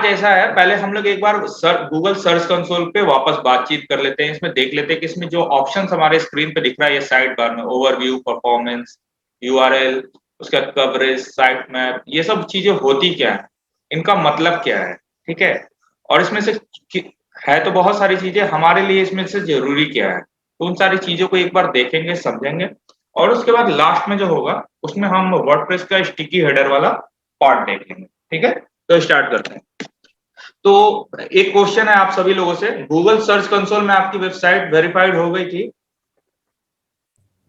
ऐसा है, पहले हम लोग एक बार गूगल सर्च कंसोल पे वापस बातचीत कर लेते हैं, इसमें देख लेते हैं कि इसमें जो ऑप्शंस हमारे स्क्रीन पे दिख रहा है ये साइड बार में, ओवरव्यू, परफॉर्मेंस, यूआरएल, उसका कवरेज, साइट मैप, ये सब चीजें होती क्या है, इनका मतलब क्या है, ठीक है। और इसमें से है तो बहुत सारी चीजें, हमारे लिए इसमें से जरूरी क्या है, तो उन सारी चीजों को एक बार देखेंगे, समझेंगे, और उसके बाद लास्ट में जो होगा उसमें हम वर्डप्रेस का स्टिकी हेडर वाला पार्ट देख लेंगे, ठीक है। तो स्टार्ट करते हैं। तो एक क्वेश्चन है आप सभी लोगों से, गूगल सर्च कंसोल में आपकी वेबसाइट वेरीफाइड हो गई थी?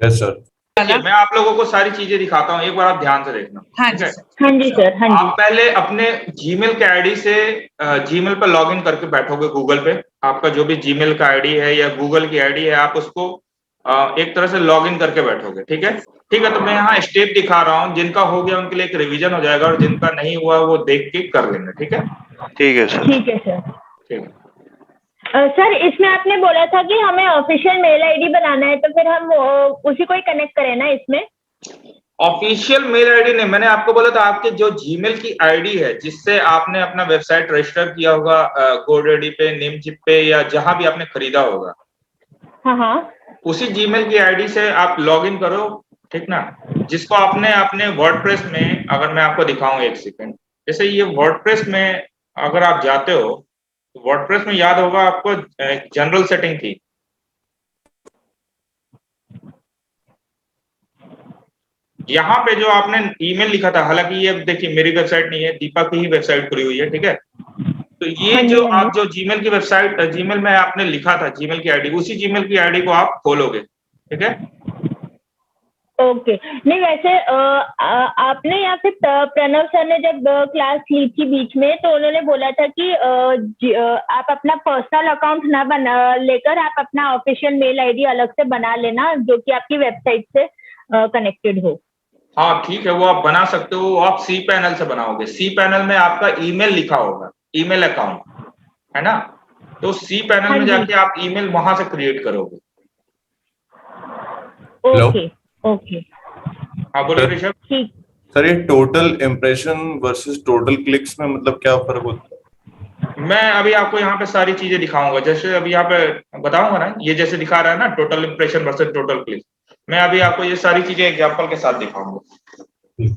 Yes sir. देखिए मैं आप लोगों को सारी चीजें दिखाता हूँ, एक बार आप ध्यान से देखना, हाँ ठीक जी है। सर। हाँ जी सर, हाँ जी। आप पहले अपने जीमेल के आईडी से जीमेल पर लॉगिन करके बैठोगे गूगल पे, आपका जो भी जीमेल का आईडी है या गूगल की आईडी है, आप उसको एक तरह से लॉगिन करके बैठोगे, ठीक है। ठीक है, तो मैं यहाँ स्टेप दिखा रहा हूँ, जिनका हो गया उनके लिए एक रिवीजन हो जाएगा, और जिनका नहीं हुआ वो देख के कर लेंगे, ठीक है। ठीक है सर। ठीक है सर। ठीक है। सर इसमें आपने बोला था कि हमें ऑफिशियल मेल आईडी बनाना है, तो फिर हम उसी को ही कनेक्ट करें ना इसमें? ऑफिशियल मेल आईडी नहीं, मैंने आपको बोला था आपके जो जीमेल की आईडी है जिससे आपने अपना वेबसाइट रजिस्टर किया होगा, गोडैडी पे, नेमचिप पे, या जहां भी आपने खरीदा होगा, हाँ हाँ। उसी जीमेल की आईडी से आप लॉगिन करो, ठीक ना। जिसको आपने अपने वर्डप्रेस में, अगर मैं आपको दिखाऊं एक सेकंड, जैसे ये वर्डप्रेस में अगर आप जाते हो, तो वर्डप्रेस में याद होगा आपको जनरल सेटिंग थी, यहाँ पे जो आपने ईमेल लिखा था, हालांकि ये देखिए मेरी वेबसाइट नहीं है, दीपा की ही वेबसाइट खुली हुई है, ठीक है। तो ये जो आप जो जीमेल की वेबसाइट, जीमेल में आपने लिखा था जीमेल की आईडी, उसी जीमेल की आईडी को आप खोलोगे, ठीक है। ओके। नहीं वैसे आपने या फिर प्रणव सर ने जब क्लास ली थी बीच में, तो उन्होंने बोला था कि आप अपना पर्सनल अकाउंट ना बना लेकर आप अपना ऑफिशियल मेल आईडी अलग से बना लेना, जो कि आपकी वेबसाइट से कनेक्टेड हो। हाँ ठीक है, वो आप बना सकते हो, आप सी पैनल से बनाओगे। सी पैनल में आपका ईमेल लिखा होगा, ईमेल अकाउंट, है ना। तो सी पैनल में जाके आप ईमेल वहां से क्रिएट करोगे। Okay okay. हाँ बोलो ऋषभ। ठीक। सर ये total impression versus total clicks में मतलब क्या फर्क होता है? मैं अभी आपको यहाँ पे सारी चीजें दिखाऊंगा, जैसे अभी यहाँ पे बताऊंगा ना, ये जैसे दिखा रहा है ना total impression versus total click, मैं अभी आपको ये सारी चीजें एग्जांपल के साथ दिखाऊंगा।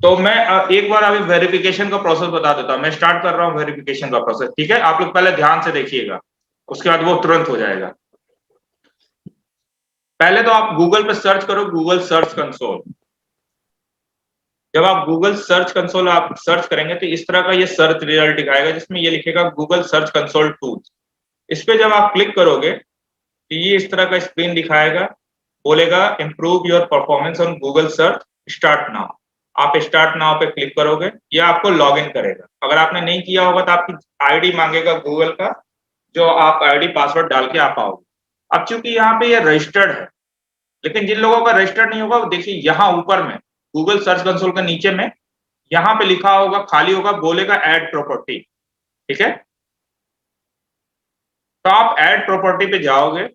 तो मैं एक बार अभी वेरिफिकेशन का प्रोसेस बता देता हूँ, मैं स्टार्ट कर रहा हूँ वेरिफिकेशन का प्रोसेस, ठीक है। आप लोग पहले ध्यान से देखिएगा, उसके बाद वो तुरंत हो जाएगा। पहले तो आप गूगल पे सर्च करो, गूगल सर्च कंसोल। जब आप गूगल सर्च कंसोल आप सर्च करेंगे तो इस तरह का ये सर्च रिजल्ट दिखाएगा, जिसमें ये लिखेगा गूगल सर्च कंसोल टूल्स। इस पे जब आप क्लिक करोगे तो ये इस तरह का स्क्रीन दिखाएगा, बोलेगा improve your performance on Google search, start now. आप स्टार्ट नाउ पे क्लिक करोगे, ये आपको लॉग इन करेगा। अगर आपने नहीं किया होगा तो आपकी आईडी मांगेगा गूगल का, जो आप आईडी पासवर्ड डाल के आप आओगे। अब चूंकि यहाँ पे ये रजिस्टर्ड है, लेकिन जिन लोगों का रजिस्टर्ड नहीं होगा, देखिए यहाँ ऊपर में गूगल सर्च कंसोल के नीचे में यहाँ पे लिखा होगा, खाली होगा, बोलेगा ऐड प्रॉपर्टी, ठीक है। तो आप ऐड प्रॉपर्टी पे जाओगे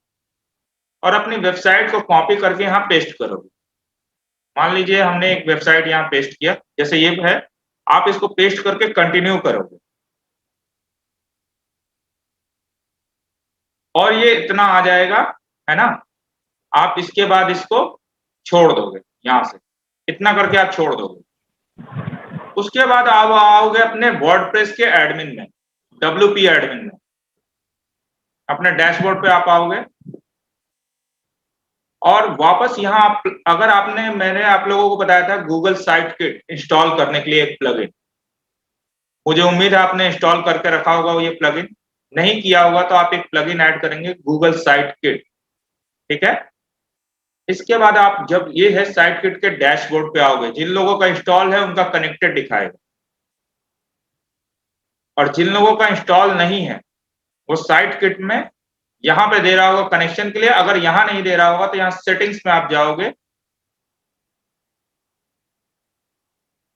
और अपनी वेबसाइट को कॉपी करके यहाँ पेस्ट करोगे। मान लीजिए हमने एक वेबसाइट यहाँ पेस्ट किया, जैसे ये है, आप इसको पेस्ट करके कंटिन्यू करोगे और ये इतना आ जाएगा, है ना। आप इसके बाद इसको छोड़ दोगे, यहां से इतना करके आप छोड़ दोगे। उसके बाद आप आओगे अपने वर्डप्रेस के एडमिन में, WP एडमिन में, अपने डैशबोर्ड पे आप आओगे और वापस यहाँ आप, अगर आपने, मैंने आप लोगों को बताया था गूगल साइट किट इंस्टॉल करने के लिए एक प्लगइन, मुझे उम्मीद है आपने इंस्टॉल करके रखा होगा ये प्लगइन। नहीं किया होगा तो आप एक प्लगइन ऐड करेंगे गूगल साइट किट, ठीक है। इसके बाद आप जब ये है साइट किट के डैशबोर्ड पे आओगे, जिन लोगों का इंस्टॉल है उनका कनेक्टेड दिखाएगा, और जिन लोगों का इंस्टॉल नहीं है वो साइट किट में यहां पे दे रहा होगा कनेक्शन के लिए। अगर यहां नहीं दे रहा होगा तो यहाँ सेटिंग्स में आप जाओगे,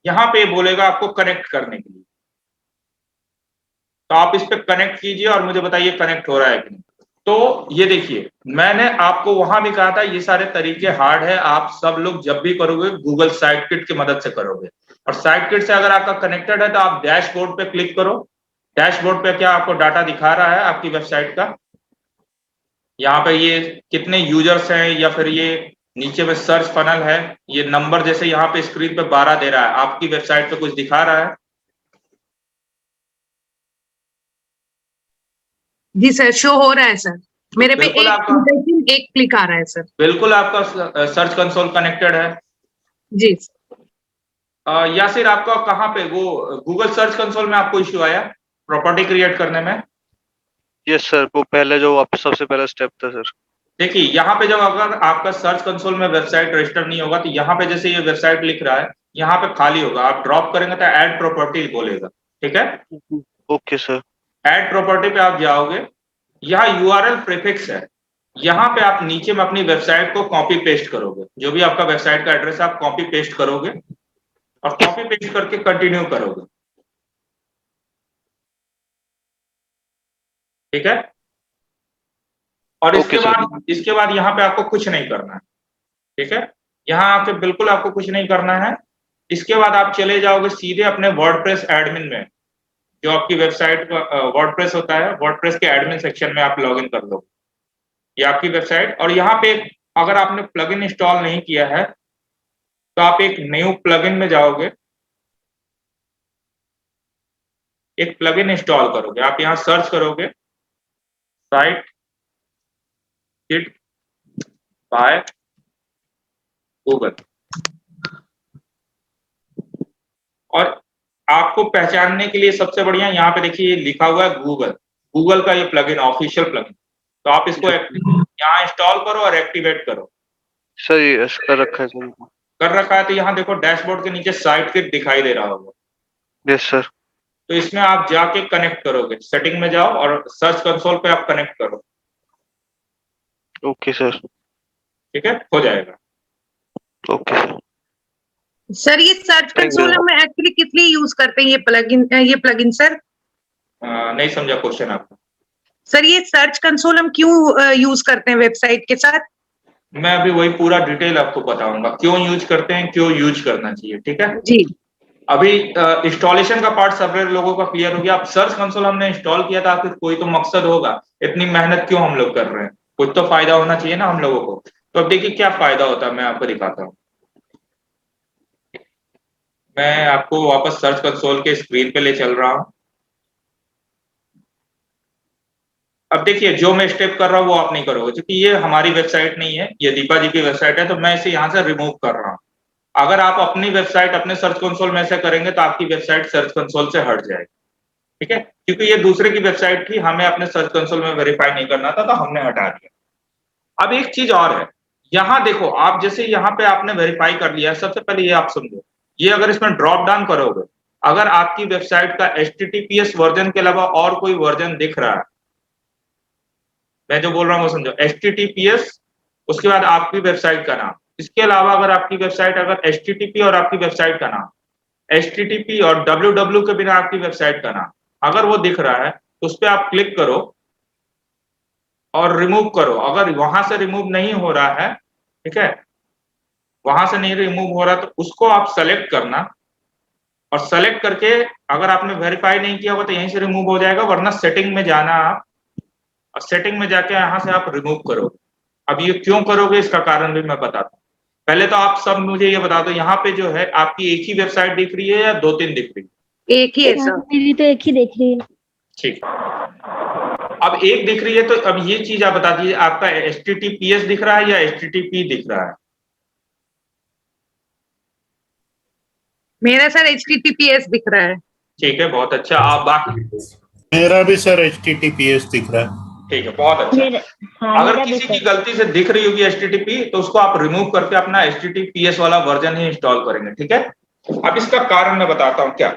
यहां पे बोलेगा आपको कनेक्ट करने के लिए, तो आप इस पे कनेक्ट कीजिए और मुझे बताइए कनेक्ट हो रहा है कि नहीं। तो ये देखिए, मैंने आपको वहां भी कहा था ये सारे तरीके हार्ड है, आप सब लोग जब भी करोगे गूगल साइट किट की मदद से करोगे। और साइट किट से अगर आपका कनेक्टेड है तो आप डैशबोर्ड पे क्लिक करो, डैशबोर्ड पे क्या आपको डाटा दिखा रहा है आपकी वेबसाइट का? यहाँ पे ये कितने यूजर्स हैं, या फिर ये नीचे में सर्च फनल है, ये नंबर जैसे यहाँ पे स्क्रीन पे 12 दे रहा है, आपकी वेबसाइट पे कुछ दिखा रहा है? जी सर, शो हो रहा है सर, मेरे पे बिल्कुल एक आपका- impression, एक क्लिक आ रहा है सर। बिल्कुल आपका सर्च कंसोल कनेक्टेड है। जी यासिर, आपका कहाँ पे वो गूगल सर्च कंसोल में आपको इश्यू आया प्रॉपर्टी क्रिएट करने में? यस सर, वो पहले जो वापस सबसे पहला स्टेप था सर। देखिए यहाँ पे जब अगर आपका सर्च कंसोल में वेबसाइट रजिस्टर नहीं होगा तो यहाँ पे जैसे ये वेबसाइट लिख रहा है, यहाँ पे खाली होगा, आप ड्रॉप करेंगे तो ऐड प्रॉपर्टी बोलेगा, ठीक है? Okay sir. ऐड प्रॉपर्टी पे आप जाओगे, यहाँ यूआरएल प्रीफिक्स है, यहाँ पे आप नीचे में अपनी वेबसाइट को कॉपी पेस्ट करोगे, जो भी आपका वेबसाइट का एड्रेस है आप कॉपी पेस्ट करोगे और कॉपी पेस्ट करके कंटिन्यू करोगे, ठीक है? और ओके इसके बाद यहाँ पे आपको कुछ नहीं करना है, ठीक है? यहाँ आके बिल्कुल आपको कुछ नहीं करना है। इसके बाद आप चले जाओगे सीधे अपने वर्डप्रेस एडमिन में, जो आपकी वेबसाइट का वर्डप्रेस होता है, वर्डप्रेस के एडमिन सेक्शन में आप लॉगिन कर लो, ये आपकी वेबसाइट। और यहाँ पे अगर आपने प्लगइन इंस्टॉल नहीं किया है तो आप एक न्यू प्लगइन में जाओगे, एक प्लगइन इंस्टॉल करोगे, आप यहाँ सर्च करोगे साइट किट बाय गूगल, और आपको पहचानने के लिए सबसे बढ़िया यहाँ पे देखिए लिखा हुआ है गूगल का ये प्लगइन, ऑफिशियल प्लगइन, तो आप इसको यहाँ इंस्टॉल करो और एक्टिवेट करो। सर ये कर रखा है सर। कर रखा है तो यहाँ देखो डैशबोर्ड के नीचे साइट किट दिखाई दे रहा होगा, यस सर। तो इसमें आप जाके कनेक्ट करोगे, सेटिंग में जाओ और सर्च कंसोल पे आप कनेक्ट करो, ओके सर। ठीक है? हो जाएगा। Okay sir. सर, ये सर्च Thank you. कंसोल हम एक्चुअली किस लिए यूज करते हैं, ये प्लगइन सर? नहीं समझा क्वेश्चन आपका। सर, ये सर्च कंसोल हम क्यों यूज करते हैं वेबसाइट के साथ? मैं अभी वही पूरा डिटेल आपको बताऊंगा, क्यों यूज करते हैं, क्यों यूज करना चाहिए, ठीक है? जी अभी इंस्टॉलेशन का पार्ट सब लोगों का क्लियर हो गया। अब सर्च कंसोल हमने इंस्टॉल किया था, आखिर कोई तो मकसद होगा, इतनी मेहनत क्यों हम लोग कर रहे हैं, कुछ तो फायदा होना चाहिए ना हम लोगों को। तो अब देखिए क्या फायदा होता है, मैं आपको दिखाता हूँ। मैं आपको वापस सर्च कंसोल के स्क्रीन पे ले चल रहा हूँ। अब देखिए जो मैं स्टेप कर रहा हूँ वो आप नहीं करोगे, क्योंकि ये हमारी वेबसाइट नहीं है, ये दीपा जी की वेबसाइट है, तो मैं इसे यहाँ से रिमूव कर रहा हूँ। अगर आप अपनी वेबसाइट अपने सर्च कंसोल में से करेंगे तो आपकी वेबसाइट सर्च कंसोल से हट जाएगी, ठीक है? क्योंकि ये दूसरे की वेबसाइट थी, हमें अपने सर्च कंसोल में वेरीफाई नहीं करना था, तो हमने हटा दिया। अब एक चीज और है, यहाँ देखो, आप जैसे यहाँ पे आपने वेरीफाई कर लिया, सबसे पहले ये आप समझो, ये अगर इसमें ड्रॉप डाउन करोगे, अगर आपकी वेबसाइट का HTTPS वर्जन के अलावा और कोई वर्जन दिख रहा है, मैं जो बोल रहा हूँ वो समझो, HTTPS, उसके बाद आपकी वेबसाइट का नाम, इसके अलावा अगर आपकी वेबसाइट अगर HTTP और आपकी वेबसाइट का नाम, HTTP और www के बिना आपकी वेबसाइट का नाम अगर वो दिख रहा है तो उस पर आप क्लिक करो और रिमूव करो। अगर वहां से रिमूव नहीं हो रहा है, ठीक है, वहां से नहीं रिमूव हो रहा तो उसको आप सेलेक्ट करना, और सेलेक्ट करके अगर आपने वेरीफाई नहीं किया होगा तो यहीं से रिमूव हो जाएगा, वरना सेटिंग में जाना आप, और सेटिंग में जाके यहाँ से आप रिमूव करोगे। अब ये क्यों करोगे इसका कारण भी मैं बताता हूँ। पहले तो आप सब मुझे ये बता दो, यहाँ पे जो है आपकी एक ही वेबसाइट दिख रही है या 2-3 दिख रही है? एक ही है सर। मेरी तो एक ही देख रही है। ठीक, अब एक दिख रही है तो अब ये चीज आप बता दीजिए, आपका HTTPS दिख रहा है या HTTP दिख रहा है? मेरा सर HTTPS दिख रहा है। ठीक है, बहुत अच्छा। आप बाकी? मेरा भी सर HTTPS दिख रहा है। ठीक है, बहुत अच्छा। अगर किसी की गलती से दिख रही होगी HTTP तो उसको आप रिमूव करके अपना HTTPS वाला वर्जन ही इंस्टॉल करेंगे, ठीक है? अब इसका कारण मैं बताता हूँ। क्या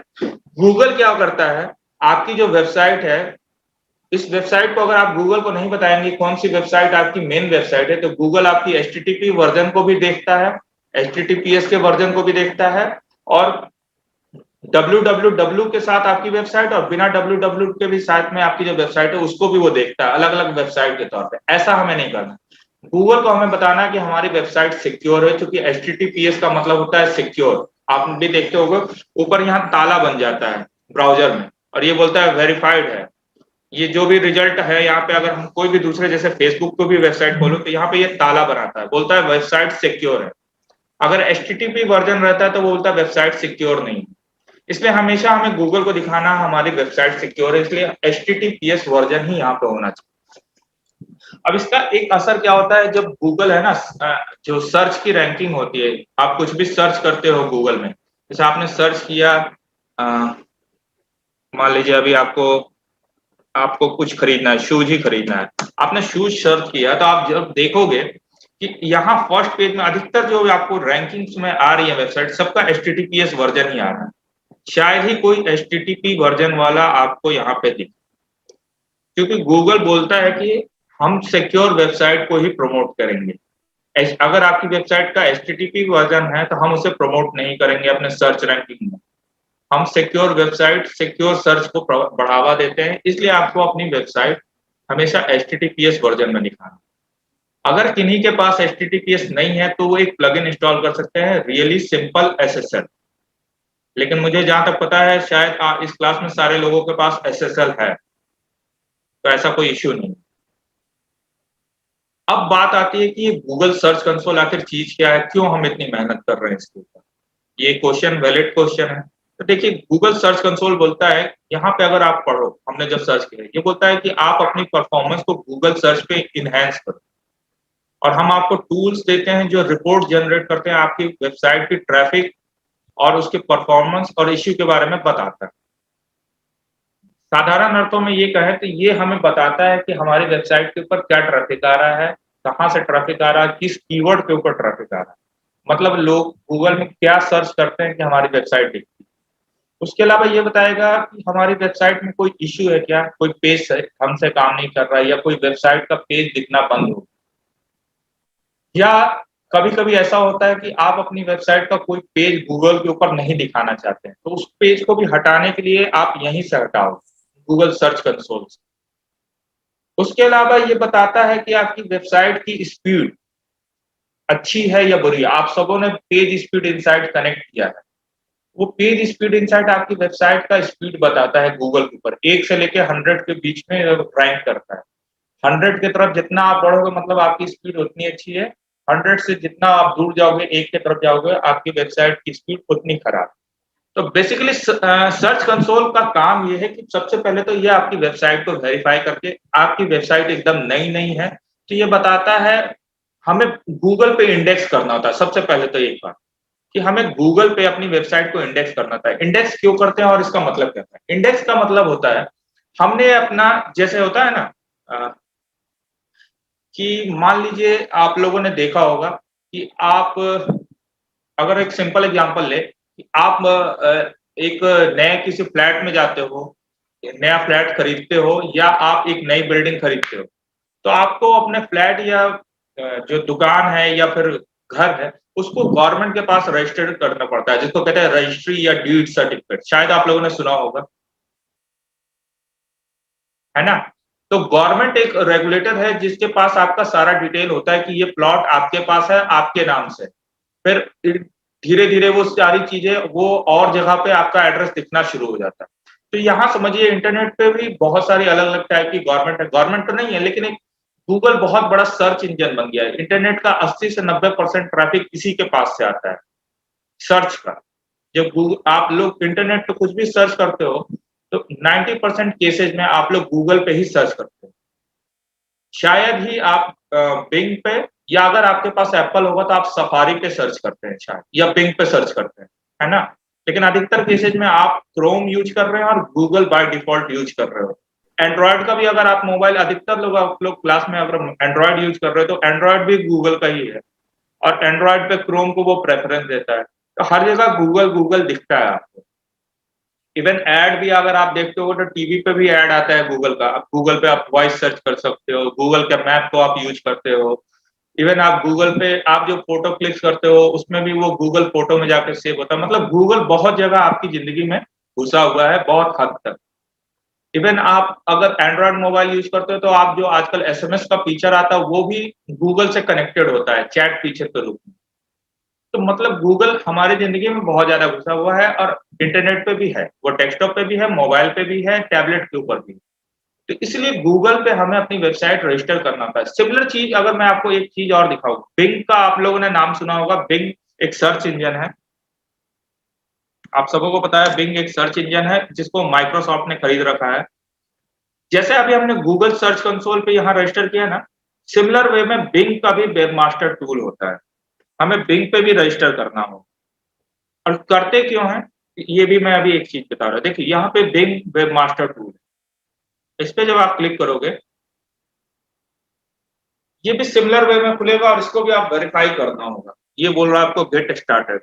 गूगल क्या करता है, आपकी जो वेबसाइट है, इस वेबसाइट को अगर आप गूगल को नहीं बताएंगे कौन सी वेबसाइट आपकी मेन वेबसाइट है, तो गूगल आपकी HTTP वर्जन को भी देखता है, HTTPS के वर्जन को भी देखता है, और www के साथ आपकी वेबसाइट और बिना www के भी साथ में आपकी जो वेबसाइट है उसको भी वो देखता है, अलग अलग वेबसाइट के तौर पे। ऐसा हमें नहीं करना। गूगल को हमें बताना है कि हमारी वेबसाइट सिक्योर है, क्योंकि HTTPS का मतलब होता है सिक्योर। आप भी देखते होगे ऊपर यहाँ ताला बन जाता है ब्राउजर में, और ये बोलता है वेरीफाइड है। ये जो भी रिजल्ट है यहाँ पे, अगर हम कोई भी दूसरे जैसे फेसबुक को भी वेबसाइट खोलो तो यहाँ पे ये ताला बनाता है, बोलता है वेबसाइट सिक्योर है। अगर HTTP वर्जन रहता है तो वो बोलता है वेबसाइट सिक्योर नहीं। इसलिए हमेशा हमें गूगल को दिखाना हमारी वेबसाइट सिक्योर है, इसलिए HTTPS वर्जन ही यहाँ पे होना चाहिए। अब इसका एक असर क्या होता है, जब गूगल है ना, जो सर्च की रैंकिंग होती है, आप कुछ भी सर्च करते हो गूगल में, जैसे आपने सर्च किया, मान लीजिए अभी आपको कुछ खरीदना है, शूज ही खरीदना है, आपने शूज सर्च किया, तो आप जब देखोगे कि यहाँ फर्स्ट पेज में अधिकतर जो आपको रैंकिंग्स में आ रही है वेबसाइट, सबका HTTPS वर्जन ही आ रहा है। शायद ही कोई HTTP वर्जन वाला आपको यहाँ पे दिखे, क्योंकि गूगल बोलता है कि हम सिक्योर वेबसाइट को ही प्रमोट करेंगे। अगर आपकी वेबसाइट का HTTP वर्जन है तो हम उसे प्रमोट नहीं करेंगे अपने सर्च रैंकिंग में। हम सिक्योर वेबसाइट, सिक्योर सर्च को बढ़ावा देते हैं, इसलिए आपको अपनी वेबसाइट हमेशा HTTPS वर्जन में दिखाना। अगर किन्हीं के पास HTTPS नहीं है तो वो एक प्लगइन इंस्टॉल कर सकते हैं, रियली सिंपल SSL। लेकिन मुझे जहां तक पता है शायद इस क्लास में सारे लोगों के पास SSL है, तो ऐसा कोई इश्यू नहीं। अब बात आती है कि गूगल सर्च कंसोल आखिर चीज क्या है, क्यों हम इतनी मेहनत कर रहे हैं इसके ऊपर। ये क्वेश्चन वैलिड क्वेश्चन है। तो देखिए, गूगल सर्च कंसोल बोलता है, यहाँ पे अगर आप पढ़ो, हमने जब सर्च किया, ये बोलता है कि आप अपनी परफॉर्मेंस को गूगल सर्च पे इनहेंस करो, और हम आपको टूल्स देते हैं जो रिपोर्ट जनरेट करते हैं आपकी वेबसाइट की ट्रैफिक और उसके परफॉर्मेंस और इश्यू के बारे में बताता है। साधारण अर्थों में ये कहें तो ये हमें बताता है कि हमारी वेबसाइट के ऊपर क्या ट्रैफिक आ रहा है, कहाँ से ट्रैफिक आ रहा है, किस कीवर्ड के ऊपर ट्रैफिक आ रहा है, मतलब लोग गूगल में क्या सर्च करते हैं कि हमारी वेबसाइट दिखती है। उसके अलावा ये बताएगा कि हमारी वेबसाइट में कोई इश्यू है क्या, कोई पेज हमसे काम नहीं कर रहा है, या कोई वेबसाइट का पेज दिखना बंद हो, या कभी कभी ऐसा होता है कि आप अपनी वेबसाइट का कोई पेज गूगल के ऊपर नहीं दिखाना चाहते हैं, तो उस पेज को भी हटाने के लिए आप यहीं से हटाओ, गूगल सर्च कंसोल से। उसके अलावा ये बताता है कि आपकी वेबसाइट की स्पीड अच्छी है या बुरी है। आप सबों ने पेज स्पीड इनसाइट कनेक्ट किया है, वो पेज स्पीड इनसाइट आपकी वेबसाइट का स्पीड बताता है गूगल के ऊपर, 1 से लेकर 100 के बीच में रैंक करता है। 100 की तरफ जितना आप बढ़ोगे मतलब आपकी स्पीड उतनी अच्छी है, 100 से जितना आप दूर जाओगे, 1 की तरफ जाओगे, आपकी वेबसाइट की स्पीड उतनी खराब। तो बेसिकली सर्च कंसोल का काम ये है कि सबसे पहले तो ये आपकी वेबसाइट को वेरीफाई करके, आपकी वेबसाइट एकदम नई नहीं है तो ये बताता है, हमें गूगल पे इंडेक्स करना होता है। सबसे पहले तो एक बात कि हमें गूगल पे अपनी वेबसाइट को इंडेक्स करना था। इंडेक्स क्यों करते हैं और इसका मतलब क्या है? इंडेक्स का मतलब होता है, हमने अपना, जैसे होता है ना कि मान लीजिए आप लोगों ने देखा होगा कि आप, अगर एक सिंपल एग्जांपल ले कि आप एक नए किसी फ्लैट में जाते हो, नया फ्लैट खरीदते हो, या आप एक नई बिल्डिंग खरीदते हो, तो आपको अपने फ्लैट या जो दुकान है या फिर घर है उसको गवर्नमेंट के पास रजिस्टर्ड करना पड़ता है, जिसको कहते हैं रजिस्ट्री या डीड सर्टिफिकेट। शायद आप लोगों ने सुना होगा, है ना। तो गवर्नमेंट एक रेगुलेटर है जिसके पास आपका सारा डिटेल होता है कि ये प्लॉट आपके पास है, आपके नाम से। फिर धीरे धीरे वो सारी चीजें वो और जगह पे आपका एड्रेस दिखना शुरू हो जाता है। तो यहाँ समझिए इंटरनेट पे भी बहुत सारी अलग अलग टाइप की गवर्नमेंट है, गवर्नमेंट तो नहीं है लेकिन एक गूगल बहुत बड़ा सर्च इंजन बन गया है। इंटरनेट का 80 से 90% ट्रैफिक इसी के पास से आता है, सर्च का। जब गूगल आप लोग इंटरनेट पे कुछ भी सर्च करते हो तो 90% केसेज में आप लोग गूगल पे ही सर्च करते हो। शायद ही आप बिंग पे, या अगर आपके पास एप्पल होगा तो आप सफारी पे सर्च करते हैं शायद, या बिंग पे सर्च करते हैं, है ना। लेकिन अधिकतर केसेज में आप क्रोम यूज कर रहे हैं और गूगल बाय डिफॉल्ट यूज कर रहे हो। एंड्रॉयड का भी अगर आप मोबाइल, अधिकतर लोग, आप लोग क्लास में अगर एंड्रॉयड यूज कर रहे हो तो एंड्रॉयड भी गूगल का ही है, और एंड्रॉयड पे क्रोम को वो प्रेफरेंस देता है। तो हर जगह गूगल गूगल दिखता है आपको। इवन ऐड भी अगर आप देखते हो तो टीवी पे भी ऐड आता है गूगल का। आप गूगल पे आप वॉइस सर्च कर सकते हो, गूगल के मैप को आप यूज करते हो। इवन आप गूगल पे आप जो फोटो क्लिक करते हो उसमें भी वो गूगल फोटो में जाकर सेव होता है। मतलब गूगल बहुत जगह आपकी जिंदगी में घुसा हुआ है, बहुत हद तक। इवन आप अगर एंड्रॉयड मोबाइल यूज करते हो तो आप जो आजकल SMS का फीचर आता है वो भी गूगल से कनेक्टेड होता है, चैट फीचर के रूप में। तो मतलब गूगल हमारी जिंदगी में बहुत ज्यादा घुसा हुआ है और इंटरनेट पे भी है, वो डेस्कटॉप पे भी है, मोबाइल पे भी है, टैबलेट के ऊपर भी। तो इसलिए गूगल पे हमें अपनी वेबसाइट रजिस्टर करना होता है। सिमिलर चीज अगर मैं आपको एक चीज और दिखाऊं, बिंग का आप लोगों ने नाम सुना होगा। बिंग एक सर्च इंजन है, आप सबों को पता है बिंग एक सर्च इंजन है जिसको माइक्रोसॉफ्ट ने खरीद रखा है। जैसे अभी हमने गूगल सर्च कंसोल पे यहाँ रजिस्टर किया ना, सिमिलर वे में बिंग का भी वेब मास्टर टूल होता है, हमें बिंग पे भी रजिस्टर करना हो। और करते क्यों है, ये भी मैं अभी एक चीज बता रहा हूँ। देखिए यहाँ पे बिंग वेब मास्टर टूल है, इस पे जब आप क्लिक करोगे ये भी सिमिलर वे में खुलेगा और इसको भी आप वेरीफाई करना होगा। ये बोल रहा है आपको गेट स्टार्टेड।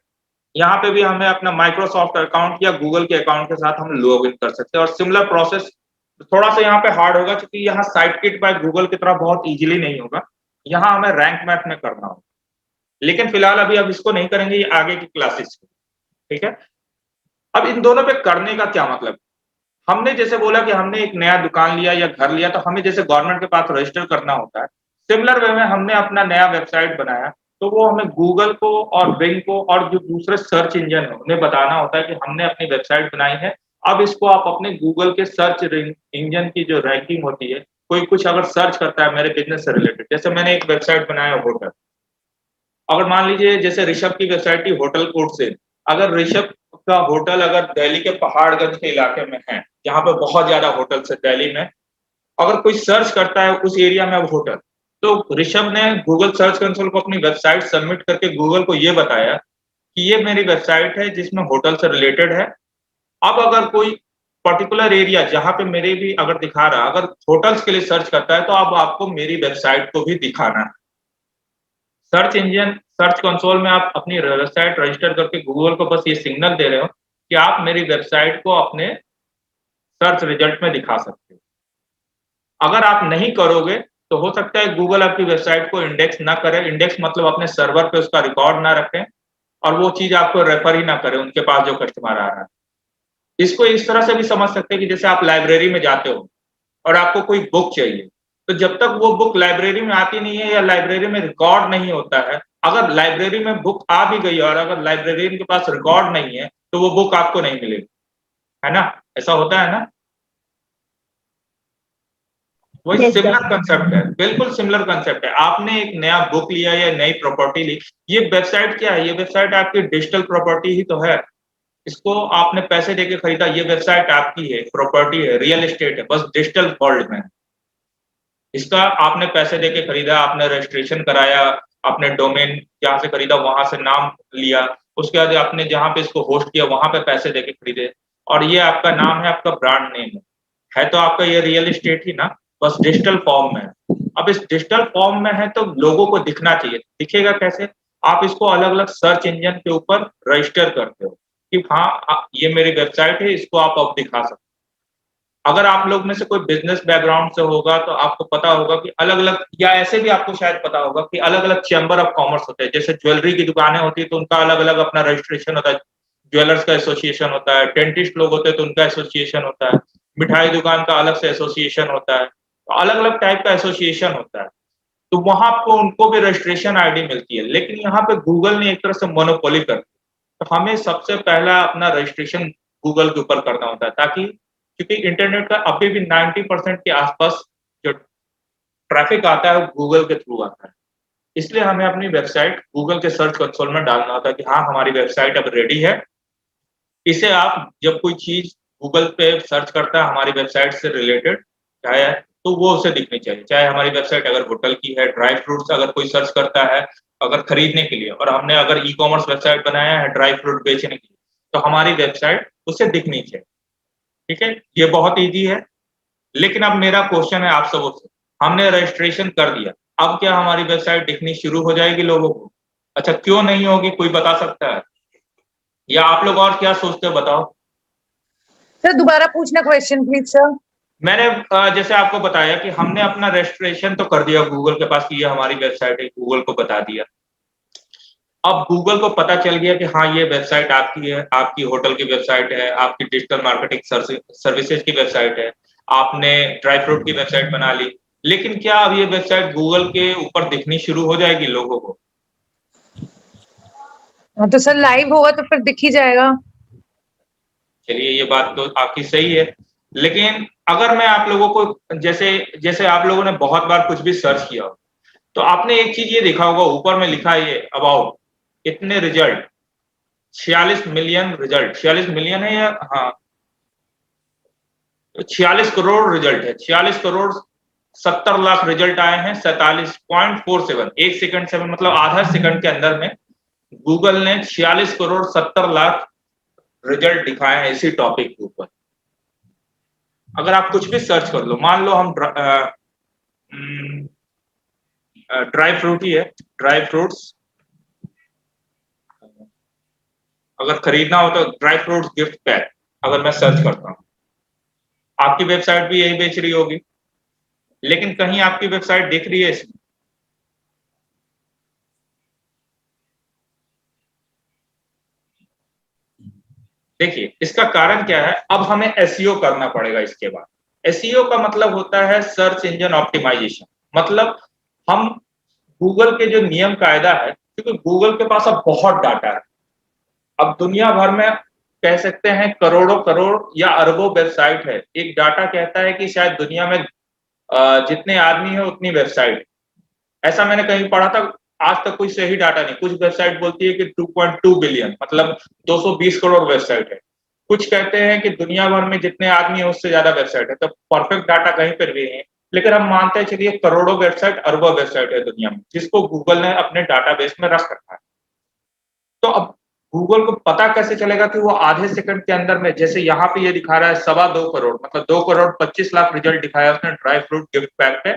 यहाँ पे भी हमें अपना माइक्रोसॉफ्ट अकाउंट या गूगल के अकाउंट के साथ हम लॉग इन कर सकते हैं और सिमिलर प्रोसेस थोड़ा सा यहाँ पे हार्ड होगा क्योंकि यहाँ साइटकिट बाय गूगल की तरह बहुत इजीली नहीं होगा, यहाँ हमें रैंक मैथ में करना होगा। लेकिन फिलहाल अभी अब इसको नहीं करेंगे, ये आगे की क्लासेस, ठीक है। अब इन दोनों पे करने का क्या मतलब, हमने जैसे बोला कि हमने एक नया दुकान लिया या घर लिया तो हमें जैसे गवर्नमेंट के पास रजिस्टर करना होता है, सिमिलर वे में हमने अपना नया वेबसाइट बनाया तो वो हमें गूगल को और बिंग को और जो दूसरे सर्च इंजन है उन्हें बताना होता है कि हमने अपनी वेबसाइट बनाई है। अब इसको आप अपने गूगल के सर्च इंजन की जो रैंकिंग होती है, कोई कुछ अगर सर्च करता है मेरे बिजनेस से रिलेटेड, जैसे मैंने एक वेबसाइट बनाया होटल, अगर मान लीजिए जैसे ऋषभ की वेबसाइट थी होटल कोड से, अगर ऋषभ का होटल अगर दिल्ली के पहाड़गंज के इलाके में है जहाँ पे बहुत ज्यादा होटल्स है दिल्ली में, अगर कोई सर्च करता है उस एरिया में अब होटल, तो ऋषभ ने गूगल सर्च कंसोल को अपनी वेबसाइट सबमिट करके गूगल को ये बताया कि ये मेरी वेबसाइट है जिसमें होटल से रिलेटेड है। अब अगर कोई पर्टिकुलर एरिया जहां पे मेरे भी अगर दिखा रहा, अगर होटल्स के लिए सर्च करता है तो अब आपको मेरी वेबसाइट को भी दिखाना है। सर्च इंजन सर्च कंसोल में आप अपनी वेबसाइट रजिस्टर करके गूगल को बस ये सिग्नल दे रहे हो कि आप मेरी वेबसाइट को अपने सर्च रिजल्ट में दिखा सकते हो। अगर आप नहीं करोगे तो हो सकता है गूगल आपकी वेबसाइट को इंडेक्स ना करे, इंडेक्स मतलब अपने सर्वर पे उसका रिकॉर्ड ना रखें और वो चीज आपको रेफर ही ना करे उनके पास जो कस्टमर आ रहा है। इसको इस तरह से भी समझ सकते हैं कि जैसे आप लाइब्रेरी में जाते हो और आपको कोई बुक चाहिए, तो जब तक वो बुक लाइब्रेरी में आती नहीं है या लाइब्रेरी में रिकॉर्ड नहीं होता है, अगर लाइब्रेरी में बुक आ भी गई और अगर लाइब्रेरियन के पास रिकॉर्ड नहीं है तो वो बुक आपको नहीं मिलेगी, है ना, ऐसा होता है ना। वही Yes, सिमिलर sir. कंसेप्ट है, बिल्कुल सिमिलर कंसेप्ट है। आपने एक नया बुक लिया या नई प्रॉपर्टी ली, ये वेबसाइट क्या है, ये वेबसाइट आपकी डिजिटल प्रॉपर्टी ही तो है। इसको आपने पैसे देके खरीदा, ये वेबसाइट आपकी है, प्रॉपर्टी है, रियल एस्टेट है, बस डिजिटल वर्ल्ड में। इसका आपने पैसे देके खरीदा, आपने रजिस्ट्रेशन कराया, आपने डोमेन जहां से खरीदा वहां से नाम लिया, उसके बाद आपने जहां पे इसको होस्ट किया वहां पे पैसे देके खरीदे और ये आपका नाम है, आपका ब्रांड नेम है तो आपका ये रियल एस्टेट ही ना, बस डिजिटल फॉर्म में है। अब इस डिजिटल फॉर्म में है तो लोगों को दिखना चाहिए, दिखेगा कैसे, आप इसको अलग अलग सर्च इंजन के ऊपर रजिस्टर करते हो कि हाँ ये मेरी वेबसाइट है, इसको आप अब दिखा सकते हो। अगर आप लोग में से कोई बिजनेस बैकग्राउंड से होगा तो आपको पता होगा कि अलग अलग, या ऐसे भी आपको शायद पता होगा कि अलग अलग चैम्बर ऑफ कॉमर्स होते हैं। जैसे ज्वेलरी की दुकानें होती है तो उनका अलग अलग अपना रजिस्ट्रेशन होता है, ज्वेलर्स का एसोसिएशन होता है, डेंटिस्ट लोग होते हैं तो उनका एसोसिएशन होता है, मिठाई दुकान का अलग से एसोसिएशन होता है, तो अलग अलग टाइप का एसोसिएशन होता है। तो वहां आपको उनको भी रजिस्ट्रेशन आईडी मिलती है, लेकिन यहाँ पे गूगल ने एक तरह से मोनोपोली कर दी। तो हमें सबसे पहला अपना रजिस्ट्रेशन गूगल के ऊपर करना होता है, ताकि क्योंकि इंटरनेट का अभी भी 90% के आसपास जो ट्रैफिक आता है वो गूगल के थ्रू आता है। इसलिए हमें अपनी वेबसाइट गूगल के सर्च कंसोल में डालना होता है कि हाँ हमारी वेबसाइट अब रेडी है। इसे आप जब कोई चीज गूगल पे सर्च करता है हमारी वेबसाइट से रिलेटेड, चाहे तो वो उसे दिखनी चाहिए, चाहे हमारी वेबसाइट अगर होटल की है, ड्राई फ्रूट्स अगर कोई सर्च करता है अगर खरीदने के लिए, और हमने अगर ई कॉमर्स वेबसाइट बनाया है ड्राई फ्रूट बेचने के लिए, तो हमारी वेबसाइट उसे दिखनी चाहिए। ठीक है, ये बहुत इजी है। लेकिन अब मेरा क्वेश्चन है आप सबों से, हमने रजिस्ट्रेशन कर दिया, अब क्या हमारी वेबसाइट दिखनी शुरू हो जाएगी लोगों को? अच्छा क्यों नहीं होगी, कोई बता सकता है? या आप लोग और क्या सोचते हो बताओ। सर दोबारा पूछना क्वेश्चन प्लीज सर। मैंने जैसे आपको बताया कि हमने अपना रजिस्ट्रेशन तो कर दिया गूगल के पास कि ये हमारी वेबसाइट है, गूगल को बता दिया। अब गूगल को पता चल गया कि हाँ ये वेबसाइट आपकी है, आपकी होटल की वेबसाइट है, आपकी डिजिटल मार्केटिंग सर्विसेज की वेबसाइट है, आपने ड्राई फ्रूट की वेबसाइट बना ली, लेकिन क्या अब ये वेबसाइट गूगल के ऊपर दिखनी शुरू हो जाएगी लोगों को? हाँ, तो सर लाइव होगा तो फिर दिख ही जाएगा। चलिए ये बात तो आपकी सही है, लेकिन अगर मैं आप लोगों को जैसे जैसे आप लोगों ने बहुत बार कुछ भी सर्च किया हो, तो आपने एक चीज ये देखा होगा, ऊपर में लिखा है ये अबाउट इतने रिजल्ट, 46 मिलियन रिजल्ट, 46 मिलियन है या हाँ, 46 करोड़ रिजल्ट है, 46 करोड़ 70 लाख रिजल्ट आए हैं 47.47 एक सेकंड से, मतलब आधा सेकंड के अंदर में गूगल ने 46 करोड़ 70 लाख रिजल्ट दिखाए हैं इसी टॉपिक के ऊपर। अगर आप कुछ भी सर्च कर लो, मान लो हम ड्राई फ्रूट ही है, ड्राई फ्रूट्स अगर खरीदना हो तो ड्राई फ्रूट्स गिफ्ट पैक, अगर मैं सर्च करता हूँ, आपकी वेबसाइट भी यही बेच रही होगी, लेकिन कहीं आपकी वेबसाइट दिख रही है इसमें? देखिए इसका कारण क्या है, अब हमें एसईओ करना पड़ेगा इसके बाद। एसईओ का मतलब होता है सर्च इंजन ऑप्टिमाइजेशन, मतलब हम गूगल के जो नियम कायदा है, क्योंकि गूगल के पास अब बहुत डाटा है, अब दुनिया भर में कह सकते हैं करोड़ों करोड़ या अरबों वेबसाइट है। एक डाटा कहता है कि शायद दुनिया में जितने आदमी है उतनी वेबसाइट, ऐसा मैंने कहीं पढ़ा था। आज तक कोई सही डाटा नहीं, कुछ वेबसाइट बोलती है कि 2.2 बिलियन मतलब 220 करोड़ वेबसाइट है, कुछ कहते हैं कि दुनिया भर में जितने आदमी है उससे ज्यादा वेबसाइट है, तो परफेक्ट डाटा कहीं पर भी नहीं है। लेकिन हम मानते हैं चलिए करोड़ों वेबसाइट, अरबों वेबसाइट है दुनिया में, जिसको गूगल ने अपने डाटाबेस में रख रखा है। तो अब गूगल को पता कैसे चलेगा कि वो आधे सेकंड के अंदर में, जैसे यहाँ पे ये दिखा रहा है 2.25 करोड़ मतलब 2 करोड़ 25 लाख रिजल्ट दिखाया उसने ड्राई फ्रूट गिफ्ट पैक पे,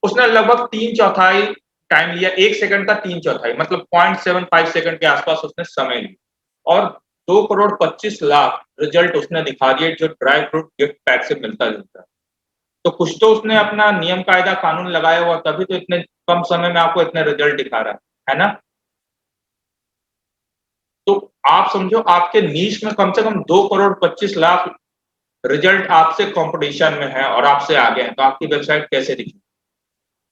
उसने लगभग 3/4 टाइम लिया, एक सेकंड का 3/4 मतलब 0.75 सेकंड के आसपास उसने समय लिया, और 2 करोड़ 25 लाख रिजल्ट उसने दिखा दिए जो ड्राई फ्रूट गिफ्ट पैक से मिलता जुलता है। तो कुछ तो उसने अपना नियम कायदा कानून लगाया हुआ, तभी तो इतने कम समय में आपको इतने रिजल्ट दिखा रहा है ना। तो आप समझो आपके नीश में कम से कम 2 करोड़ 25 लाख रिजल्ट आपसे कंपटीशन में है और आपसे आगे हैं, तो आपकी वेबसाइट कैसे दिखेगी?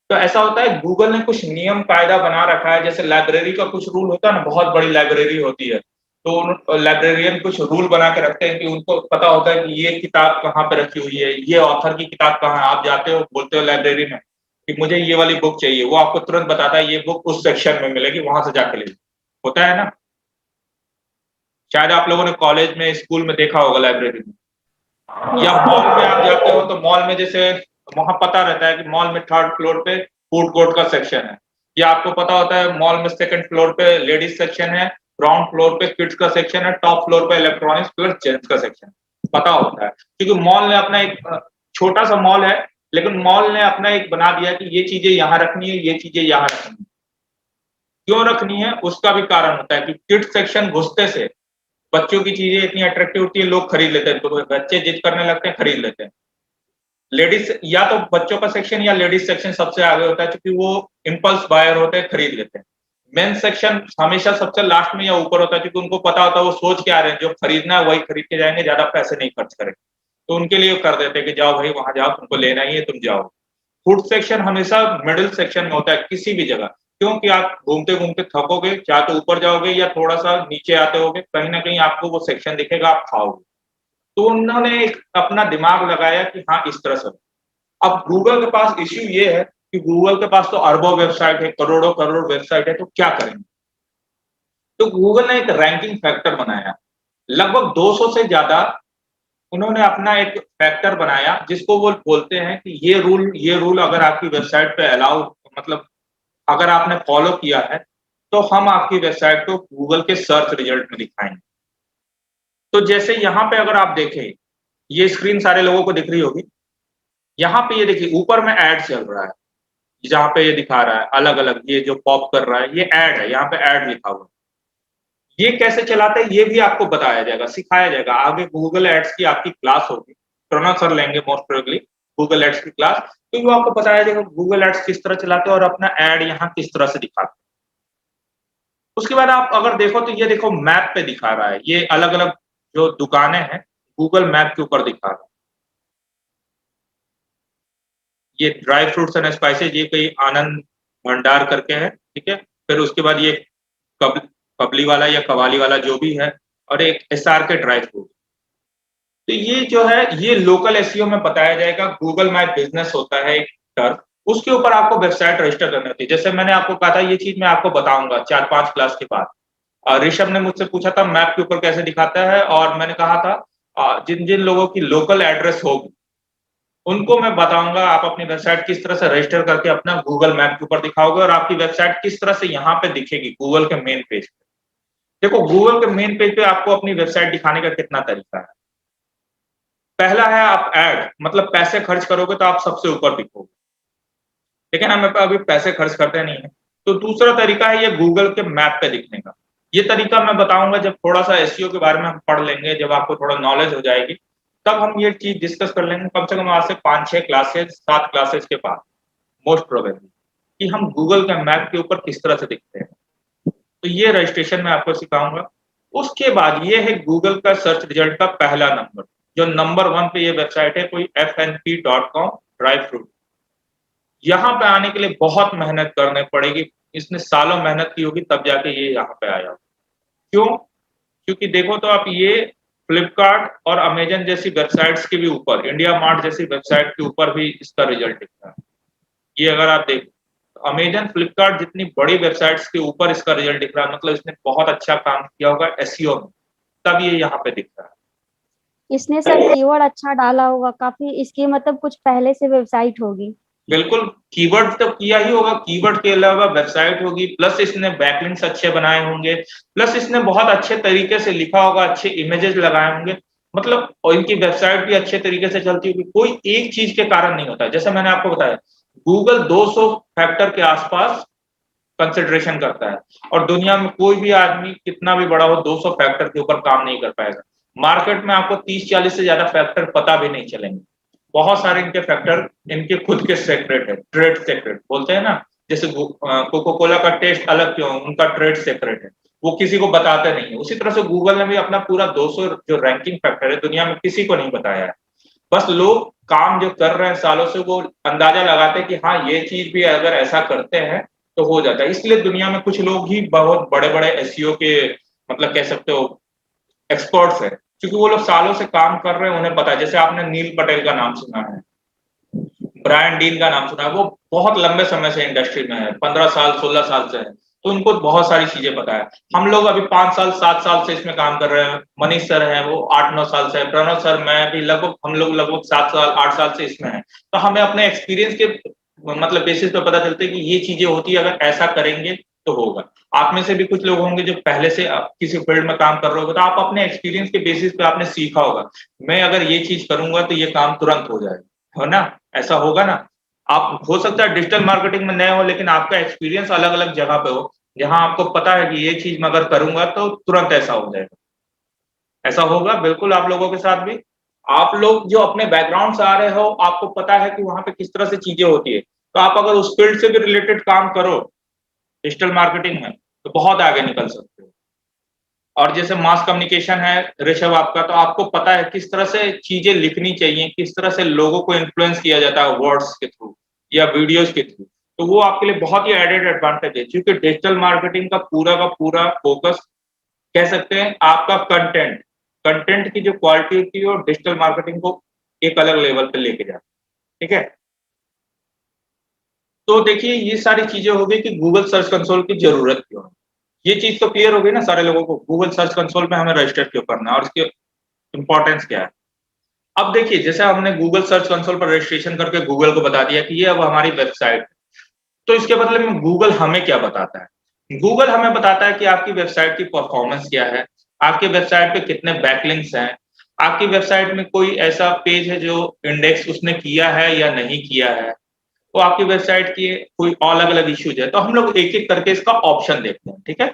तो ऐसा होता है गूगल ने कुछ नियम कायदा बना रखा है, जैसे लाइब्रेरी का कुछ रूल होता है ना, बहुत बड़ी लाइब्रेरी होती है, तो लाइब्रेरियन कुछ रूल बना के रखते हैं कि उनको पता होता है कि ये किताब कहाँ पे रखी हुई है, ये ऑथर की किताब कहाँ है। आप जाते हो बोलते हो लाइब्रेरी में कि मुझे ये वाली बुक चाहिए, वो आपको तुरंत बताता है ये बुक उस सेक्शन में मिलेगी, वहां से जाके ले, होता है ना। शायद आप लोगों ने कॉलेज में स्कूल में देखा होगा लाइब्रेरी में, या मॉल में आप जाते हो तो मॉल में जैसे वहां पता रहता है कि मॉल में 3rd फ्लोर पे फूड कोर्ट का सेक्शन है, या आपको पता होता है मॉल में 2nd फ्लोर पे लेडीज सेक्शन है, ग्राउंड फ्लोर पे किड्स का सेक्शन है, टॉप फ्लोर पे इलेक्ट्रॉनिक्स प्लस जेंट्स का सेक्शन पता होता है, क्योंकि मॉल ने अपना एक छोटा सा मॉल है, लेकिन मॉल ने अपना एक बना दिया कि ये चीजें यहाँ रखनी है, ये चीजें यहाँ रखनी है। क्यों रखनी है उसका भी कारण होता है कि किड्स सेक्शन घुसते से बच्चों की चीजें इतनी अट्रैक्टिव होती है, लोग खरीद लेते हैं, तो बच्चे जिद करने लगते हैं, खरीद लेते हैं। लेडीज या तो बच्चों का सेक्शन या लेडीज सेक्शन सबसे आगे होता है, क्योंकि वो इम्पल्स बायर होते हैं, खरीद लेते हैं। मेन सेक्शन हमेशा सबसे लास्ट में या ऊपर होता है, क्योंकि उनको पता होता है वो सोच के आ रहे हैं, जो खरीदना है वही खरीद के जाएंगे, ज्यादा पैसे नहीं खर्च करेंगे, तो उनके लिए कर देते हैं कि जाओ भाई वहां जाओ, तुमको लेना ही है तुम जाओ। फूड सेक्शन हमेशा मिडिल सेक्शन में होता है किसी भी जगह, क्योंकि आप घूमते घूमते थकोगे, चाहे तो ऊपर जाओगे या थोड़ा सा नीचे आते होगे, कहीं ना कहीं आपको वो सेक्शन दिखेगा, आप खाओगे। तो उन्होंने एक अपना दिमाग लगाया कि हाँ इस तरह से। अब गूगल के पास इश्यू ये है कि गूगल के पास तो अरबों वेबसाइट है, करोड़ों करोड़ वेबसाइट है, तो क्या करेंगे? तो गूगल ने एक रैंकिंग फैक्टर बनाया, लगभग 200 से ज्यादा उन्होंने अपना एक फैक्टर बनाया, जिसको वो बोलते हैं कि ये रूल अगर आपकी वेबसाइट पे अलाउ, मतलब अगर आपने फॉलो किया है, तो हम आपकी वेबसाइट को गूगल के सर्च रिजल्ट में दिखाएंगे। तो जैसे यहाँ पे अगर आप देखें, ये स्क्रीन सारे लोगों को दिख रही होगी, यहाँ पे ये देखिए ऊपर में ऐड चल रहा है, जहाँ पे ये दिखा रहा है अलग अलग, ये जो पॉप कर रहा है ये ऐड है, यहाँ पे ऐड लिखा हुआ है। ये कैसे चलाते हैं ये भी आपको बताया जाएगा, सिखाया जाएगा। आगे गूगल एड्स की आपकी क्लास होगी, प्रणव सर लेंगे मोस्ट प्रोबेबली गूगल एड्स की क्लास, तो वो आपको बताया जाएगा गूगल एड्स किस तरह चलाते हैं और अपना एड यहाँ किस तरह से दिखाते हैं। उसके बाद आप अगर देखो तो ये देखो मैप पे दिखा रहा है, ये अलग अलग जो दुकानें हैं गूगल मैप के ऊपर दिखा रहा है। ये ड्राई फ्रूट्स एंड स्पाइसेज, ये कोई आनंद भंडार करके है, ठीक है। फिर उसके बाद ये पबली वाला या कवाली वाला जो भी है, और एक SRK ड्राई फ्रूट। तो ये जो है ये लोकल एसईओ में बताया जाएगा। गूगल माई बिजनेस होता है एक टर्म, उसके ऊपर आपको वेबसाइट रजिस्टर करनी होती है। जैसे मैंने आपको कहा था ये चीज मैं आपको बताऊंगा 4-5 क्लास के बाद। ऋषभ ने मुझसे पूछा था मैप के ऊपर कैसे दिखाता है, और मैंने कहा था जिन जिन लोगों की लोकल एड्रेस होगी उनको मैं बताऊंगा आप अपनी वेबसाइट किस तरह से रजिस्टर करके अपना गूगल मैप के ऊपर दिखाओगे, और आपकी वेबसाइट किस तरह से यहाँ पे दिखेगी गूगल के मेन पेज पे। देखो गूगल के मेन पेज पे आपको अपनी वेबसाइट दिखाने का कितना तरीका है। पहला है आप ऐड, मतलब पैसे खर्च करोगे तो आप सबसे ऊपर दिखोगे, लेकिन हम अभी पैसे खर्च करते नहीं है। तो दूसरा तरीका है ये गूगल के मैप पे दिखने का। ये तरीका मैं बताऊंगा जब थोड़ा सा एसईओ के बारे में हम पढ़ लेंगे, जब आपको थोड़ा नॉलेज हो जाएगी तब हम ये चीज डिस्कस कर लेंगे। कम से कम आज से 5-6 क्लासेस 7 क्लासेस के बाद मोस्ट प्रोबेबली कि हम गूगल के मैप के ऊपर किस तरह से दिखते हैं। तो ये रजिस्ट्रेशन मैं आपको सिखाऊंगा। उसके बाद ये है गूगल का सर्च रिजल्ट का पहला नंबर, जो नंबर 1 पे ये वेबसाइट है कोई fnp.com ड्राई फ्रूट। यहाँ पे आने के लिए बहुत मेहनत करनी पड़ेगी, इसने सालों मेहनत की होगी तब जाके ये यहाँ पे आया। क्यों? क्योंकि देखो तो आप ये फ्लिपकार्ट और अमेजन जैसी वेबसाइट्स के भी ऊपर, इंडिया मार्ट जैसी वेबसाइट के ऊपर भी इसका रिजल्ट दिखता है। ये अगर आप देखो अमेजन फ्लिपकार्ट जितनी बड़ी वेबसाइट्स के ऊपर इसका रिजल्ट दिख रहा है, मतलब इसने बहुत अच्छा काम किया होगा एसईओ में, तब ये यहाँ पे दिख रहा है। इसने सर कीवर्ड अच्छा डाला होगा काफी, इसकी मतलब कुछ पहले से वेबसाइट होगी। बिल्कुल, कीवर्ड तो किया ही होगा, कीवर्ड के अलावा वेबसाइट होगी, प्लस इसने बैकलिंक्स अच्छे बनाए होंगे, प्लस इसने बहुत अच्छे तरीके से लिखा होगा, अच्छे इमेजेस लगाए होंगे, मतलब और इनकी वेबसाइट भी अच्छे तरीके से चलती होगी। कोई एक चीज के कारण नहीं होता। जैसे मैंने आपको बताया गूगल 200 फैक्टर के आसपास कंसिडरेशन करता है, और दुनिया में कोई भी आदमी कितना भी बड़ा हो 200 फैक्टर के ऊपर काम नहीं कर पाएगा। मार्केट में आपको 30-40 से ज्यादा फैक्टर पता भी नहीं चलेंगे। बहुत सारे इनके फैक्टर इनके खुद के सेक्रेट है, ट्रेड सेक्रेट बोलते हैं ना। जैसे कोको कोला का टेस्ट अलग क्यों, उनका ट्रेड सेक्रेट है, वो किसी को बताते नहीं है। उसी तरह से गूगल ने भी अपना पूरा 200 जो रैंकिंग फैक्टर है दुनिया में किसी को नहीं बताया है। बस लोग काम जो कर रहे हैं सालों से वो अंदाजा लगाते हैं कि हाँ ये चीज भी अगर ऐसा करते हैं तो हो जाता है। इसलिए दुनिया में कुछ लोग ही बहुत बड़े बड़े एसईओ के मतलब कह सकते हो एक्सपर्ट्स है, क्योंकि वो लोग सालों से काम कर रहे हैं, उन्हें पता है। जैसे आपने नील पटेल का नाम सुना है, ब्रायन डीन का नाम सुना है, वो बहुत लंबे समय से इंडस्ट्री में है, 15 साल 16 साल से है, तो उनको बहुत सारी चीजें पता है। हम लोग अभी 5 साल 7 साल से इसमें काम कर रहे हैं। मनीष सर है वो 8-9 साल से है, प्रणव सर मैं भी लगभग हम लोग लगभग 7 साल 8 साल से इसमें है। तो हमें अपने एक्सपीरियंस के मतलब बेसिस पे पता चलता है कि ये चीजें होती है, अगर ऐसा करेंगे तो होगा। आप में से भी कुछ लोग होंगे जो पहले से किसी फील्ड में काम कर रहे होगे, तो आप अपने एक्सपीरियंस के बेसिस पे आपने सीखा होगा मैं अगर ये चीज करूंगा तो ये काम तुरंत हो जाएगा, है ना? ऐसा होगा ना। आप हो सकता है डिजिटल मार्केटिंग में नए हो, लेकिन आपका एक्सपीरियंस अलग अलग जगह पे हो, जहां आपको पता है कि ये चीज मैं अगर करूंगा तो तुरंत ऐसा हो जाएगा। ऐसा होगा बिल्कुल आप लोगों के साथ भी। आप लोग जो अपने बैकग्राउंड से आ रहे हो, आपको पता है कि वहां पे किस तरह से चीजें होती है, तो आप अगर उस फील्ड से भी रिलेटेड काम करो डिजिटल मार्केटिंग में तो बहुत आगे निकल सकते हो। और जैसे मास कम्युनिकेशन है ऋषभ आपका, तो आपको पता है किस तरह से चीजें लिखनी चाहिए, किस तरह से लोगों को इन्फ्लुएंस किया जाता है वर्ड्स के थ्रू या वीडियोस के थ्रू, तो वो आपके लिए बहुत ही एडेड एडवांटेज है। क्योंकि डिजिटल मार्केटिंग का पूरा फोकस कह सकते हैं आपका कंटेंट की जो क्वालिटी होती है और डिजिटल मार्केटिंग को एक अलग लेवल पे लेके जाता है। ठीक है, तो देखिए ये सारी चीजें हो गई कि गूगल सर्च कंसोल की जरूरत क्यों है। ये चीज तो क्लियर हो गई ना सारे लोगों को, गूगल सर्च कंसोल में हमें रजिस्टर क्यों करना है और इसके इंपॉर्टेंस क्या है। अब देखिए जैसे हमने गूगल सर्च कंसोल पर रजिस्ट्रेशन करके गूगल को बता दिया कि ये अब हमारी वेबसाइट है, तो इसके बदले में गूगल हमें क्या बताता है? गूगल हमें बताता है कि आपकी वेबसाइट की परफॉर्मेंस क्या है, आपके वेबसाइट पे कितने बैकलिंक्स हैं, आपकी वेबसाइट में कोई ऐसा पेज है जो इंडेक्स उसने किया है या नहीं किया है, तो आपकी वेबसाइट की कोई अलग अलग इश्यूज है। तो हम लोग एक एक करके इसका ऑप्शन देखते हैं। ठीक है,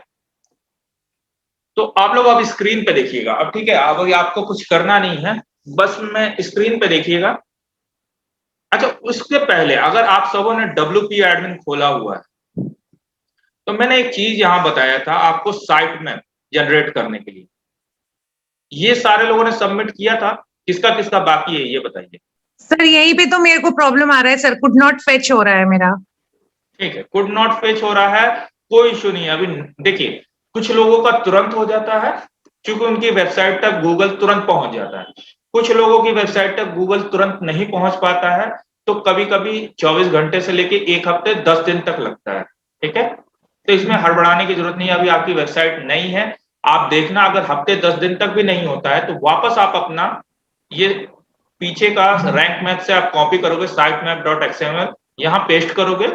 तो आप लोग अब स्क्रीन पे देखिएगा। अब ठीक है, अब आपको कुछ करना नहीं है, बस मैं स्क्रीन पे देखिएगा। अच्छा, उसके पहले अगर आप सबों ने WP एडमिन खोला हुआ है तो मैंने एक चीज यहां बताया था आपको साइट मैप जनरेट करने के लिए। ये सारे लोगों ने सबमिट किया था, किसका किसका बाकी है ये बताइए। सर यहीं पे तो मेरे को प्रॉब्लम आ रहा है सर, कुड नॉट फेच हो रहा है मेरा। ठीक है, कुड नॉट फेच हो रहा है, कोई इशू नहीं है। अभी देखिए कुछ लोगों का तुरंत हो जाता है क्योंकि उनकी वेबसाइट तक गूगल तुरंत पहुंच जाता है। कुछ लोगों की वेबसाइट तक गूगल तुरंत नहीं पहुंच पाता है, तो कभी कभी 24 घंटे से लेके 1 हफ्ते 10 दिन तक लगता है। ठीक है, तो इसमें हड़बड़ाने की जरूरत नहीं है। अभी आपकी वेबसाइट नहीं है, आप देखना अगर हफ्ते 10 दिन तक भी नहीं होता है तो वापस आप अपना ये पीछे का रैंक मैप से आप कॉपी करोगे, sitemap.xml यहाँ पेस्ट करोगे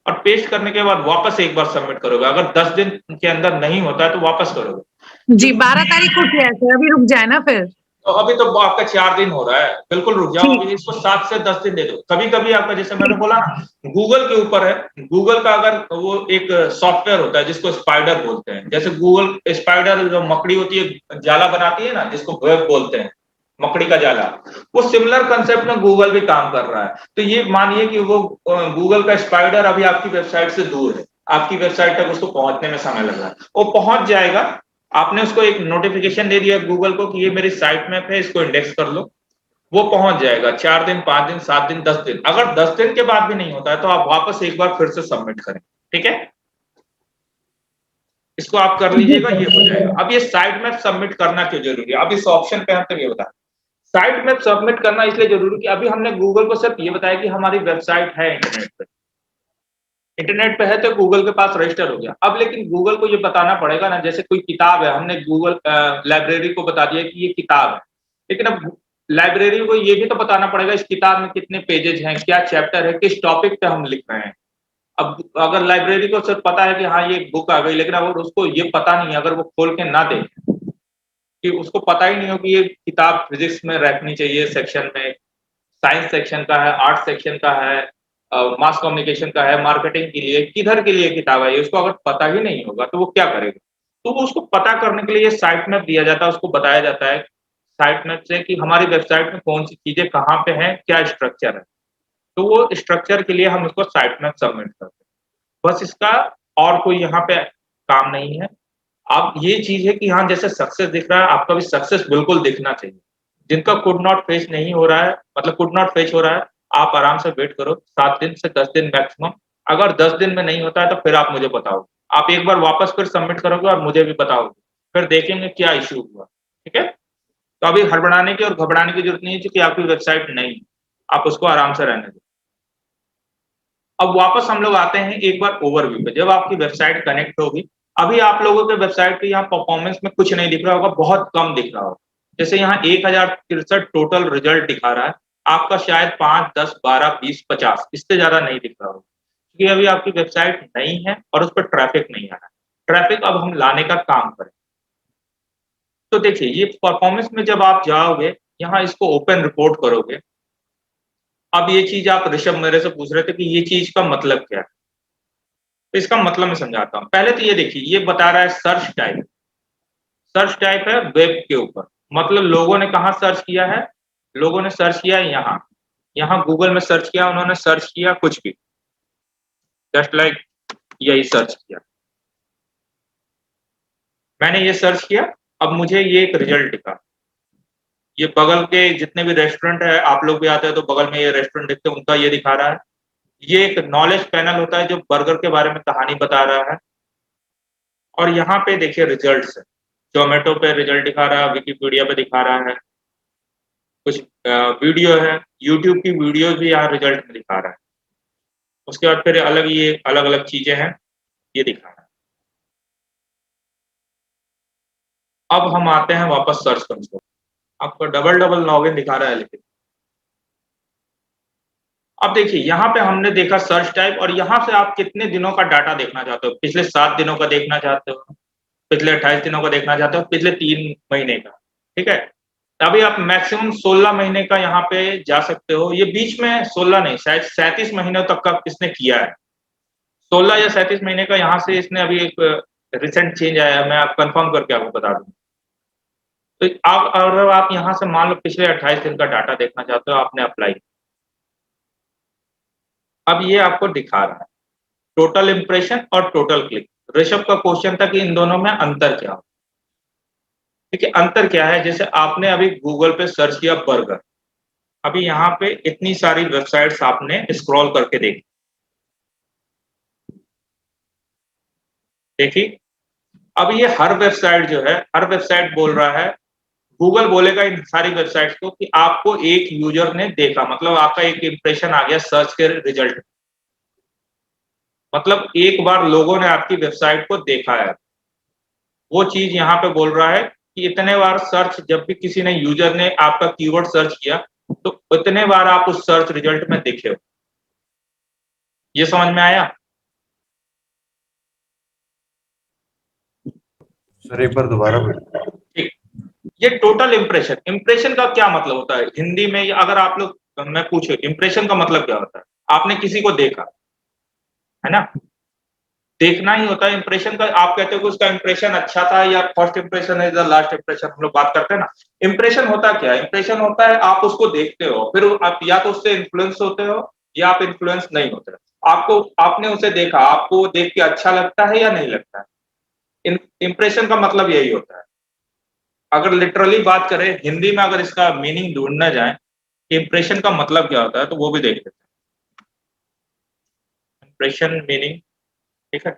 और पेस्ट करने के बाद वापस एक बार सबमिट करोगे। अगर 10 दिन के अंदर नहीं होता है तो वापस करोगे। जी 12 तारीख को किया है सर, अभी रुक जाए ना फिर। तो अभी तो आपका 4 दिन हो रहा है, बिल्कुल रुक जाओ, ठीक। अभी इसको 7 से 10 दिन दे दो। कभी कभी आपका, जैसे मैंने बोला ना, गूगल के ऊपर है। गूगल का अगर वो एक सॉफ्टवेयर होता है जिसको स्पाइडर बोलते हैं, जैसे गूगल स्पाइडर जो मकड़ी होती है, जाला बनाती है ना, जिसको वेब बोलते हैं, मकड़ी का जाला, वो सिमिलर कंसेप्ट में गूगल भी काम कर रहा है। तो ये मानिए कि वो गूगल का स्पाइडर अभी आपकी वेबसाइट से दूर है, आपकी वेबसाइट तक उसको पहुंचने में समय लग रहा है। वो पहुंच जाएगा, आपने उसको एक नोटिफिकेशन दे दिया गूगल को कि ये मेरी साइट मैप है, इसको इंडेक्स कर लो, वो पहुंच जाएगा 4 दिन, 5 दिन, 7 दिन, 10 दिन। अगर 10 दिन के बाद भी नहीं होता है तो आप वापस एक बार फिर से सबमिट करें। ठीक है, इसको आप कर लीजिएगा, ये हो जाएगा। अब ये साइट मैप सबमिट करना क्यों जरूरी है, अब इस ऑप्शन पे हम तो ये बता, साइट मैप सबमिट करना इसलिए जरूरी कि अभी हमने गूगल को सिर्फ ये बताया कि हमारी वेबसाइट है इंटरनेट पे है, तो गूगल के पास रजिस्टर हो गया। अब लेकिन गूगल को ये बताना पड़ेगा ना, जैसे कोई किताब है, हमने गूगल लाइब्रेरी को बता दिया कि ये किताब है, लेकिन अब लाइब्रेरी को ये भी तो बताना पड़ेगा इस किताब में कितने पेजेज हैं, क्या चैप्टर है, किस टॉपिक पे हम लिख रहे हैं। अब अगर लाइब्रेरी को सिर्फ पता है कि हाँ ये बुक आ गई, लेकिन अगर उसको ये पता नहीं है, अगर वो खोल के ना देखे, कि उसको पता ही नहीं हो कि ये किताब फिजिक्स में रखनी चाहिए सेक्शन में, साइंस सेक्शन का है, आर्ट सेक्शन का है, मास कम्युनिकेशन का है, मार्केटिंग के लिए, किधर के लिए किताब है, उसको अगर पता ही नहीं होगा तो वो क्या करेगा। तो वो उसको पता करने के लिए साइट मैप दिया जाता है, उसको बताया जाता है साइट मैप से कि हमारी वेबसाइट में कौन सी चीजें कहाँ पे हैं, क्या स्ट्रक्चर है। तो वो स्ट्रक्चर के लिए हम उसको साइट मैप सबमिट करते हैं, बस इसका और कोई यहाँ पे काम नहीं है। अब ये चीज है कि हाँ जैसे सक्सेस दिख रहा है, आपका भी सक्सेस बिल्कुल दिखना चाहिए। जिनका कुड नॉट फेच नहीं हो रहा है, मतलब कुड नॉट फेच हो रहा है, आप आराम से वेट करो 7 दिन से 10 दिन मैक्सिमम। अगर 10 दिन में नहीं होता है तो फिर आप मुझे बताओ, आप एक बार वापस फिर सबमिट करोगे और मुझे भी बताओगे, फिर देखेंगे क्या इश्यू हुआ। ठीक है, तो अभी हड़बड़ाने की और घबराने की जरूरत नहीं है, क्योंकि आपकी वेबसाइट नहीं, आप उसको आराम से रहने दो। अब वापस हम लोग आते हैं एक बार ओवरव्यू पे। जब आपकी वेबसाइट कनेक्ट होगी, अभी आप लोगों के वेबसाइट पे यहाँ परफॉर्मेंस में कुछ नहीं दिख रहा होगा, बहुत कम दिख रहा होगा। जैसे यहाँ 1063 टोटल रिजल्ट दिखा रहा है, आपका शायद 5, 10, 12, 20, 50 इससे ज्यादा नहीं दिख रहा होगा, क्योंकि अभी आपकी वेबसाइट नहीं है और उस पर ट्रैफिक नहीं आ रहा है। ट्रैफिक अब हम लाने का काम करें। तो देखिए, ये परफॉर्मेंस में जब आप जाओगे, यहाँ इसको ओपन रिपोर्ट करोगे। अब ये चीज आप ऋषभ मेरे से पूछ रहे थे कि ये चीज का मतलब क्या है, तो इसका मतलब मैं समझाता हूँ। पहले तो ये देखिए, ये बता रहा है सर्च टाइप। सर्च टाइप है वेब के ऊपर, मतलब लोगों ने कहाँ सर्च किया है, लोगों ने सर्च किया है यहाँ, यहाँ गूगल में सर्च किया, उन्होंने सर्च किया कुछ भी, जस्ट लाइक यही सर्च किया, मैंने ये सर्च किया, अब मुझे ये एक रिजल्ट दिखा। ये बगल के जितने भी रेस्टोरेंट है, आप लोग भी आते हैं तो बगल में ये रेस्टोरेंट दिखते हैं, उनका ये दिखा रहा है। ये एक नॉलेज पैनल होता है जो बर्गर के बारे में कहानी बता रहा है। और यहाँ पे देखिए रिजल्ट्स है, जोमेटो पे रिजल्ट दिखा रहा है, विकिपीडिया पे दिखा रहा है, कुछ वीडियो है, यूट्यूब की वीडियो भी यहाँ रिजल्ट में दिखा रहा है। उसके बाद फिर अलग ये अलग अलग चीजें हैं, ये दिखा रहा है। अब हम आते हैं वापस सर्च कंसोल, आपको डबल लॉगिन दिखा रहा है, लेकिन अब देखिए यहाँ पे हमने देखा सर्च टाइप, और यहाँ से आप कितने दिनों का डाटा देखना चाहते हो, पिछले 7 दिनों का देखना चाहते हो, पिछले 28 दिनों का देखना चाहते हो, पिछले 3 महीने का। ठीक है, अभी आप मैक्सिमम 16 महीने का यहाँ पे जा सकते हो। ये बीच में 16 नहीं, शायद 37 महीनों तक का इसने किया है, 16 या 37 महीने का यहाँ से इसने अभी एक रिसेंट चेंज आया है, मैं आप कंफर्म करके आपको बता दूँ। तो आप अगर आप यहाँ से मान लो पिछले 28 दिन का डाटा देखना चाहते हो, आपने अप्लाई, अब ये आपको दिखा रहा है टोटल इंप्रेशन और टोटल क्लिक। ऋषभ का क्वेश्चन था कि इन दोनों में अंतर क्या हो। ठीक है, अंतर क्या है, जैसे आपने अभी गूगल पे सर्च किया बर्गर, अभी यहाँ पे इतनी सारी वेबसाइट्स आपने स्क्रॉल करके देखी, अब ये हर वेबसाइट जो है, हर वेबसाइट बोल रहा है, गूगल बोलेगा इन सारी वेबसाइट्स को कि आपको एक यूजर ने देखा, मतलब आपका एक इंप्रेशन आ गया सर्च के रिजल्ट, मतलब एक बार लोगों ने आपकी वेबसाइट को देखा है। वो चीज यहाँ पे बोल रहा है कि इतने बार सर्च, जब भी किसी ने यूजर ने आपका कीवर्ड सर्च किया तो इतने बार आप उस सर्च रिजल्ट में दिखे हो। ये समझ में आया? सर एक बार दोबारा बोलिए। ठीक, ये टोटल इंप्रेशन, इंप्रेशन का क्या मतलब होता है हिंदी में? अगर आप लोग, मैं पूछूं इंप्रेशन का मतलब क्या होता है? आपने किसी को देखा है ना, देखना ही होता है इंप्रेशन का। आप कहते हो कि उसका इंप्रेशन अच्छा था या फर्स्ट इंप्रेशन है या लास्ट इंप्रेशन, हम लोग बात करते हैं ना। इंप्रेशन होता क्या है? इंप्रेशन होता है आप उसको देखते हो, फिर आप या तो उससे इन्फ्लुएंस होते हो या आप इन्फ्लुएंस नहीं होते। आपको, आपने उसे देखा, आपको देख के अच्छा लगता है या नहीं लगता है। इंप्रेशन का मतलब यही होता है। अगर लिटरली बात करें हिंदी में, अगर इसका मीनिंग ढूंढना जाए कि इंप्रेशन का मतलब क्या होता है, तो वो भी देख लेते हैं। इंप्रेशन मीनिंग, ठीक है,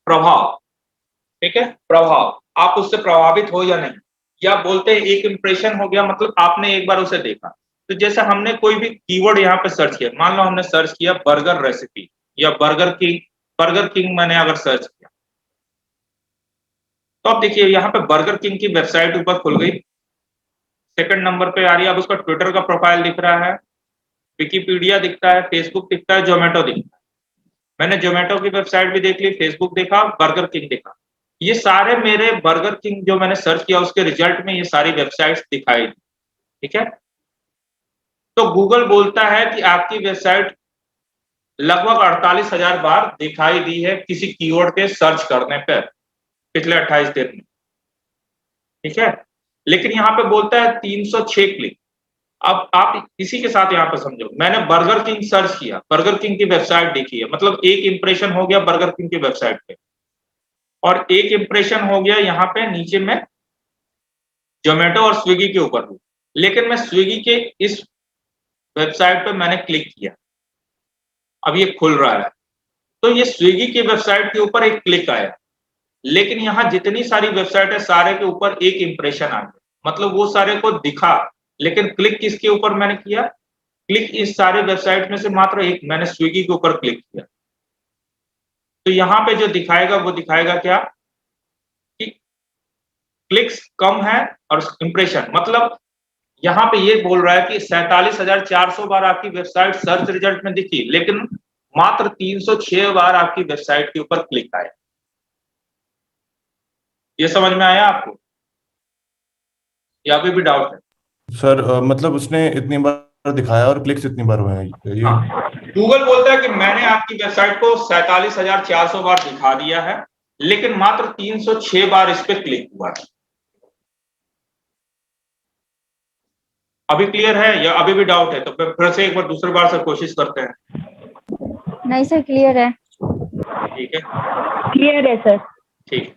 प्रभाव, ठीक है, प्रभाव, आप उससे प्रभावित हो या नहीं। या बोलते हैं एक इंप्रेशन हो गया मतलब आपने एक बार उसे देखा। तो जैसे हमने कोई भी कीवर्ड यहाँ पे सर्च किया, मान लो हमने सर्च किया बर्गर रेसिपी या बर्गर किंग मैंने अगर सर्च किया, तो आप देखिए यहाँ पे बर्गर किंग की वेबसाइट ऊपर खुल गई, सेकंड नंबर पे आ रही है। अब उसका ट्विटर का प्रोफाइल दिख रहा है, विकिपीडिया दिखता है, फेसबुक दिखता है, जोमेटो दिखता है। मैंने जोमेटो की वेबसाइट भी देख ली, फेसबुक देखा, बर्गर किंग देखा। ये सारे मेरे बर्गर किंग जो मैंने सर्च किया उसके रिजल्ट में ये सारी वेबसाइट्स दिखाई दी, ठीक है। तो गूगल बोलता है कि आपकी वेबसाइट लगभग 48,000 बार दिखाई दी है किसी कीवर्ड के सर्च करने पर पिछले 28 दिन में, ठीक है। लेकिन यहाँ पे बोलता है 306 क्लिक। अब आप इसी के साथ यहाँ पे समझो, मैंने बर्गर किंग सर्च किया, बर्गर किंग की वेबसाइट देखी है, मतलब एक इंप्रेशन हो गया बर्गर किंग की वेबसाइट पे, और एक इंप्रेशन हो गया यहाँ पे नीचे में जोमेटो और स्विगी के ऊपर भी। लेकिन मैं स्विगी के इस वेबसाइट पे मैंने क्लिक किया, अब ये खुल रहा है, तो ये स्विगी की वेबसाइट के ऊपर एक क्लिक आया। लेकिन यहाँ जितनी सारी वेबसाइट है सारे के ऊपर एक इंप्रेशन आ गया, मतलब वो सारे को दिखा, लेकिन क्लिक किसके ऊपर मैंने किया? क्लिक इस सारे वेबसाइट में से मात्र एक, मैंने स्विगी के ऊपर क्लिक किया। तो यहाँ पे जो दिखाएगा वो दिखाएगा क्या कि क्लिक्स कम है और इंप्रेशन, मतलब यहाँ पे ये बोल रहा है कि 47,400 बार आपकी वेबसाइट सर्च रिजल्ट में दिखी, लेकिन मात्र 306 बार आपकी वेबसाइट के ऊपर क्लिक आए। ये समझ में आया आपको या अभी भी डाउट है? सर मतलब उसने इतनी बार दिखाया और क्लिक्स इतनी बार हुए हैं ये? हाँ, गूगल बोलता है कि मैंने आपकी वेबसाइट को 47,400 बार दिखा दिया है, लेकिन मात्र 306 बार इस पे क्लिक हुआ है। अभी क्लियर है या अभी भी डाउट है? तो फिर से एक बार दूसरी बार से कोशिश करते हैं। नहीं सर, क्लियर है। ठीक है, क्लियर है सर। ठीक।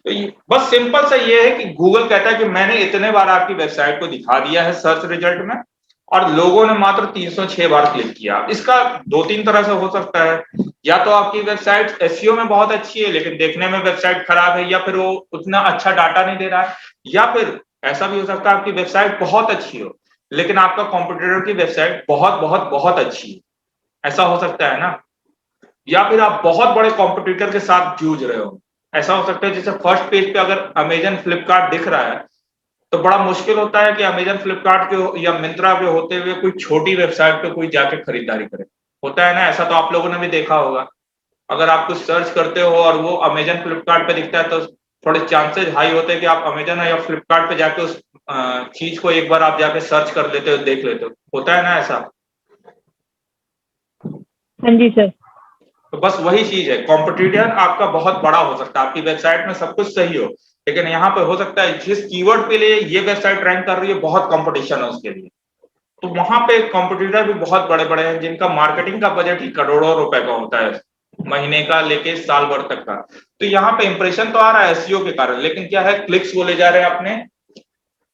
तो बस सिंपल सा ये है कि गूगल कहता है कि मैंने इतने बार आपकी वेबसाइट को दिखा दिया है सर्च रिजल्ट में, और लोगों ने मात्र 306 बार क्लिक किया। इसका 2-3 तरह से हो सकता है, या तो आपकी वेबसाइट एसईओ में बहुत अच्छी है लेकिन देखने में वेबसाइट खराब है, या फिर वो उतना अच्छा डाटा नहीं दे रहा है, या फिर ऐसा भी हो सकता है आपकी वेबसाइट बहुत अच्छी हो लेकिन आपका कॉम्पिटिटर की वेबसाइट बहुत बहुत बहुत अच्छी है, ऐसा हो सकता है ना। या फिर आप बहुत बड़े कॉम्पिटिटर के साथ जूझ रहे हो, ऐसा हो सकता है। जैसे फर्स्ट पेज पे अगर अमेजन फ्लिपकार्ट दिख रहा है तो बड़ा मुश्किल होता है कि अमेजन फ्लिपकार्ट के या मिंत्रा पे होते हुए कोई छोटी वेबसाइट पे कोई जाके खरीदारी करे, होता है ना, ऐसा तो आप लोगों ने भी देखा होगा। अगर आप कुछ सर्च करते हो और वो अमेजन फ्लिपकार्ट पे दिखता है तो थोड़े चांसेस हाई होते हैं कि आप अमेजन या फ्लिपकार्ट पे जाके उस चीज को एक बार आप जाके सर्च कर लेते हो, देख लेते हो, होता है ना ऐसा। हाँ जी सर। तो बस वही चीज है, कॉम्पिटिटर आपका बहुत बड़ा हो सकता है, आपकी वेबसाइट में सब कुछ सही हो लेकिन यहाँ पे हो सकता है जिस कीवर्ड के लिए ये वेबसाइट रैंक कर रही है बहुत कंपटीशन है उसके लिए, तो वहां पे कॉम्पिटिटर भी बहुत बड़े बड़े हैं जिनका मार्केटिंग का बजट ही करोड़ों रुपए का होता है, महीने का लेके साल भर तक का। तो यहाँ पे इंप्रेशन तो आ रहा है एसईओ के कारण, लेकिन क्या है, क्लिक्स वो ले जा रहे हैं अपने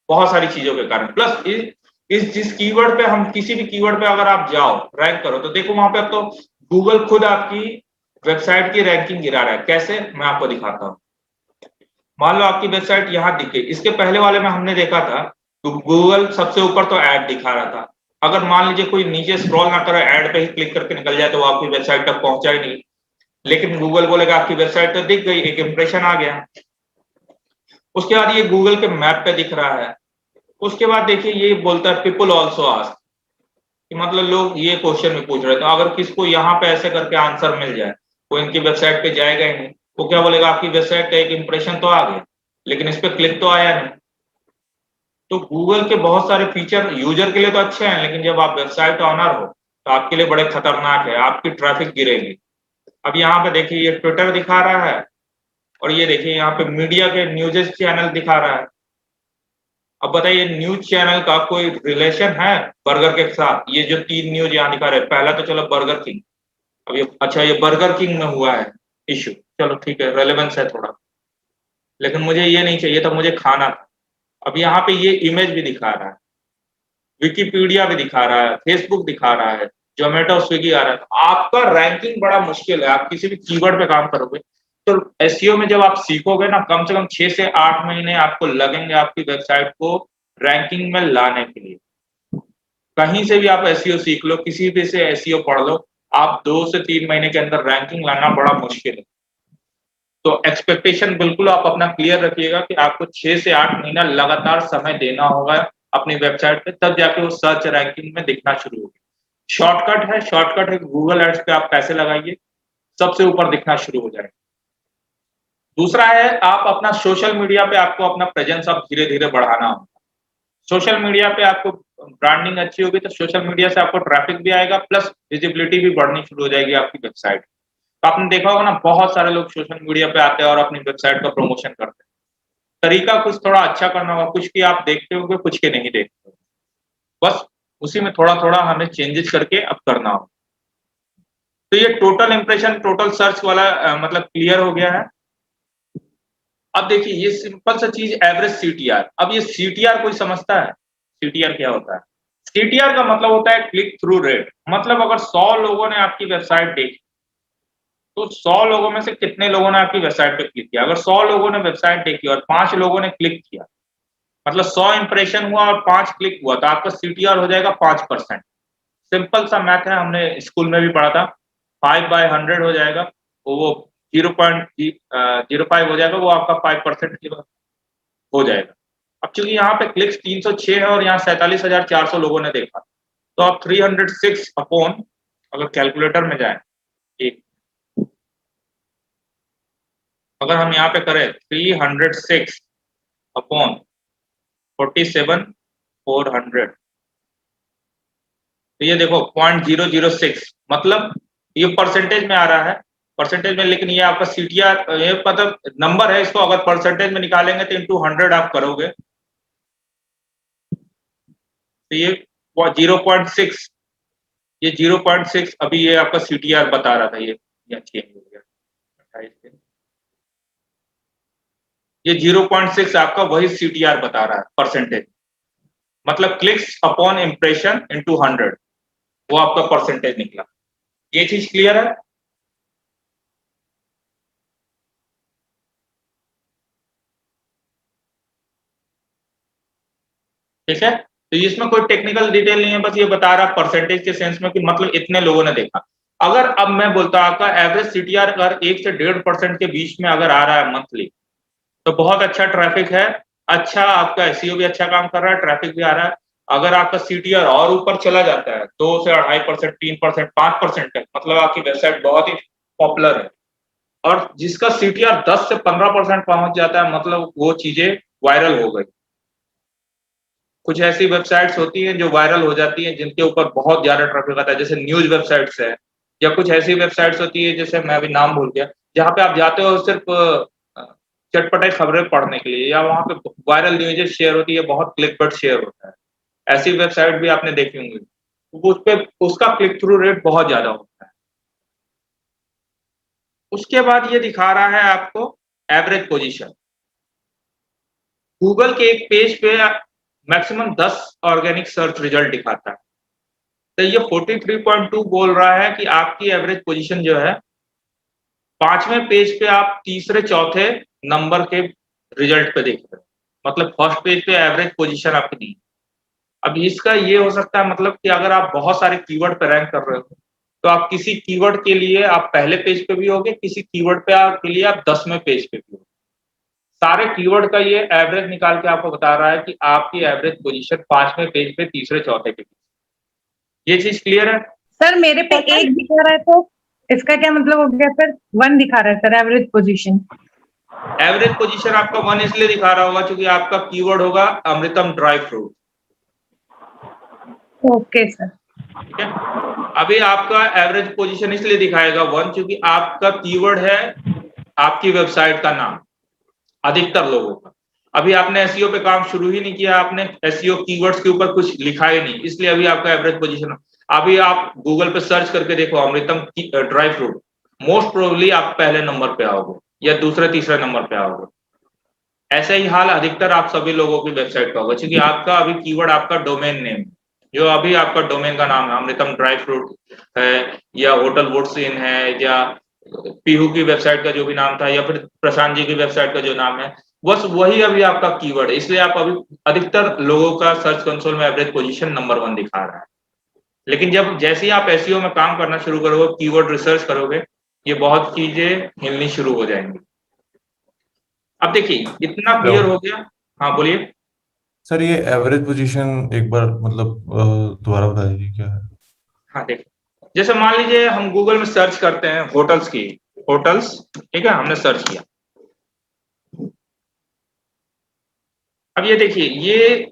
बहुत सारी चीजों के कारण। प्लस इस जिस कीवर्ड पे हम, किसी भी कीवर्ड पे अगर आप जाओ रैंक करो तो देखो वहां पे अब तो गूगल खुद आपकी वेबसाइट की रैंकिंग गिरा रहा है। कैसे, मैं आपको दिखाता हूँ। मान लो आपकी वेबसाइट यहाँ दिखे, इसके पहले वाले में हमने देखा था तो गूगल सबसे ऊपर तो ऐड दिखा रहा था। अगर मान लीजिए कोई नीचे स्क्रॉल ना करे, ऐड पे ही क्लिक करके निकल जाए, तो वो आपकी वेबसाइट तक पहुंचा ही नहीं। लेकिन गूगल बोलेगा आपकी वेबसाइट तो दिख गई, एक इंप्रेशन आ गया। उसके बाद ये गूगल के मैप पे दिख रहा है। उसके बाद देखिए ये बोलता है पीपल ऑल्सो आस्क, कि मतलब लोग ये क्वेश्चन भी पूछ रहे थे। अगर किसको यहाँ पे ऐसे करके आंसर मिल जाए, वो इनकी वेबसाइट पे जाएगा ही नहीं। वो क्या बोलेगा, आपकी वेबसाइट का एक इंप्रेशन तो आ गया लेकिन इस पे क्लिक तो आया नहीं। तो गूगल के बहुत सारे फीचर यूजर के लिए तो अच्छे हैं, लेकिन जब आप वेबसाइट ऑनर हो तो आपके लिए बड़े खतरनाक है, आपकी ट्रैफिक गिरेगी। अब यहाँ पे देखिए ये ट्विटर दिखा रहा है, और ये देखिए यहाँ पे मीडिया के न्यूज़ चैनल दिखा रहा है। अब बताइए न्यूज चैनल का कोई रिलेशन है बर्गर के साथ? ये जो 3 न्यूज यहाँ दिखा रहे हैं, पहला तो चलो बर्गर किंग, अब ये अच्छा ये बर्गर किंग में हुआ है इश्यू, चलो ठीक है, रेलेवेंस है थोड़ा, लेकिन मुझे ये नहीं चाहिए था, मुझे खाना था। अब यहाँ पे ये इमेज भी दिखा रहा है, विकिपीडिया भी दिखा रहा है, फेसबुक दिखा रहा है, जोमेटो स्विगी आ रहा है। तो आपका रैंकिंग बड़ा मुश्किल है। आप किसी भी कीवर्ड पे काम करोगे तो एसईओ में जब आप सीखोगे ना, कम से कम 6 से 8 महीने आपको लगेंगे आपकी वेबसाइट को रैंकिंग में लाने के लिए। कहीं से भी आप एसईओ सीख लो, किसी भी से एसईओ पढ़ लो, आप 2 से 3 महीने के अंदर रैंकिंग लाना बड़ा मुश्किल है। तो एक्सपेक्टेशन बिल्कुल आप अपना क्लियर रखिएगा कि आपको 6 से 8 महीना लगातार समय देना होगा अपनी वेबसाइट पे, तब जाके वो सर्च रैंकिंग में दिखना शुरू होगी। शॉर्टकट है गूगल एड्स पे आप पैसे लगाइए, सबसे ऊपर दिखना शुरू हो जाएगा। दूसरा है आप अपना सोशल मीडिया पे आपको अपना प्रेजेंस आप धीरे धीरे बढ़ाना होगा। सोशल मीडिया पे आपको ब्रांडिंग अच्छी होगी तो सोशल मीडिया से आपको ट्रैफिक भी आएगा, प्लस विजिबिलिटी भी बढ़नी शुरू हो जाएगी आपकी वेबसाइट। तो आपने देखा होगा ना, बहुत सारे लोग सोशल मीडिया पे आते हैं और अपनी वेबसाइट का प्रमोशन करते हैं। तरीका कुछ थोड़ा अच्छा करना होगा, कुछ की आप देखते होंगे, कुछ के नहीं देखते होंगे, बस उसी में थोड़ा थोड़ा हमें चेंजेस करके अब करना होगा। तो ये टोटल इंप्रेशन, टोटल सर्च वाला मतलब क्लियर हो गया है। अब देखिए ये सिंपल सा चीज एवरेज सीटीआर। अब ये सीटीआर कोई समझता है? सीटीआर क्या होता है? सीटीआर का मतलब होता है क्लिक थ्रू रेट। मतलब अगर 100 लोगों ने आपकी वेबसाइट देखी तो 100 लोगों में से कितने लोगों ने आपकी वेबसाइट पे क्लिक किया। अगर 100 लोगों ने वेबसाइट देखी और 5 लोगों ने क्लिक किया, मतलब 100 इंप्रेशन हुआ और 5 क्लिक हुआ, तो आपका सीटीआर हो जाएगा 5%। सिंपल सा मैथ है, हमने स्कूल में भी पढ़ा था। 5/100 हो जाएगा, तो वो 0.05 हो जाएगा, वो आपका 5% हो जाएगा। अब चूंकि यहाँ पे क्लिक्स 306 है और यहाँ 47,400 लोगों ने देखा, तो आप 306 अपॉन, अगर कैलकुलेटर में जाए, एक अगर हम यहाँ पे करें 306 अपॉन 47,400, तो ये देखो 0.006, मतलब ये परसेंटेज में आ रहा है, परसेंटेज में, लेकिन ये आपका सीटीआर, ये मतलब नंबर है, इसको अगर परसेंटेज में निकालेंगे तो इंटू 100 आप करोगे, तो ये 0.6, ये 0.6 अभी ये आपका सीटीआर बता रहा था, ये चेंज हो गया 28 दिन। ये 0.6 आपका वही सीटीआर बता रहा है परसेंटेज, मतलब क्लिक्स अपॉन इंप्रेशन इंटू 100, वो आपका परसेंटेज निकला। ये चीज क्लियर है? ठीक है, तो इसमें कोई टेक्निकल डिटेल नहीं है, बस ये बता रहा परसेंटेज के सेंस में कि मतलब इतने लोगों ने देखा। अगर अब मैं बोलता आपका एवरेज सीटीआर अगर 1 से 1.5% के बीच में अगर आ रहा है मंथली, तो बहुत अच्छा ट्रैफिक है, अच्छा आपका एसईओ भी अच्छा काम कर रहा है, ट्रैफिक भी आ रहा है। अगर आपका सीटीआर और ऊपर चला जाता है 2 से 2.5%, 3%, 5% तक, मतलब आपकी वेबसाइट बहुत ही पॉपुलर है। और जिसका सीटीआर 10 से 15% पहुंच जाता है, मतलब वो चीजें वायरल हो गई। कुछ ऐसी वेबसाइट्स होती हैं जो वायरल हो जाती हैं, जिनके ऊपर बहुत ज्यादा ट्रैफिक आता है, जैसे न्यूज वेबसाइट्स है, या कुछ ऐसी वेबसाइट्स होती है, जैसे मैं अभी नाम भूल गया, जहाँ पे आप जाते हो सिर्फ चटपटे खबरें पढ़ने के लिए, या वहाँ पे वायरल न्यूज़ शेयर होती है, बहुत क्लिकबेट शेयर होता है। ऐसी वेबसाइट भी आपने देखी होंगी, तो उस पे उसका क्लिक थ्रू रेट बहुत ज्यादा होता है। उसके बाद ये दिखा रहा है आपको एवरेज पोजीशन। गूगल के एक पेज पे मैक्सिमम 10 ऑर्गेनिक सर्च रिजल्ट दिखाता है, तो ये 43.2 बोल रहा है कि आपकी एवरेज पोजीशन जो है 5वें पेज पे आप तीसरे चौथे नंबर के रिजल्ट पे देख रहे हो, मतलब फर्स्ट पेज पे एवरेज पोजीशन आपकी दी। अब इसका ये हो सकता है मतलब कि अगर आप बहुत सारे कीवर्ड पे रैंक कर रहे हो तो आप किसी कीवर्ड के लिए आप पहले पेज पे भी होगे, किसी कीवर्ड के लिए आप 10वें पेज पे भी होगे। सारे कीवर्ड का ये एवरेज निकाल के आपको बता रहा है कि आपकी एवरेज पोजीशन 5वें पेज पे तीसरे चौथे के बीच। ये चीज क्लियर है? सर मेरे पे एक दिखा रहा है तो इसका क्या मतलब हो गया सर? 1 दिखा रहा है sir average position. Average position आपका 1 इसलिए दिखा रहा होगा क्योंकि आपका कीवर्ड होगा अमृतम ड्राई फ्रूट। Okay sir. ठीक है, अभी आपका एवरेज पोजीशन इसलिए दिखाएगा 1 क्योंकि आपका कीवर्ड है आपकी वेबसाइट का नाम अधिकतर लोगों का। अभी आपने एसईओ पे काम शुरू ही नहीं किया, आपने एसईओ कीवर्ड्स के ऊपर कुछ लिखा ही नहीं, इसलिए अभी आपका एवरेज पोजीशन। अभी आप गूगल पे सर्च करके देखो अमृतम ड्राई फ्रूट, मोस्ट प्रोबेबली आप पहले नंबर पे आओगे या दूसरे तीसरे नंबर पे आओगे। ऐसा ही हाल अधिकतर आप सभी लोगों की वेबसाइट का होगा क्योंकि आपका अभी कीवर्ड आपका डोमेन नेम, जो अभी आपका डोमेन का नाम है अमृतम ड्राई फ्रूट है या होटल वुड्स इन है या पीहू की वेबसाइट का जो भी नाम था या फिर प्रशांत जी की वेबसाइट का जो नाम है, बस वही अभी आपका कीवर्ड है। इसलिए आप अभी अधिकतर लोगों का सर्च कंसोल में एवरेज पोजीशन नंबर 1 दिखा रहा है। लेकिन जब जैसे ही आप एसईओ में काम करना शुरू करोगे, कीवर्ड रिसर्च करोगे, ये बहुत चीजें हिलनी शुरू हो जाएंगी। अब देखिए इतना क्लियर हो गया। हाँ बोलिए सर, ये एवरेज पोजीशन एक बार मतलब दोबारा बता दीजिए क्या है? हाँ देखिए, जैसे मान लीजिए हम गूगल में सर्च करते हैं होटल्स की, होटल्स, ठीक है, हमने सर्च किया। अब ये देखिए ये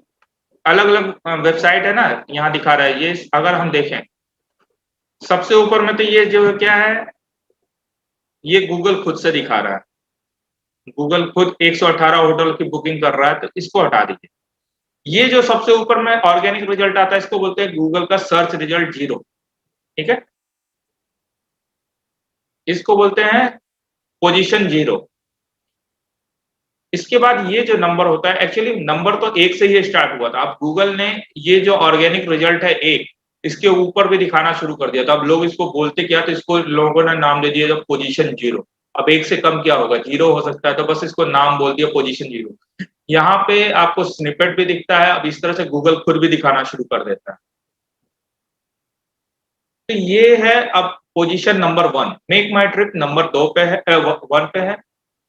अलग अलग वेबसाइट है ना, यहाँ दिखा रहा है। ये अगर हम देखें सबसे ऊपर में तो ये जो क्या है, ये गूगल खुद से दिखा रहा है। गूगल खुद 118 होटल की बुकिंग कर रहा है, तो इसको हटा दीजिए। ये जो सबसे ऊपर में ऑर्गेनिक रिजल्ट आता है इसको बोलते हैं गूगल का सर्च रिजल्ट 0, ठीक है, इसको बोलते हैं पोजीशन 0। इसके बाद ये जो नंबर होता है, एक्चुअली नंबर तो 1 से ही स्टार्ट हुआ था। अब गूगल ने ये जो ऑर्गेनिक रिजल्ट है 1, इसके ऊपर भी दिखाना शुरू कर दिया था। अब लोग इसको बोलते क्या, तो इसको लोगों ने नाम दे दिया पोजीशन 0। अब 1 से कम क्या होगा, 0 हो सकता है, तो बस इसको नाम बोल दिया पोजीशन 0। यहाँ पे आपको स्निपेट भी दिखता है। अब इस तरह से गूगल खुद भी दिखाना शुरू कर देता है। तो ये है अब पोजीशन नंबर 1। मेक माई ट्रिप नंबर 2 पे है, 1 पे है,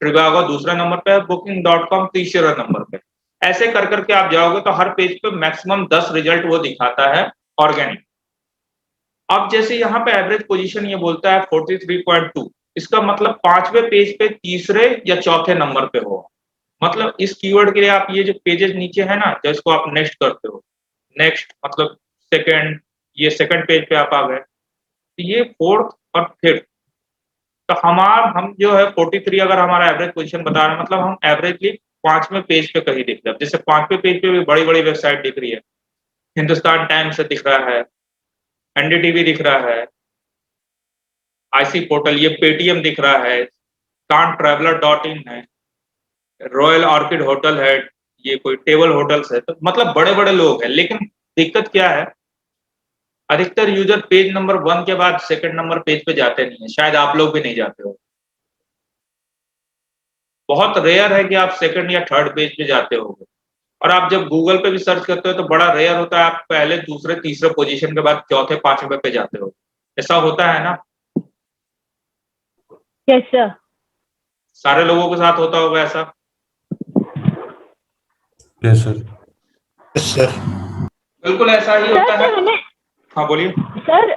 ट्रिवागो दूसरा नंबर पे है, booking.com तीसरा नंबर पे। ऐसे कर करके आप जाओगे तो हर पेज पे मैक्सिमम 10 रिजल्ट वो दिखाता है ऑर्गेनिक। अब जैसे यहाँ पे एवरेज पोजीशन ये बोलता है 43.2, इसका मतलब 5वें पेज पे तीसरे या चौथे नंबर पे हो। मतलब इस कीवर्ड के लिए आप ये जो पेजेस नीचे है ना, जिसको आप नेक्स्ट करते हो, नेक्स्ट मतलब सेकंड, ये सेकंड पेज पे आप आ गए, तो ये 4th और 5th। तो हम जो है 43 अगर हमारा एवरेज पोजीशन बता रहे हैं, मतलब हम एवरेजली 5वें पेज पे कहीं दिख रहे हैं। जैसे 5वें पेज पे भी बड़ी बड़ी वेबसाइट दिख रही है, हिंदुस्तान टाइम्स से दिख रहा है, एनडीटीवी दिख रहा है, आईसी पोर्टल, ये पेटीएम दिख रहा है, cantraveler.in है, रॉयल ऑर्किड होटल है, ये कोई टेबल होटल्स है। तो मतलब बड़े बड़े लोग हैं। लेकिन दिक्कत क्या है, अधिकतर यूजर पेज नंबर 1 के बाद सेकंड नंबर पेज पे जाते नहीं है। शायद आप लोग भी नहीं जाते हो। बहुत रेयर है कि आप सेकंड या थर्ड पेज पे जाते होगे। और आप जब गूगल पे भी सर्च करते हो तो बड़ा रेयर होता है आप पहले दूसरे तीसरे पोजीशन के बाद चौथे पांचवें पे जाते हो। ऐसा होता है ना? Yes sir. सारे लोगों के साथ होता होगा ऐसा? Yes sir. Yes sir. बिल्कुल ऐसा ही होता सर है। तो हमें हाँ बोलिए। सर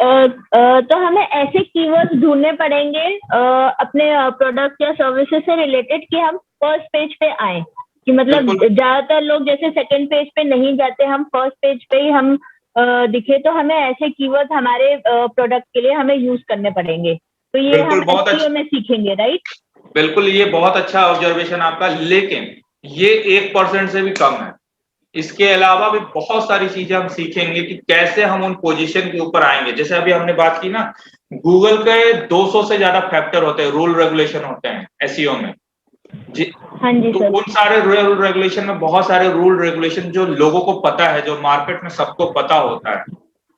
तो हमें ऐसे कीवर्ड्स ढूंढने पड़ेंगे अपने प्रोडक्ट या सर्विसेज से रिलेटेड कि हम फर्स्ट पेज पे आए, कि मतलब बिल्कुल। ज्यादातर लोग जैसे सेकंड पेज पे नहीं जाते, हम फर्स्ट पेज पे ही हम दिखे, तो हमें ऐसे कीवर्ड्स हमारे प्रोडक्ट के लिए हमें यूज करने पड़ेंगे। तो ये बिल्कुल, हम बहुत SEO में सीखेंगे, राइट? बिल्कुल, ये बहुत अच्छा ऑब्जर्वेशन आपका, लेकिन ये 1% से भी कम है। इसके अलावा भी बहुत सारी चीजें हम सीखेंगे कि कैसे हम उन पोजीशन के ऊपर आएंगे। जैसे अभी हमने बात की ना, गूगल के 200 से ज्यादा फैक्टर होते हैं, रूल रेगुलेशन होते हैं एसईओ में जी। हाँ जी तो सर। उन सारे रूल रेगुलेशन में बहुत सारे रूल रेगुलेशन जो लोगों को पता है, जो मार्केट में सबको पता होता है,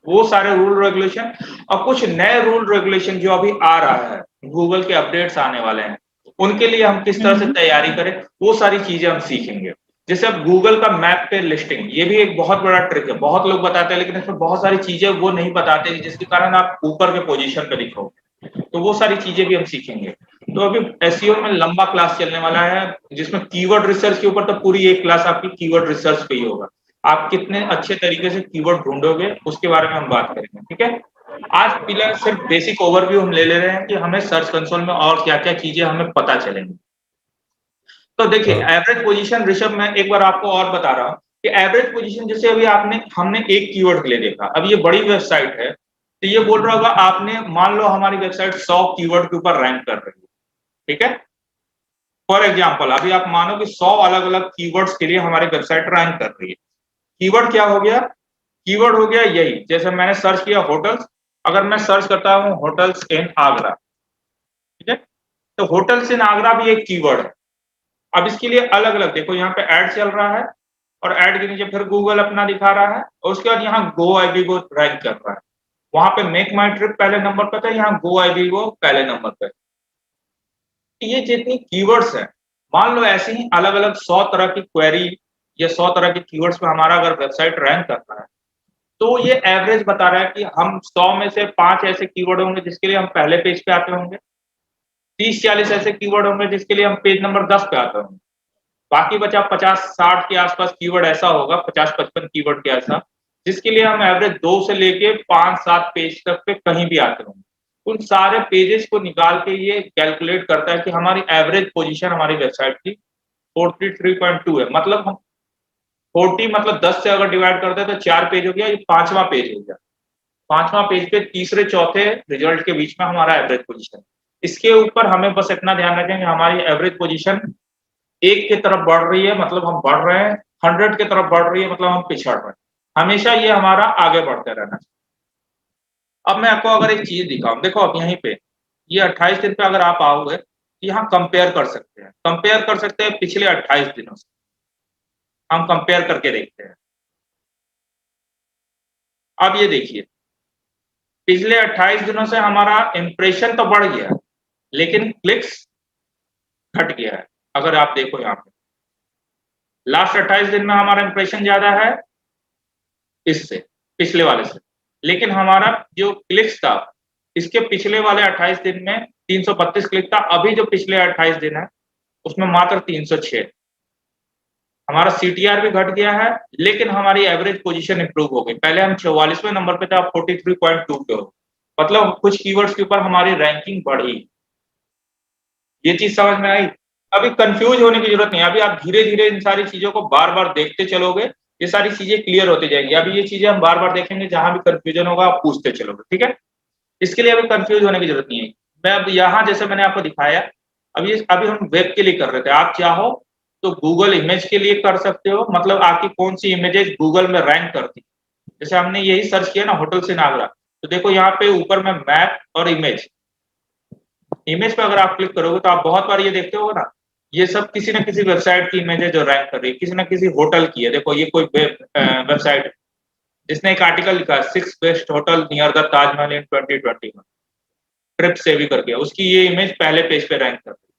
वो सारे रूल रेगुलेशन और कुछ नए रूल रेगुलेशन जो अभी आ रहा है, गूगल के अपडेट्स आने वाले हैं, उनके लिए हम किस तरह से तैयारी करें, वो सारी चीजें हम सीखेंगे। जैसे अब गूगल का मैप पे लिस्टिंग, ये भी एक बहुत बड़ा ट्रिक है। बहुत लोग बताते हैं लेकिन इसमें बहुत सारी चीजें वो नहीं बताते जिसके कारण आप ऊपर के पोजीशन पे दिखोगे, तो वो सारी चीजें भी हम सीखेंगे। तो अभी एसईओ में लंबा क्लास चलने वाला है जिसमें कीवर्ड रिसर्च के ऊपर तो पूरी एक क्लास आपकी कीवर्ड रिसर्च पे ही होगा। आप कितने अच्छे तरीके से कीवर्ड ढूंढोगे उसके बारे में हम बात करेंगे, ठीक है। आज फिलहाल सिर्फ बेसिक ओवरव्यू हम ले रहे हैं कि हमें सर्च कंसोल में और क्या क्या चीजें हमें पता चलेंगी। तो देखिए एवरेज पोजीशन, ऋषभ मैं एक बार आपको और बता रहा हूं कि एवरेज पोजीशन जैसे अभी हमने एक कीवर्ड के लिए देखा। अब ये बड़ी वेबसाइट है तो ये बोल रहा होगा आपने, मान लो हमारी वेबसाइट 100 कीवर्ड के ऊपर रैंक कर रही है, ठीक है। फॉर एग्जाम्पल अभी आप मानो कि 100 अलग अलग कीवर्ड्स के लिए हमारी वेबसाइट रैंक कर रही है। कीवर्ड क्या हो गया? कीवर्ड हो गया यही, जैसे मैंने सर्च किया होटल्स, अगर मैं सर्च करता हूं होटल्स इन आगरा, ठीक है, तो होटल्स इन आगरा भी एक कीवर्ड है। अब इसके लिए अलग अलग देखो, यहाँ पे ऐड चल रहा है और ऐड के नीचे फिर गूगल अपना दिखा रहा है और उसके बाद यहाँ गो आईबीगो रैंक कर रहा है। वहां पे मेक माई ट्रिप पहले नंबर पे था, यहाँ गो आईबीगो पहले नंबर पे। ये जितनी कीवर्ड्स हैं, मान लो ऐसे ही अलग अलग 100 तरह की क्वेरी या 100 तरह के कीवर्ड्स पे हमारा अगर वेबसाइट रैंक करता है, तो ये एवरेज बता रहा है कि हम 100 में से 5 ऐसे कीवर्ड होंगे जिसके लिए हम पहले पेज पे आते होंगे, 30-40 ऐसे कीवर्ड होंगे जिसके लिए हम पेज नंबर 10 पे आते होंगे, बाकी बचा 50-60 के आसपास कीवर्ड ऐसा होगा, 50-55 कीवर्ड के ऐसा, जिसके लिए हम एवरेज 2 से लेके 5-7 पेज तक पे कहीं भी आते होंगे। उन सारे पेजेस को निकाल के ये कैलकुलेट करता है कि हमारी एवरेज पोजीशन हमारी वेबसाइट की 43.2 है। मतलब हम 40 मतलब 10 से अगर डिवाइड करते हैं तो 4 पेज हो गया, ये 5वां पेज हो गया। 5वां पेज पे तीसरे चौथे रिजल्ट के बीच में हमारा एवरेज पोजीशन। इसके ऊपर हमें बस इतना ध्यान रखें कि हमारी एवरेज पोजीशन 1 की तरफ बढ़ रही है मतलब हम बढ़ रहे हैं, 100 की तरफ बढ़ रही है मतलब हम पिछड़ रहे हैं। हमेशा ये हमारा आगे बढ़ते रहना चाहिए। अब मैं आपको अगर एक चीज दिखाऊं, देखो अब यहीं पे ये 28 दिन पे अगर आप आओगे तो यहाँ कंपेयर कर सकते हैं, कंपेयर कर सकते हैं पिछले 28 दिनों से। हम कंपेयर करके देखते हैं। अब ये देखिए पिछले 28 दिनों से हमारा इंप्रेशन तो बढ़ गया लेकिन क्लिक्स घट गया है। अगर आप देखो यहाँ पे लास्ट 28 दिन में हमारा इंप्रेशन ज्यादा है इससे, पिछले वाले से, लेकिन हमारा जो क्लिक्स था इसके पिछले वाले 28 दिन में 332 क्लिक था। अभी जो पिछले 28 दिन है उसमें मात्र 306। हमारा सीटीआर भी घट गया है लेकिन हमारी एवरेज पोजीशन इंप्रूव हो गई। पहले हम 44वें नंबर पे थे, अब 43.2 पे हो, मतलब कुछ कीवर्ड्स के ऊपर हमारी रैंकिंग बढ़ी। ये चीज समझ में आई? अभी कंफ्यूज होने की जरूरत नहीं, अभी आप धीरे धीरे इन सारी चीजों को बार बार देखते चलोगे, ये सारी चीजें क्लियर होती जाएंगी। अभी ये चीजें हम बार बार देखेंगे, जहां भी कंफ्यूजन होगा आप पूछते चलोगे, ठीक है। इसके लिए अभी कंफ्यूज होने की जरूरत नहीं है। मैं अब यहाँ जैसे मैंने आपको दिखाया, अभी हम वेब के लिए कर रहे थे, आप चाहो तो गूगल इमेज के लिए कर सकते हो, मतलब आपकी कौन सी इमेजेस गूगल में रैंक करती। जैसे हमने यही सर्च किया ना होटल इन आगरा, तो देखो यहाँ पे ऊपर में मैप और इमेज पे अगर आप क्लिक करोगे तो आप बहुत बार ये देखते हो ना, ये सब किसी न किसी वेबसाइट की इमेज है जो रैंक कर रही है, किसी न किसी होटल की है। देखो ये कोई वेबसाइट है जिसने एक आर्टिकल लिखा है 6 best hotel near the Taj Mahal in 2021 trip से भी करके, उसकी ये इमेज पहले पेज पे रैंक कर रही है।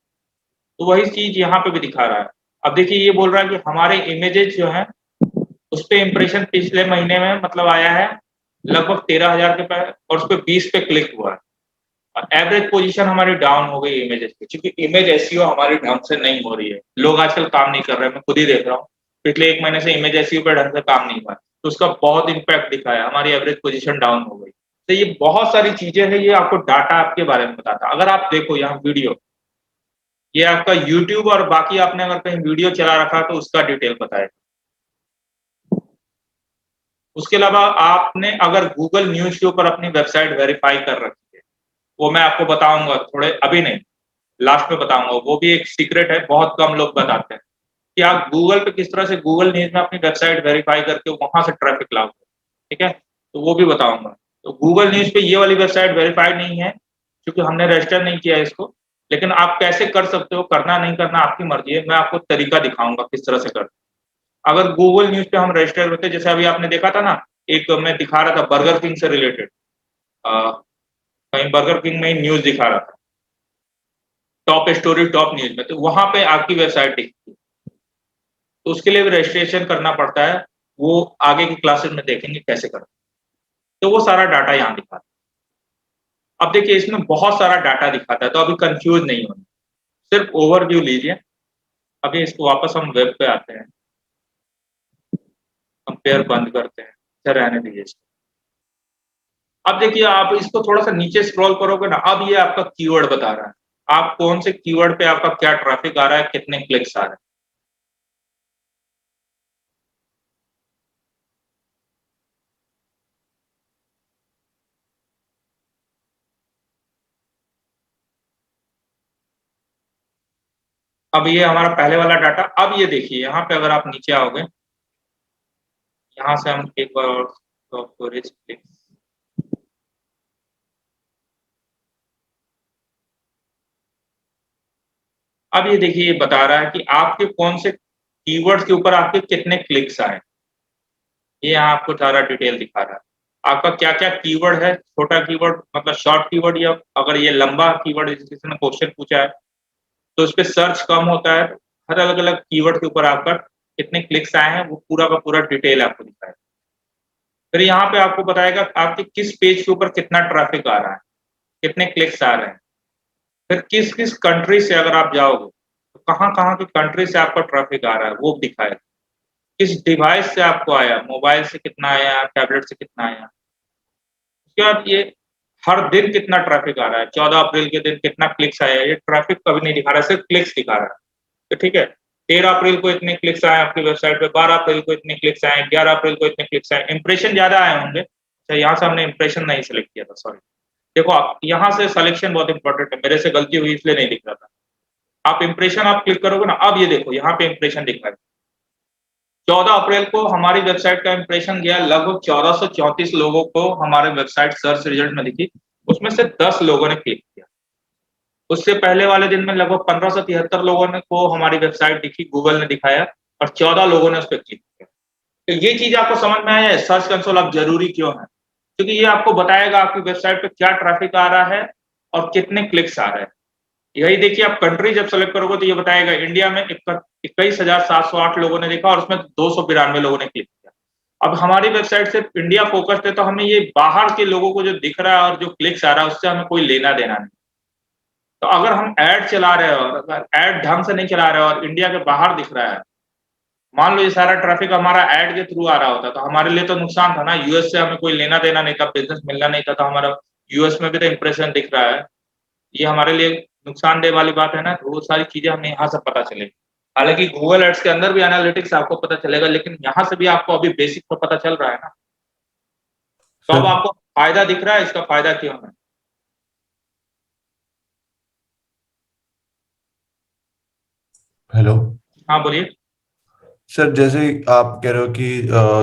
तो वही चीज यहाँ पे भी दिखा रहा है। अब देखिए ये बोल रहा है कि हमारे इमेजेस जो है उस पे इंप्रेशन पिछले महीने में मतलब आया है लगभग 13,000 के पास और उस पर 20 पे क्लिक हुआ है। एवरेज पोजीशन हमारी डाउन हो गई इमेजेस पे, क्योंकि इमेज एसईओ हमारी ढंग से नहीं हो रही है। लोग आजकल काम नहीं कर रहे हैं, मैं खुद ही देख रहा हूँ पिछले 1 महीने से इमेज एसईओ पे ढंग से काम नहीं हुआ है, तो उसका बहुत इंपैक्ट दिखा है, हमारी एवरेज पोजीशन डाउन हो गई। तो ये बहुत सारी चीजें हैं, ये आपको डाटा आपके बारे में बताता है। अगर आप देखो यहाँ वीडियो, ये आपका यूट्यूब और बाकी आपने अगर कहीं वीडियो चला रखा तो उसका डिटेल बताएगा। उसके अलावा आपने अगर गूगल न्यूज के ऊपर अपनी वेबसाइट वेरीफाई कर रखी है, वो मैं आपको बताऊंगा थोड़े, अभी नहीं लास्ट में बताऊंगा, वो भी एक सीक्रेट है, बहुत कम लोग बताते हैं कि आप गूगल पे किस तरह से गूगल न्यूज में अपनी वेबसाइट वेरीफाई करके वहां से ट्रैफिक लाओगे, ठीक है, तो वो भी बताऊंगा। तो गूगल न्यूज पे ये वाली वेबसाइट वेरीफाइड नहीं है क्योंकि हमने रजिस्टर नहीं किया है इसको, लेकिन आप कैसे कर सकते हो, करना नहीं करना आपकी मर्जी है, मैं आपको तरीका दिखाऊंगा किस तरह से करते। अगर गूगल न्यूज पे हम रजिस्टर होते, जैसे अभी आपने देखा था ना एक मैं दिखा रहा था बर्गर किंग से रिलेटेड, कहीं बर्गर किंग में न्यूज दिखा रहा था, टॉप स्टोरी टॉप न्यूज में, तो वहां पे आपकी वेबसाइट दिखती है। तो उसके लिए भी रजिस्ट्रेशन करना पड़ता है, वो आगे की क्लासेस में देखेंगे कैसे करते हैं। तो वो सारा डाटा यहाँ दिखाता है। अब देखिए इसमें बहुत सारा डाटा दिखाता है, तो अभी कंफ्यूज नहीं होना, सिर्फ ओवरव्यू लीजिए। अभी इसको वापस हम वेब पे आते हैं, कंपेयर बंद करते हैं, अच्छा रहने दीजिए इसको। अब देखिए आप इसको थोड़ा सा नीचे स्क्रॉल करोगे ना, अब ये आपका कीवर्ड बता रहा है, आप कौन से कीवर्ड पे आपका क्या ट्रैफिक आ रहा है, कितने क्लिक्स आ रहे हैं। अब ये हमारा पहले वाला डाटा। अब ये देखिए यहाँ पे अगर आप नीचे आओगे, यहाँ से हम एक बार और स्टोरेज क्लिक, अब ये देखिए ये बता रहा है कि आपके कौन से कीवर्ड्स के ऊपर आपके कितने क्लिक्स आए। ये यहाँ आपको सारा डिटेल दिखा रहा है, आपका क्या क्या कीवर्ड है, छोटा कीवर्ड मतलब शॉर्ट कीवर्ड, या अगर ये लंबा कीवर्ड किसी ने क्वेश्चन पूछा है तो उस पर सर्च कम होता है। हर अलग अलग कीवर्ड के ऊपर आपका कितने क्लिक्स आए हैं वो पूरा का पूरा डिटेल आपको दिखाएगा। फिर यहाँ पे आपको बताएगा आपके किस पेज के ऊपर कितना ट्रैफिक आ रहा है, कितने क्लिक्स आ रहे हैं। फिर किस किस कंट्री से अगर आप जाओगे तो कहाँ कहाँ की कंट्री से आपका ट्रैफिक आ रहा है वो दिखाएगा। किस डिवाइस से आपको आया, मोबाइल से कितना आया, टैबलेट से कितना आया। उसके बाद ये हर दिन कितना ट्रैफिक आ रहा है, 14 अप्रैल के दिन कितना क्लिक्स आया, ये ट्रैफिक कभी नहीं दिखा रहा है, सिर्फ क्लिक्स दिखा रहा है। तो ठीक है, 13 अप्रैल को इतने क्लिक्स आए आपकी वेबसाइट पे, 12 अप्रैल को इतने क्लिक्स आए, 11 अप्रैल को इतने क्लिक्स आए। इंप्रेशन ज्यादा आए होंगे, अच्छा यहाँ से हमने इंप्रेशन नहीं सिलेक्ट किया था, सॉरी। देखो आप यहाँ से सिलेक्शन बहुत इंपॉर्टेंट है, मेरे से गलती हुई इसलिए नहीं दिख रहा था। आप इंप्रेशन आप क्लिक करोगे ना, अब ये देखो यहाँ पे इंप्रेशन दिख रहा है। 14 अप्रैल को हमारी वेबसाइट का इंप्रेशन गया, लगभग 1434 लोगों को हमारे वेबसाइट सर्च रिजल्ट में दिखी, उसमें से 10 लोगों ने क्लिक किया। उससे पहले वाले दिन में लगभग 1573 लोगों ने को हमारी वेबसाइट दिखी, गूगल ने दिखाया, और 14 लोगों ने उस पर क्लिक किया। तो ये चीज आपको समझ में आया है सर्च कंसोल अब जरूरी क्यों है, क्योंकि ये आपको बताएगा आपकी वेबसाइट पे क्या ट्रैफिक आ रहा है और कितने क्लिक्स आ रहे हैं। यही देखिए आप कंट्री जब सेलेक्ट करोगे तो ये बताएगा इंडिया में 21,708 लोगों ने देखा और उसमें 292 लोगों ने क्लिक किया। अब हमारी वेबसाइट से इंडिया फोकस्ड है, तो हमें ये बाहर के लोगों को जो दिख रहा है और जो क्लिक्स आ रहा है उससे हमें कोई लेना देना नहीं। तो अगर हम ऐड चला रहे हैं और अगर ऐड ढंग से नहीं चला रहे और इंडिया के बाहर दिख रहा है, मान लो ये सारा ट्रैफिक हमारा ऐड के थ्रू आ रहा होता तो हमारे लिए तो नुकसान था ना, यूएस से हमें कोई लेना देना नहीं था, बिजनेस मिलना नहीं था, तो हमारा यूएस में भी तो इंप्रेशन दिख रहा है, ये हमारे लिए नुकसानदेह वाली बात है ना। तो वो सारी चीजें हमें यहाँ से पता चलेगी। हालांकि गूगल एड्स के अंदर भी एनालिटिक्स आपको पता चलेगा, लेकिन यहाँ से भी आपको अभी बेसिक तो पता चल रहा है ना। तो अब आपको फायदा दिख रहा है, इसका फायदा क्यों है। हेलो हाँ बोलिए सर, जैसे आप कह रहे हो कि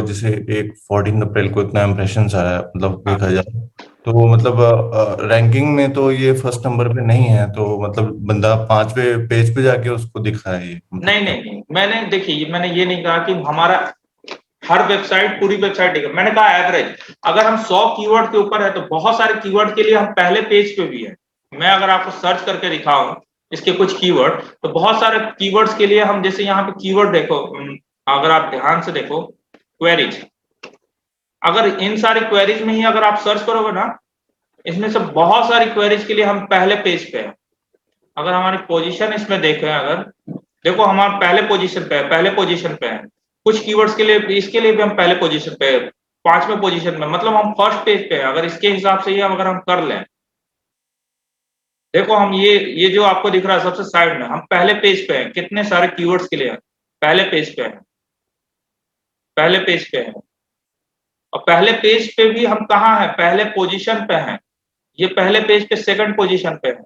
जैसे एक 14 अप्रैल को इतना इम्प्रेशन आया, मतलब 1000, तो मतलब रैंकिंग में तो ये फर्स्ट नंबर पे नहीं है, तो मतलब बंदा 5वें पेज पे जाके उसको दिखा है ये, मतलब नहीं नहीं नहीं, मैंने देखिए मैंने ये नहीं कहा कि हमारा हर वेबसाइट पूरी वेबसाइट देगा, मैंने कहा एवरेज। अगर हम 100 कीवर्ड के ऊपर है तो बहुत सारे कीवर्ड के लिए हम पहले पेज पे भी है। मैं अगर आपको सर्च करके दिखाऊं इसके कुछ कीवर्ड, तो बहुत सारे कीवर्ड्स के लिए हम, जैसे यहाँ पे कीवर्ड देखो, अगर आप ध्यान से देखो क्वेरीज, अगर इन सारी क्वेरीज में ही अगर आप सर्च करोगे ना, इसमें से बहुत सारी क्वेरीज के लिए हम पहले पेज पे हैं। अगर हमारी पोजीशन इसमें देखें, अगर देखो हमारे पहले पोजीशन पे है, पहले पोजीशन पे है। कुछ कीवर्ड्स के लिए, इसके लिए भी हम पहले पोजीशन पे है, 5वें पोजीशन में, मतलब हम फर्स्ट पेज पे है। अगर इसके हिसाब से ही अगर हम कर लें, देखो हम ये जो आपको दिख रहा है सबसे साइड में, हम पहले पेज पे हैं, कितने सारे कीवर्ड्स के लिए हैं, पहले पेज पे हैं, पहले पेज पे हैं। और पहले पेज पे भी हम कहाँ हैं, पहले पोजीशन पे हैं। ये पहले पेज पे सेकंड पोजीशन पे है,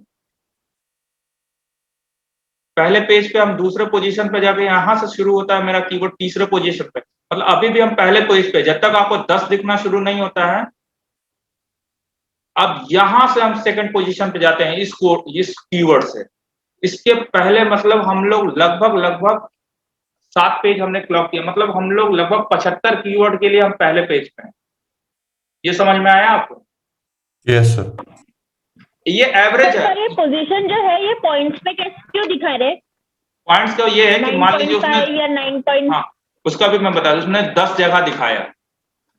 पहले पेज पे हम दूसरे पोजीशन पे जाके, यहां से शुरू होता है मेरा कीवर्ड तीसरे पोजीशन पे, मतलब अभी भी हम पहले पेज पे। जब तक आपको 10 दिखना शुरू नहीं होता है, अब यहां से हम सेकंड पोजीशन पे जाते हैं इस कीवर्ड से। इसके पहले मतलब हम लोग लगभग 7 पेज हमने क्लॉक किया, मतलब हम लोग लगभग 75 कीवर्ड के लिए हम पहले पेज पे हैं। ये समझ में आया आपको? Yes sir. ये एवरेज है। सर ये पोजीशन जो है ये पॉइंट्स पे कैसे क्यों दिखा रहे? पॉइंट्स तो ये है कि मान लीजिए उसने, 9.5 या 9. हाँ उसका भी मैं बता दूं, उसने 10 जगह दिखाया,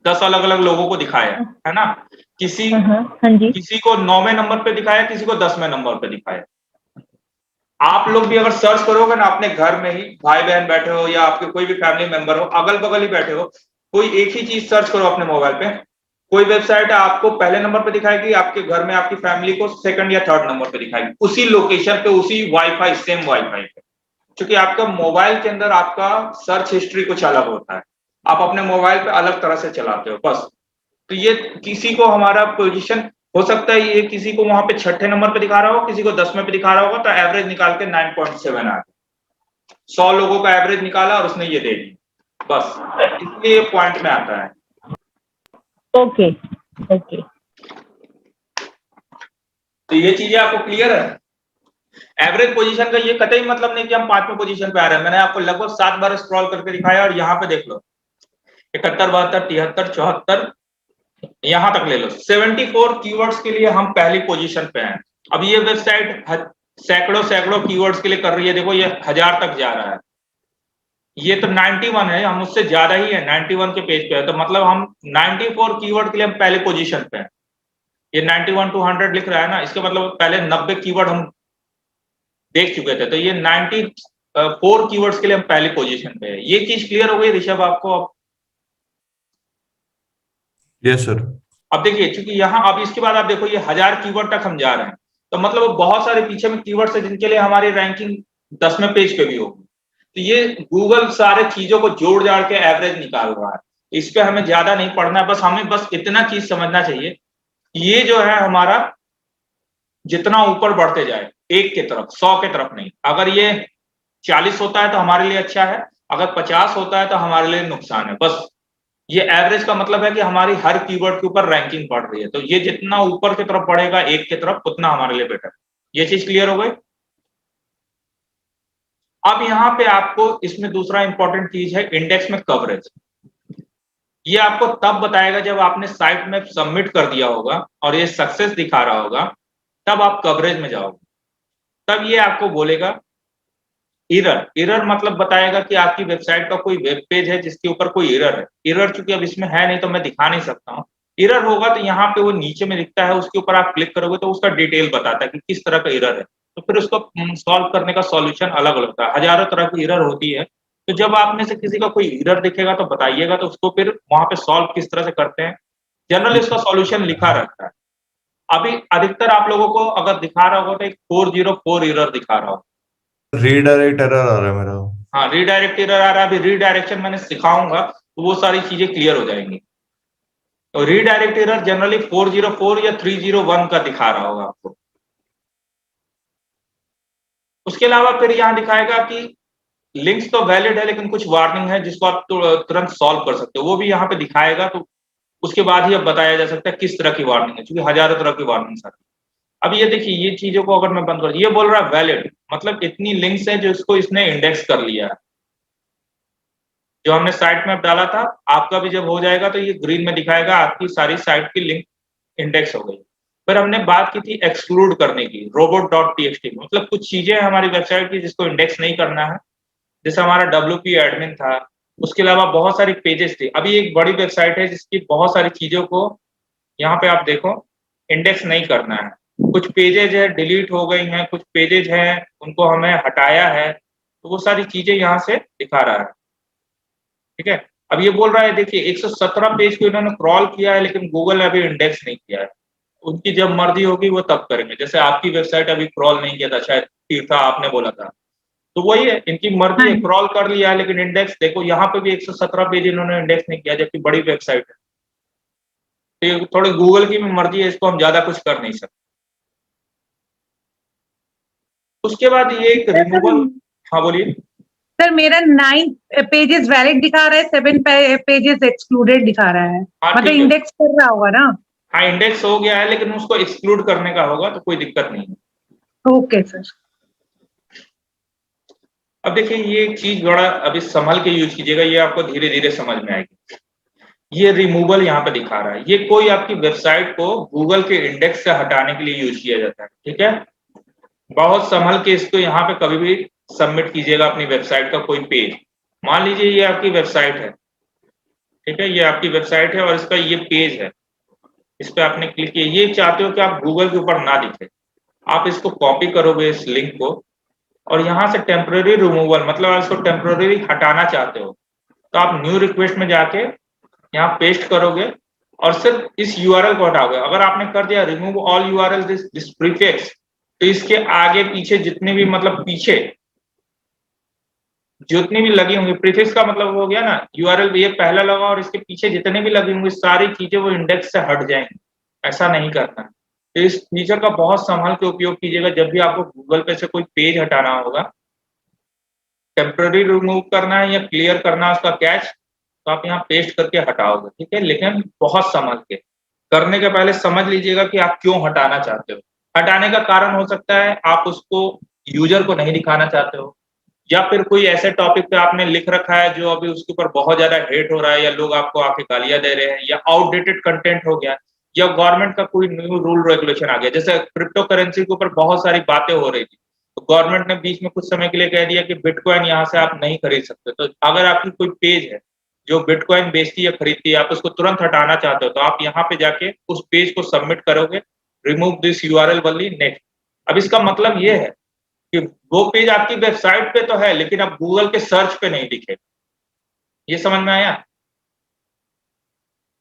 10 अलग अलग लोगों को दिखाया, है ना। किसी हाँ जी। किसी को 9वें नंबर पे दिखाया, किसी को 10वें नंबर पे दिखाया। आप लोग भी अगर सर्च करोगे ना अपने घर में ही, भाई बहन बैठे हो या आपके कोई भी फैमिली मेंबर हो, अगल बगल ही बैठे हो, कोई एक ही चीज सर्च करो अपने मोबाइल पे, कोई वेबसाइट आपको पहले नंबर पे दिखाएगी, आपके घर में आपकी फैमिली को सेकंड या थर्ड नंबर पे दिखाएगी, उसी लोकेशन पे, उसी वाईफाई, सेम वाईफाई पे। क्योंकि आपका मोबाइल के अंदर आपका सर्च हिस्ट्री कुछ अलग होता है, आप अपने मोबाइल पे अलग तरह से चलाते हो बस। तो ये किसी को हमारा पोजीशन हो सकता है, ये किसी को वहां पे 6ठे नंबर पे दिखा रहा हो, किसी को 10वें पे दिखा रहा होगा, तो एवरेज निकाल के 9.7 आ गया। 100 लोगों का एवरेज निकाला और उसने ये दे दी, बस इसलिए ये पॉइंट में आता है। Okay okay. तो ये चीजें आपको क्लियर है? एवरेज पोजीशन का ये कतई मतलब नहीं कि हम 5वें पोजीशन पे आ रहे हैं। मैंने आपको लगभग 7 बार स्क्रॉल करके दिखाया, और यहाँ पे देख लो 71, 72, 73, 74, यहां तक ले लो, 74 कीवर्ड्स के लिए हम पहली पोजीशन पे हैं। अब ये वेबसाइट सैकड़ों सैकड़ों कीवर्ड्स के लिए कर रही है, देखो ये 1000 तक जा रहा है, ये तो 91 है, हम उससे ज्यादा ही है, 91 के पेज पे है, तो मतलब हम 94 कीवर्ड के लिए हम पहले पोजीशन पे हैं। ये 91 to 100 लिख रहा है ना, इसका मतलब पहले 90 कीवर्ड हम देख चुके थे, तो ये 94 कीवर्ड्स के लिए हम पहली पोजीशन पे है। ये चीज क्लियर हो गई ऋषभ आपको? Yes sir. अब देखिए, क्योंकि यहाँ अब इसके बाद आप देखो ये 1000 कीवर्ड तक हम जा रहे हैं, तो मतलब बहुत सारे पीछे में कीवर्ड्स है जिनके लिए हमारी रैंकिंग 10वें पेज पे भी होगी। तो ये गूगल सारे चीजों को जोड़ जाड़ के एवरेज निकाल रहा है, इस पे हमें ज्यादा नहीं पढ़ना है, बस हमें बस इतना चीज समझना चाहिए, ये जो है हमारा जितना ऊपर बढ़ते जाए, 1 की तरफ, 100 की तरफ नहीं। अगर ये 40 होता है तो हमारे लिए अच्छा है, अगर 50 होता है तो हमारे लिए नुकसान है। बस ये एवरेज का मतलब है कि हमारी हर कीवर्ड के ऊपर रैंकिंग बढ़ रही है, तो ये जितना ऊपर की तरफ बढ़ेगा 1 की तरफ, उतना हमारे लिए बेटर। ये चीज क्लियर हो गई? अब यहाँ पे आपको इसमें दूसरा इंपॉर्टेंट चीज है इंडेक्स में कवरेज। ये आपको तब बताएगा जब आपने साइट में सबमिट कर दिया होगा और ये सक्सेस दिखा रहा होगा, तब आप कवरेज में जाओगे, तब ये आपको बोलेगा एरर मतलब बताएगा कि आपकी वेबसाइट का कोई वेब पेज है जिसके ऊपर कोई एरर है। एरर चूंकि अब इसमें है नहीं तो मैं दिखा नहीं सकता हूँ। एरर होगा तो यहाँ पे वो नीचे में दिखता है, उसके ऊपर आप क्लिक करोगे तो उसका डिटेल बताता है कि किस तरह का एरर है, तो फिर उसको सॉल्व करने का सॉल्यूशन अलग अलग होता है। हजारों तरह की एरर होती है, तो जब आप में से किसी का कोई एरर दिखेगा तो बताइएगा, तो उसको फिर वहां पे सॉल्व किस तरह से करते हैं, जनरली उसका सॉल्यूशन लिखा रहता है। अभी अधिकतर आप लोगों को अगर दिखा रहा होगा तो एक 404 एरर दिखा रहा होगा। रीडायरेक्ट एरर आ रहा है मेरा। हाँ, रीडायरेक्ट एरर आ रहा है। अभी रीडायरेक्शन मैंने सिखाऊंगा तो वो सारी चीजें क्लियर हो जाएंगी। तो रीडायरेक्ट एरर जनरली 404 या 301 का दिखा रहा होगा आपको। उसके अलावा फिर यहाँ दिखाएगा कि लिंक्स तो वैलिड है लेकिन कुछ वार्निंग है जिसको आप तुरंत सॉल्व कर सकते हो, वो भी यहाँ पे दिखाएगा। तो उसके बाद ही अब बताया जा सकता है किस तरह की वार्निंग है, क्योंकि हजारों तरह की वार्निंग आती है। अब ये देखिए, ये चीजों को अगर मैं बंद कर, ये बोल रहा है वैलिड, मतलब इतनी लिंक्स है जो इसको इसने इंडेक्स कर लिया है। जो हमने साइट मैप डाला था, आपका भी जब हो जाएगा तो ये ग्रीन में दिखाएगा आपकी सारी साइट की लिंक इंडेक्स हो गई। फिर हमने बात की थी एक्सक्लूड करने की, robot.txt, मतलब कुछ चीजें हमारी वेबसाइट की जिसको इंडेक्स नहीं करना है, जैसे हमारा WP एडमिन था, उसके अलावा बहुत सारी पेजेस थी। अभी एक बड़ी वेबसाइट है जिसकी बहुत सारी चीजों को यहाँ पे आप देखो इंडेक्स नहीं करना है। कुछ पेजेज है डिलीट हो गई हैं, कुछ पेजेज हैं उनको हमें हटाया है, तो वो सारी चीजें यहाँ से दिखा रहा है। ठीक है, अब ये बोल रहा है देखिए 117 पेज को इन्होंने क्रॉल किया है लेकिन गूगल ने अभी इंडेक्स नहीं किया है। उनकी जब मर्जी होगी वो तब करेंगे, जैसे आपकी वेबसाइट अभी क्रॉल नहीं किया था, शायद तीर्था आपने बोला था, तो वही है, इनकी मर्जी है, क्रॉल कर लिया है लेकिन इंडेक्स देखो यहाँ पे भी 117 पेज इन्होंने इंडेक्स नहीं किया, जबकि बड़ी वेबसाइट है। तो ये थोड़ी गूगल की भी मर्जी है, इसको हम ज्यादा कुछ कर नहीं सकते। उसके बाद ये एक रिमूवल, हाँ बोलिए। सर मेरा 9 पेजेस वैलिड दिखा रहा है, 7 पेजेस एक्सक्लूडेड दिखा रहा है, हाँ, मतलब ठीक है। इंडेक्स कर रहा होगा ना? हाँ, इंडेक्स हो गया है लेकिन उसको एक्सक्लूड करने का होगा, तो कोई दिक्कत नहीं है। Okay sir. अब देखिए, ये एक चीज बड़ा अभी संभल के यूज कीजिएगा, ये आपको धीरे धीरे समझ में आएगी। ये रिमूवल यहाँ पे दिखा रहा है, ये कोई आपकी वेबसाइट को गूगल के इंडेक्स से हटाने के लिए यूज किया जाता है। ठीक है, बहुत संभल के इसको यहाँ पे कभी भी सबमिट कीजिएगा अपनी वेबसाइट का कोई पेज। मान लीजिए ये आपकी वेबसाइट है, ठीक है, ये आपकी वेबसाइट है और इसका ये पेज है, इस पे आपने क्लिक किया, ये चाहते हो कि आप गूगल के ऊपर ना दिखे, आप इसको कॉपी करोगे इस लिंक को और यहाँ से टेम्पररी रिमूवल, मतलब आप इसको टेम्पररी हटाना चाहते हो तो आप न्यू रिक्वेस्ट में जाके यहाँ पेस्ट करोगे और सिर्फ इस यूआरएल को हटाओगे। अगर आपने कर दिया remove all URL this prefix, तो इसके आगे पीछे जितने भी, मतलब पीछे जितनी भी लगी होंगी, प्रीफिक्स का मतलब हो गया ना यूआरएल, ये पहला लगा और इसके पीछे जितने भी लगी होंगी सारी चीजें वो इंडेक्स से हट जाएंगी। ऐसा नहीं करना है, तो इस फीचर का बहुत संभाल के उपयोग कीजिएगा। जब भी आपको गूगल पे से कोई पेज हटाना होगा, टेम्पररी रिमूव करना है या क्लियर करना है उसका कैच, तो आप यहाँ पेस्ट करके हटाओगे। ठीक है, लेकिन बहुत समझ के करने के पहले समझ लीजिएगा कि आप क्यों हटाना चाहते हो। हटाने का कारण हो सकता है आप उसको यूजर को नहीं दिखाना चाहते हो, या फिर कोई ऐसे टॉपिक पे आपने लिख रखा है जो अभी उसके ऊपर बहुत ज्यादा हेट हो रहा है, या लोग आपको आके गालियां दे रहे हैं, या आउटडेटेड कंटेंट हो गया, या गवर्नमेंट का कोई न्यू रूल रेगुलेशन आ गया। जैसे क्रिप्टो करेंसी के ऊपर बहुत सारी बातें हो रही थी, तो गवर्नमेंट ने बीच में कुछ समय के लिए कह दिया कि बिटकॉइन यहाँ से आप नहीं खरीद सकते। तो अगर आपकी कोई पेज है जो बिटकॉइन बेचती है खरीदती है, आप उसको तुरंत हटाना चाहते हो, तो आप यहाँ पे जाके उस पेज को सबमिट करोगे, रिमूव दिस यूआरएल वाली नेक्स्ट। अब इसका मतलब ये है कि वो पेज आपकी वेबसाइट पे तो है लेकिन अब गूगल के सर्च पे नहीं दिखे। ये समझ में आया?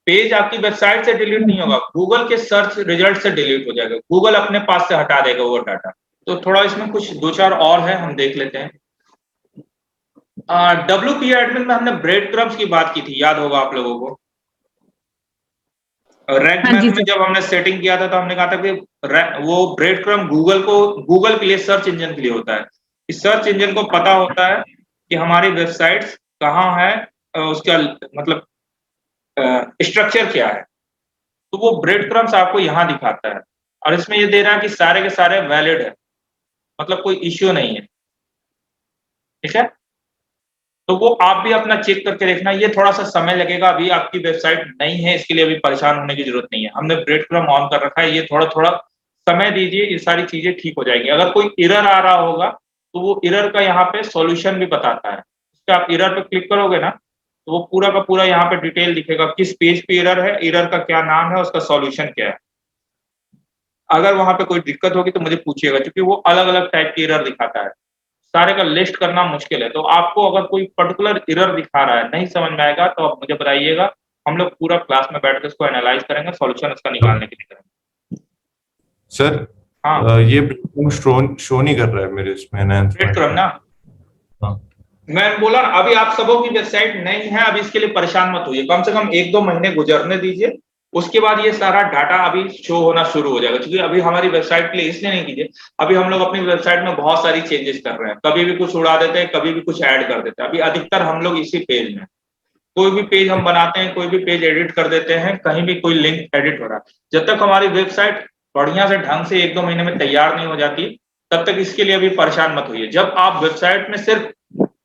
पेज आपकी वेबसाइट से डिलीट नहीं होगा, गूगल के सर्च रिजल्ट से डिलीट हो जाएगा, गूगल अपने पास से हटा देगा वो डाटा। तो थोड़ा इसमें कुछ दो चार और है, हम देख लेते हैं। WP एडमिन में हमने ब्रेड क्रम्स की बात की थी, याद होगा आप लोगों को। रैंक हाँ जी मैप में जब हमने सेटिंग किया था तो हमने कहा था कि वो ब्रेड क्रम गूगल के लिए, सर्च इंजन के लिए होता है। इस सर्च इंजन को पता होता है कि हमारी वेबसाइट्स कहाँ है, उसका मतलब स्ट्रक्चर क्या है, तो वो ब्रेड क्रम्स आपको यहाँ दिखाता है। और इसमें ये दे रहा है कि सारे के सारे वैलिड है, मतलब कोई इश्यू नहीं है। ठीक है, तो वो आप भी अपना चेक करके देखना। ये थोड़ा सा समय लगेगा, अभी आपकी वेबसाइट नहीं है, इसके लिए अभी परेशान होने की जरूरत नहीं है। हमने ब्रेड क्रम ऑन कर रखा है, ये थोड़ा थोड़ा समय दीजिए, ये सारी चीजें ठीक हो जाएंगी। अगर कोई एरर आ रहा होगा तो वो एरर का यहाँ पे सॉल्यूशन भी बताता है। इसका आप एरर पे क्लिक करोगे ना तो वो पूरा का पूरा यहाँ पे डिटेल दिखेगा, किस पेज पे एरर है, एरर का क्या नाम है, उसका सॉल्यूशन क्या है। अगर वहां पे कोई दिक्कत होगी तो मुझे पूछिएगा, क्योंकि वो अलग अलग टाइप की एरर दिखाता है, सारे का लिस्ट करना मुश्किल है। तो आपको अगर कोई पर्टिकुलर एरर दिखा रहा है, नहीं समझ में आएगा, तो आप मुझे बताइएगा, हम लोग पूरा क्लास में बैठ कर इसको एनालाइज करेंगे, सॉल्यूशन इसका निकालने के लिए करेंगे। सर हाँ, ये शो नहीं कर रहा है मेरे इसमें ब्रेड क्रम ना, हाँ। मैं बोला अभी आप सबों की वेबसाइट नहीं है, अभी इसके लिए परेशान मत होइए, कम से कम 1-2 महीने गुजरने दीजिए, उसके बाद ये सारा डाटा अभी शो होना शुरू हो जाएगा। क्योंकि अभी हमारी वेबसाइट के लिए इसलिए नहीं कीजिए, अभी हम लोग अपनी वेबसाइट में बहुत सारी चेंजेस कर रहे हैं, कभी भी कुछ उड़ा देते हैं, कभी भी कुछ ऐड कर देते हैं। अभी अधिकतर हम लोग इसी पेज में, कोई भी पेज हम बनाते हैं, कोई भी पेज एडिट कर देते हैं, कहीं भी कोई लिंक एडिट हो रहा है, जब तक हमारी वेबसाइट बढ़िया से ढंग से 1-2 महीने में तैयार नहीं हो जाती, तब तक इसके लिए अभी परेशान मत होइए। जब आप वेबसाइट में सिर्फ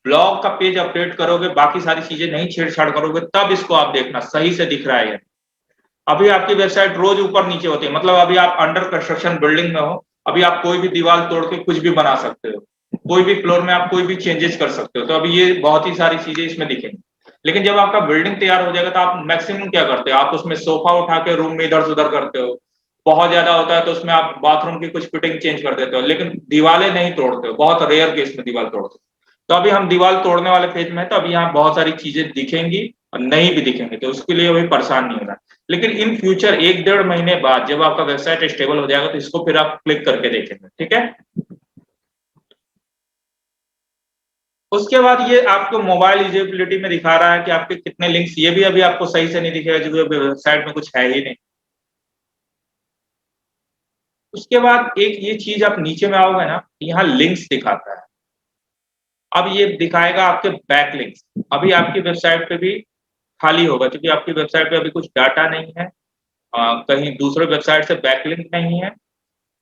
ब्लॉग का पेज अपडेट करोगे, बाकी सारी चीजें नहीं छेड़छाड़ करोगे, तब इसको आप देखना सही से दिख रहा है। अभी आपकी वेबसाइट रोज ऊपर नीचे होती है, मतलब अभी आप अंडर कंस्ट्रक्शन बिल्डिंग में हो, अभी आप कोई भी दीवार तोड़ के कुछ भी बना सकते हो, कोई भी फ्लोर में आप कोई भी चेंजेस कर सकते हो, तो अभी ये बहुत ही सारी चीजें इसमें दिखेंगी। लेकिन जब आपका बिल्डिंग तैयार हो जाएगा तो आप मैक्सिमम क्या करते हो, आप उसमें सोफा उठा के रूम में इधर से उधर करते हो, बहुत ज्यादा होता है तो उसमें आप बाथरूम की कुछ फिटिंग चेंज कर देते हो, लेकिन दीवारें नहीं तोड़ते हो, बहुत रेयर केस में दीवार तोड़ते हो। तो अभी हम दीवार तोड़ने वाले फेज में है, तो अभी यहाँ बहुत सारी चीजें दिखेंगी और नहीं भी दिखेंगे, तो उसके लिए अभी परेशान नहीं होना। लेकिन इन फ्यूचर 1-1.5 महीने बाद जब आपका वेबसाइट स्टेबल हो जाएगा तो इसको फिर आप क्लिक करके देखेंगे। ठीक है, उसके बाद ये आपको मोबाइल यूजेबिलिटी में दिखा रहा है कि आपके कितने लिंक्स, ये भी अभी आपको सही से नहीं दिखेगा क्योंकि वेबसाइट में कुछ है ही नहीं। उसके बाद एक ये चीज आप नीचे में आओगे ना, यहाँ लिंक्स दिखाता है। अब ये दिखाएगा आपके बैक लिंक्स, अभी आपकी वेबसाइट पे भी खाली होगा क्योंकि आपकी वेबसाइट पे अभी कुछ डाटा नहीं है, कहीं दूसरे वेबसाइट से बैकलिंक नहीं है,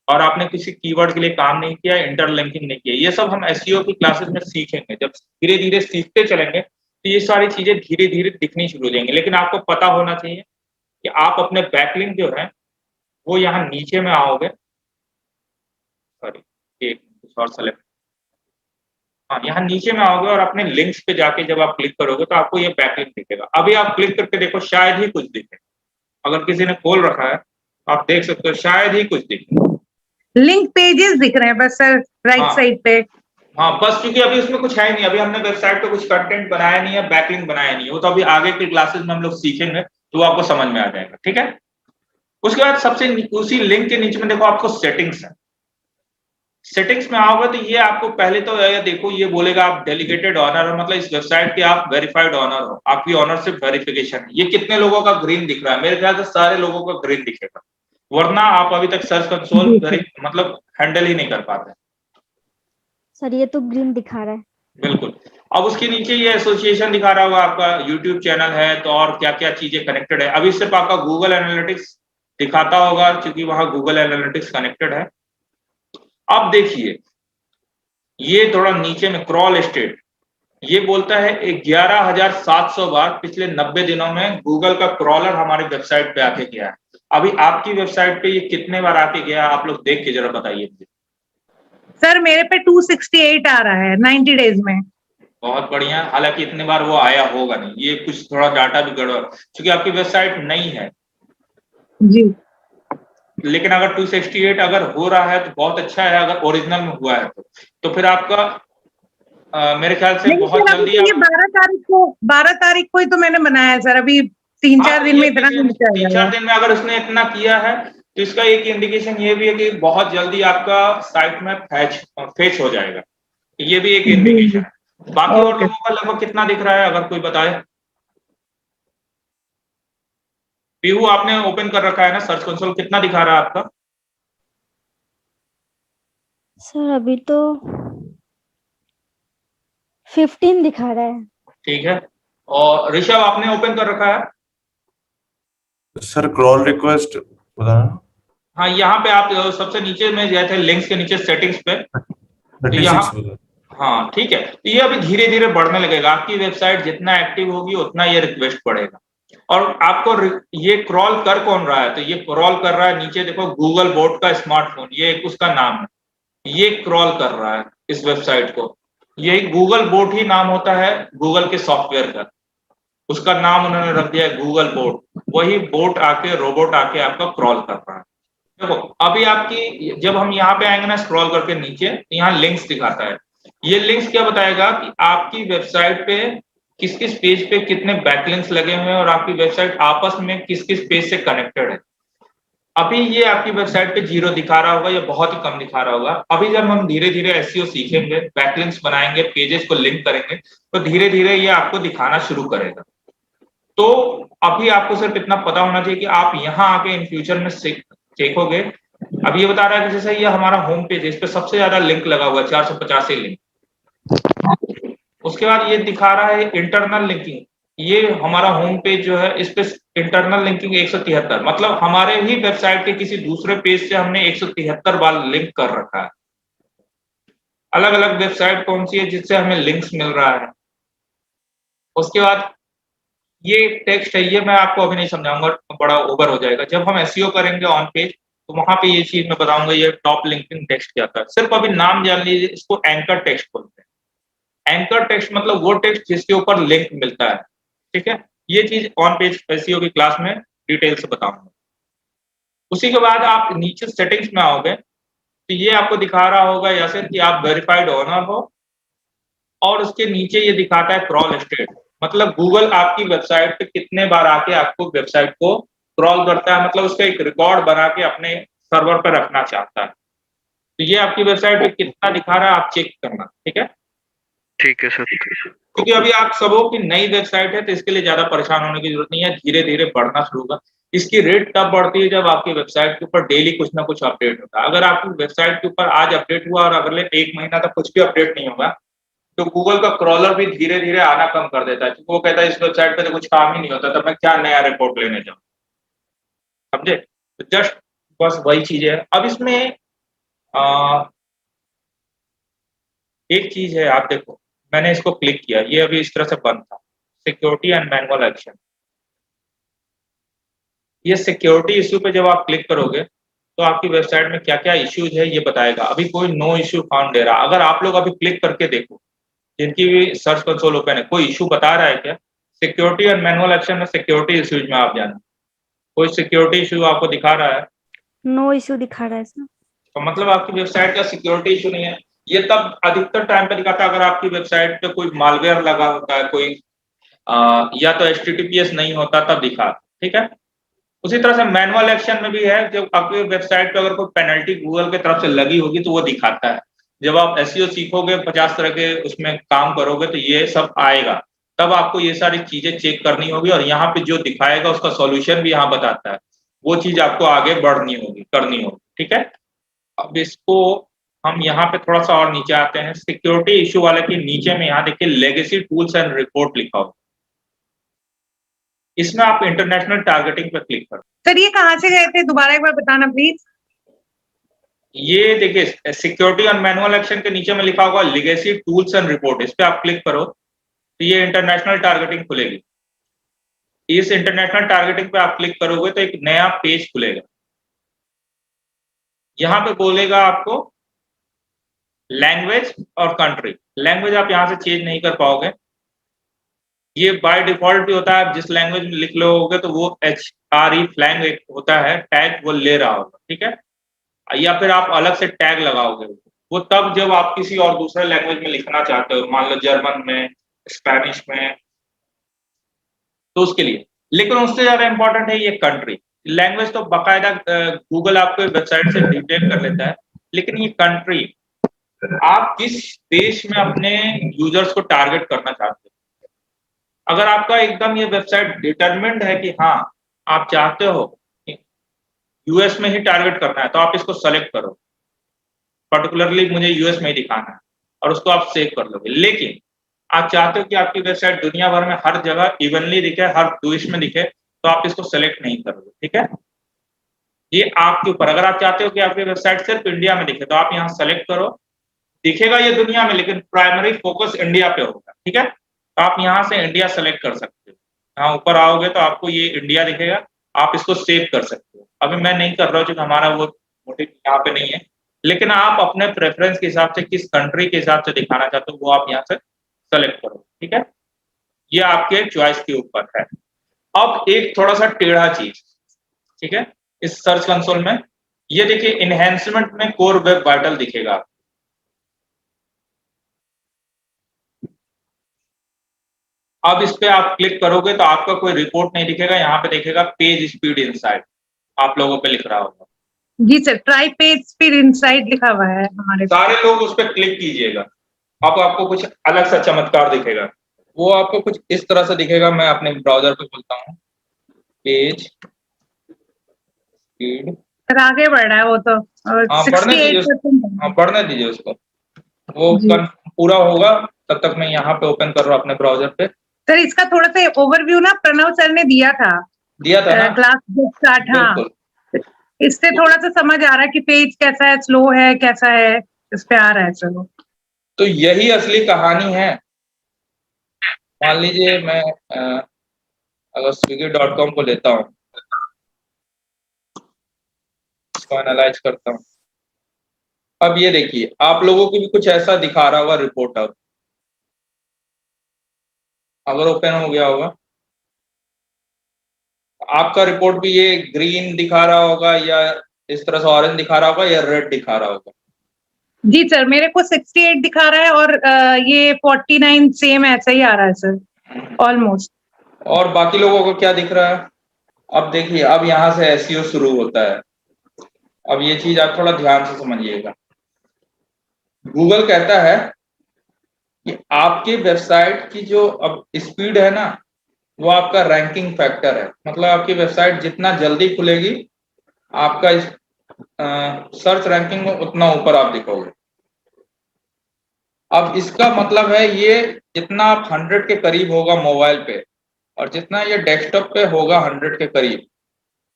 और आपने किसी कीवर्ड के लिए काम नहीं किया, इंटरलिंकिंग नहीं किया। ये सब हम एसईओ की क्लासेस में सीखेंगे, जब धीरे धीरे सीखते चलेंगे तो ये सारी चीजें धीरे धीरे दिखनी शुरू हो जाएंगी, लेकिन आपको पता होना चाहिए कि आप अपने बैकलिंक जो है वो यहाँ नीचे में आओगे, सॉरी एक कुछ और सेलेक्ट, हाँ यहाँ नीचे में आओगे और अपने लिंक्स पे जाके जब आप क्लिक करोगे तो आपको ये बैकलिंक दिखेगा। अभी आप क्लिक करके देखो, शायद ही कुछ दिखे, अगर किसी ने खोल रखा है आप देख सकते हो, शायद ही कुछ दिखे। लिंक पेजेस दिख रहे हैं बस सर राइट हाँ। साइड पे। हाँ बस, क्योंकि अभी उसमें कुछ है नहीं, अभी हमने वेबसाइट पे कुछ कंटेंट बनाया नहीं है, बैकलिंक बनाया नहीं है, वो तो अभी आगे के क्लासेस में हम लोग सीखेंगे तो वो आपको समझ में आ जाएगा, ठीक है। उसके बाद सबसे उसी लिंक के नीचे में देखो आपको सेटिंग्स है। सेटिंग्स में आओगे तो ये आपको पहले तो ये देखो, ये बोलेगा आप डेलीगेटेड ऑनर हो, मतलब इस वेबसाइट के आप वेरीफाइड ऑनर हो, आपकी ऑनरशिप वेरिफिकेशन है। ये कितने लोगों का ग्रीन दिख रहा है? मेरे ख्याल से सारे लोगों का ग्रीन दिखेगा, वरना आप अभी तक सर्च कंसोल मतलब हैंडल ही नहीं कर पाते। सर ये तो ग्रीन दिखा रहा है। बिल्कुल। अब उसके नीचे ये एसोसिएशन दिखा रहा होगा, आपका यूट्यूब चैनल है तो और क्या क्या चीजें कनेक्टेड है। अभी सिर्फ आपका गूगल एनालिटिक्स दिखाता होगा क्योंकि वहां गूगल एनालिटिक्स कनेक्टेड है। अब देखिए ये थोड़ा नीचे में क्रॉल स्टेट, ये बोलता है 11,700 बार पिछले 90 दिनों में गूगल का क्रॉलर हमारे वेबसाइट पे आके गया है। अभी आपकी वेबसाइट पे ये कितने बार आके गया, आप लोग देख के जरा बताइए मुझे। सर मेरे पे 268 आ रहा है 90 डेज में। बहुत बढ़िया, हालांकि इतने बार वो आया होगा नहीं, ये कुछ थोड़ा डाटा भी गड़बड़, क्योंकि आपकी वेबसाइट नई है जी। लेकिन अगर 268 अगर हो रहा है तो बहुत अच्छा है, अगर ओरिजिनल में हुआ है तो फिर आपका मेरे ख्याल से नहीं बहुत सर, अभी जल्दी तो ये 12 तारीख को ही तो मैंने बनाया है सर, अभी 3-4 दिन में इतना नहीं चल 3-4 जाएगा। दिन में अगर उसने इतना किया है तो इसका एक इंडिकेशन ये भी है कि बहुत जल्दी आपका साइट में फेच हो जाएगा, ये भी एक इंडिकेशन है। बाकी और ओके। लोगों का लगभग कितना दिख रहा है, अगर कोई बताए। पीहू आपने ओपन कर रखा है ना सर्च कंसोल, कितना दिखा रहा है आपका? सर अभी तो 15 दिखा रहा है। ठीक है, और ऋषभ आपने ओपन कर रखा है? सर क्रॉल रिक्वेस्ट बताना। हाँ यहाँ पे आप सबसे नीचे में गए थे, लिंक्स के नीचे सेटिंग्स पे, तो 36 यहाँ बता। हाँ ठीक है, तो ये अभी धीरे धीरे बढ़ने लगेगा। आपकी वेबसाइट जितना एक्टिव होगी उतना ये रिक्वेस्ट बढ़ेगा। और आपको ये क्रॉल कर कौन रहा है, तो ये क्रॉल कर रहा है नीचे देखो, गूगल बोट का स्मार्टफोन, ये एक उसका नाम है, ये क्रॉल कर रहा है इस वेबसाइट को। ये गूगल बोट ही नाम होता है गूगल के सॉफ्टवेयर का, उसका नाम उन्होंने रख दिया है गूगल बोट। वही बोट आके, रोबोट आके आपका क्रॉल कर रहा है। देखो अभी आपकी, जब हम यहाँ पे आएंगे ना स्क्रॉल करके नीचे, तो यहाँ लिंक्स दिखाता है। ये लिंक्स क्या बताएगा कि आपकी वेबसाइट पे किस किस पेज पे कितने बैकलिंक्स लगे हुए हैं और आपकी वेबसाइट आपस में किस किस पेज से कनेक्टेड है। अभी ये आपकी वेबसाइट पे 0 दिखा रहा होगा या बहुत ही कम दिखा रहा होगा। अभी जब हम धीरे धीरे एसईओ सीखेंगे, बैकलिंक्स बनाएंगे, पेजेस को लिंक करेंगे, तो धीरे धीरे ये आपको दिखाना शुरू करेगा। तो अभी आपको सिर्फ इतना पता होना चाहिए कि आप यहाँ आके इन फ्यूचर में देखोगे। अब ये बता रहा है कि जैसे ये हमारा होम पेज है, इस पे सबसे ज्यादा लिंक लगा हुआ है, 485 लिंक। उसके बाद ये दिखा रहा है इंटरनल लिंकिंग, ये हमारा होम पेज जो है इस पे इंटरनल लिंकिंग 173, मतलब हमारे ही वेबसाइट के किसी दूसरे पेज से हमने 173 बार लिंक कर रखा है। अलग अलग वेबसाइट कौन सी है जिससे हमें लिंक्स मिल रहा है। उसके बाद ये टेक्स्ट है, ये मैं आपको अभी नहीं समझाऊंगा, बड़ा ओवर हो जाएगा। जब हम एसईओ करेंगे ऑन पेज तो वहां पे ये चीज मैं बताऊंगा, ये टॉप लिंकिंग टेक्स्ट क्या था। सिर्फ अभी नाम जान लीजिए, इसको एंकर टेक्स्ट बोलते हैं। एंकर टेक्स्ट मतलब वो टेक्स्ट जिसके ऊपर लिंक मिलता है, ठीक है। ये चीज ऑन पेज एसईओ की क्लास में डिटेल से बताऊंगा। उसी के बाद आप नीचे सेटिंग्स में आओगे तो ये आपको दिखा रहा होगा या फिर कि आप वेरीफाइड ओनर हो, और उसके नीचे ये दिखाता है क्रॉल स्टेट, मतलब गूगल आपकी वेबसाइट पे कितने बार आके आपको वेबसाइट को क्रॉल करता है, मतलब उसका एक रिकॉर्ड बना के अपने सर्वर पर रखना चाहता है। तो ये आपकी वेबसाइट पे कितना दिखा रहा है आप चेक करना, ठीक है। ठीक है सर। क्योंकि अभी आप सबों की नई वेबसाइट है तो इसके लिए ज्यादा परेशान होने की जरूरत नहीं है, धीरे धीरे बढ़ना शुरू होगा। इसकी रेट तब बढ़ती है जब आपकी वेबसाइट के ऊपर डेली कुछ ना कुछ अपडेट होता है। अगर आपकी वेबसाइट के ऊपर आज अपडेट हुआ और अगले 1 महीना तक कुछ भी अपडेट नहीं होगा तो गूगल का क्रॉलर भी धीरे धीरे आना कम कर देता है, क्योंकि वो कहता है इस वेबसाइट पे तो कुछ काम ही नहीं होता, तो मैं क्या नया रिपोर्ट लेने जाऊँ, समझे। तो जस्ट बस वही चीज है। अब इसमें एक चीज है, आप देखो मैंने इसको क्लिक किया, ये अभी इस तरह से बंद था, सिक्योरिटी एंड मैनुअल एक्शन। ये सिक्योरिटी इश्यू पे जब आप क्लिक करोगे तो आपकी वेबसाइट में क्या क्या इश्यूज है ये बताएगा। अभी कोई नो इश्यू फाउंड दे रहा। अगर आप लोग अभी क्लिक करके देखो, जिनकी भी सर्च कंसोल ओपन है, कोई इश्यू बता रहा है क्या? सिक्योरिटी एंड मैनुअल एक्शन में सिक्योरिटी इश्यूज में आप जाना, कोई सिक्योरिटी इश्यू आपको दिखा रहा है? नो इश्यू दिखा रहा है सर। तो मतलब आपकी वेबसाइट का सिक्योरिटी इशू नहीं है। ये तब अधिकतर टाइम पे दिखाता है अगर आपकी वेबसाइट पे कोई मालवेयर लगा होता है, कोई या तो HTTPS नहीं होता तब दिखा, ठीक है। उसी तरह से मैनुअल एक्शन में भी है, जब आपकी वेबसाइट पे अगर कोई पेनल्टी गूगल की तरफ से लगी होगी तो वो दिखाता है। जब आप SEO सीखोगे, 50 तरह के उसमें काम करोगे तो ये सब आएगा, तब आपको ये सारी चीजें चेक करनी होगी और यहाँ पे जो दिखाएगा उसका सॉल्यूशन भी यहाँ बताता है। वो चीज आपको आगे बढ़नी होगी, करनी होगी, ठीक है। अब इसको हम यहाँ पे थोड़ा सा और नीचे आते हैं। सिक्योरिटी इशू वाले के नीचे में यहाँ देखिए लेगेसी टूल्स एंड रिपोर्ट लिखा हो। इसमें आप इंटरनेशनल टारगेटिंग पे क्लिक करो। सर ये कहाँ से गए थे, दोबारा एक बार बताना प्लीज। ये देखिए सिक्योरिटी और मैनुअल एक्शन के नीचे में लिखा होगा लेगेसी टूल्स एंड रिपोर्ट। इस पे आप क्लिक करो तो ये इंटरनेशनल टारगेटिंग खुलेगी। इस इंटरनेशनल टारगेटिंग पे आप क्लिक करोगे तो एक नया पेज खुलेगा। यहाँ पे बोलेगा आपको लैंग्वेज और कंट्री। लैंग्वेज आप यहाँ से चेंज नहीं कर पाओगे, ये बाय डिफॉल्ट भी होता है। आप जिस लैंग्वेज में लिख लोगे तो वो HRE फ्लैंग एक होता है टैग, वो ले रहा होगा, ठीक है। या फिर आप अलग से टैग लगाओगे, वो तब जब आप किसी और दूसरे लैंग्वेज में लिखना चाहते हो, मान लो जर्मन में, स्पेनिश में, तो उसके लिए। लेकिन उससे ज्यादा इंपॉर्टेंट है ये कंट्री। लैंग्वेज तो बाकायदा गूगल आपके वेबसाइट से डिटेक्ट कर लेता है, लेकिन ये कंट्री, आप किस देश में अपने यूजर्स को टारगेट करना चाहते हो। अगर आपका एकदम ये वेबसाइट डिटरमिन्ड है कि हाँ आप चाहते हो US में ही टारगेट करना है, तो आप इसको सेलेक्ट करो, पर्टिकुलरली मुझे US में ही दिखाना है, और उसको आप सेव कर लोगे। लेकिन आप चाहते हो कि आपकी वेबसाइट दुनिया भर में हर जगह इवनली दिखे, हर देश में दिखे, तो आप इसको सेलेक्ट नहीं करोगे, ठीक है। ये आपके ऊपर। अगर आप चाहते हो कि आपकी वेबसाइट सिर्फ इंडिया में दिखे तो आप यहाँ सेलेक्ट करो, दिखेगा ये दुनिया में, लेकिन प्राइमरी फोकस इंडिया पे होगा, ठीक है। तो आप यहाँ से इंडिया सेलेक्ट कर सकते हो। यहाँ ऊपर आओगे तो आपको ये इंडिया दिखेगा, आप इसको सेव कर सकते हो। अभी मैं नहीं कर रहा हूँ क्योंकि हमारा वो मोटिव यहाँ पे नहीं है, लेकिन आप अपने प्रेफरेंस के हिसाब से किस कंट्री के हिसाब से दिखाना चाहते हो वो आप यहाँ से सेलेक्ट करो, ठीक है। ये आपके चॉइस के ऊपर है। अब एक थोड़ा सा टेढ़ा चीज, ठीक है, इस सर्च कंसोल में ये देखिए इनहेंसमेंट में कोर वेब वाइटल दिखेगा। अब इस पे आप क्लिक करोगे तो आपका कोई रिपोर्ट नहीं दिखेगा, यहाँ पे दिखेगा पेज स्पीड इनसाइड, आप लोगों पे लिख रहा होगा। जी sir, try page speed insights लिखा हुआ है हमारे। सारे लोग उस पर क्लिक कीजिएगा, अब आपको कुछ अलग सा चमत्कार दिखेगा। वो आपको कुछ इस तरह से दिखेगा। मैं अपने ब्राउजर पे बोलता हूँ पेज स्पीड। सर आगे बढ़ रहा है वो तो, हाँ बढ़ने दीजिए, 68%। हाँ बढ़ने दीजिए उसको, वो जी। पूरा होगा तब तक मैं यहाँ पे ओपन कर रहा हूँ अपने ब्राउजर पे। सर इसका थोड़ा सा ओवरव्यू ना प्रणव सर ने दिया था ना क्लास स्टार्ट। हाँ, बिल्कुल। इससे थोड़ा सा समझ आ रहा है कि पेज कैसा है, स्लो है, कैसा है, इस पे आ रहा है सर। तो यही असली कहानी है। मान लीजिए मैं अगर swiggy.com को लेता हूँ, इसको एनालाइज करता हूँ। अब ये देखिए आप लोगों को भी कुछ ऐसा दिखा रहा होगा रिपोर्ट। अब अगर ओपन हो गया होगा आपका रिपोर्ट भी ये ग्रीन दिखा रहा होगा, या इस तरह से ऑरेंज दिखा रहा होगा, या रेड दिखा रहा होगा। जी सर, मेरे को 68 दिखा रहा है और ये 49 सेम ऐसा ही आ रहा है सर, ऑलमोस्ट। और बाकी लोगों को क्या दिख रहा है? अब देखिए अब यहाँ से SEO शुरू होता है। अब ये चीज आप थोड़ा ध्यान से समझिएगा। गूगल कहता है कि आपकी वेबसाइट की जो अब स्पीड है ना, वो आपका रैंकिंग फैक्टर है। मतलब आपकी वेबसाइट जितना जल्दी खुलेगी, आपका सर्च रैंकिंग में उतना ऊपर आप दिखोगे। अब इसका मतलब है ये जितना आप 100 के करीब होगा मोबाइल पे, और जितना ये डेस्कटॉप पे होगा 100 के करीब,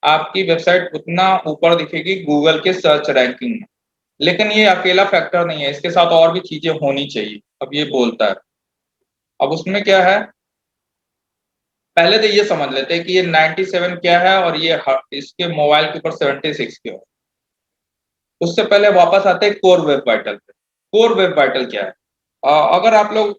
आपकी वेबसाइट उतना ऊपर दिखेगी गूगल के सर्च रैंकिंग में। लेकिन ये अकेला फैक्टर नहीं है, इसके साथ और भी चीजें होनी चाहिए। अब ये बोलता है, अब उसमें क्या है, पहले तो ये समझ लेते हैं कि ये 97 क्या है और ये इसके मोबाइल के ऊपर 76 क्यों है। उससे पहले वापस आते हैं कोर वेब वाइटल पे। कोर वेब वाइटल क्या है? अगर आप लोग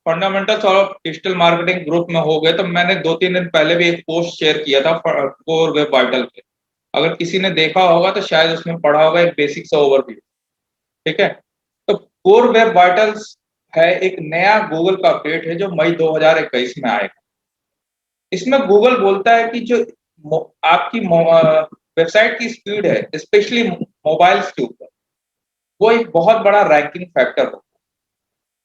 fundamentals of digital marketing group में हो गए तो मैंने 2-3 दिन पहले भी एक पोस्ट शेयर किया था कोर वेब वाइटल पे। अगर किसी ने देखा होगा तो शायद उसमें पढ़ा होगा, एक बेसिक सा ओवरव्यू। ठीक है, तो कोर वेब वाइटल्स है एक नया गूगल का अपडेट है जो मई 2021 में आएगा। इसमें गूगल बोलता है कि जो आपकी वेबसाइट की स्पीड है, स्पेशली मोबाइल्स के ऊपर, वो एक बहुत बड़ा रैंकिंग फैक्टर होगा।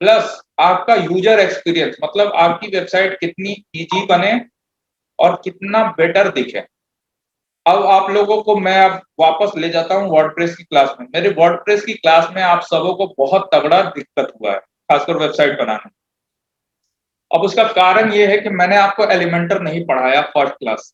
प्लस आपका यूजर एक्सपीरियंस, मतलब आपकी वेबसाइट कितनी इजी बने और कितना बेटर दिखे। अब आप लोगों को मैं अब वापस ले जाता हूँ वर्डप्रेस की क्लास में। मेरे वर्डप्रेस की क्लास में आप सबों को बहुत तगड़ा दिक्कत हुआ है, खासकर वेबसाइट बनाने में। अब उसका कारण ये है कि मैंने आपको एलिमेंटर नहीं पढ़ाया फर्स्ट क्लास।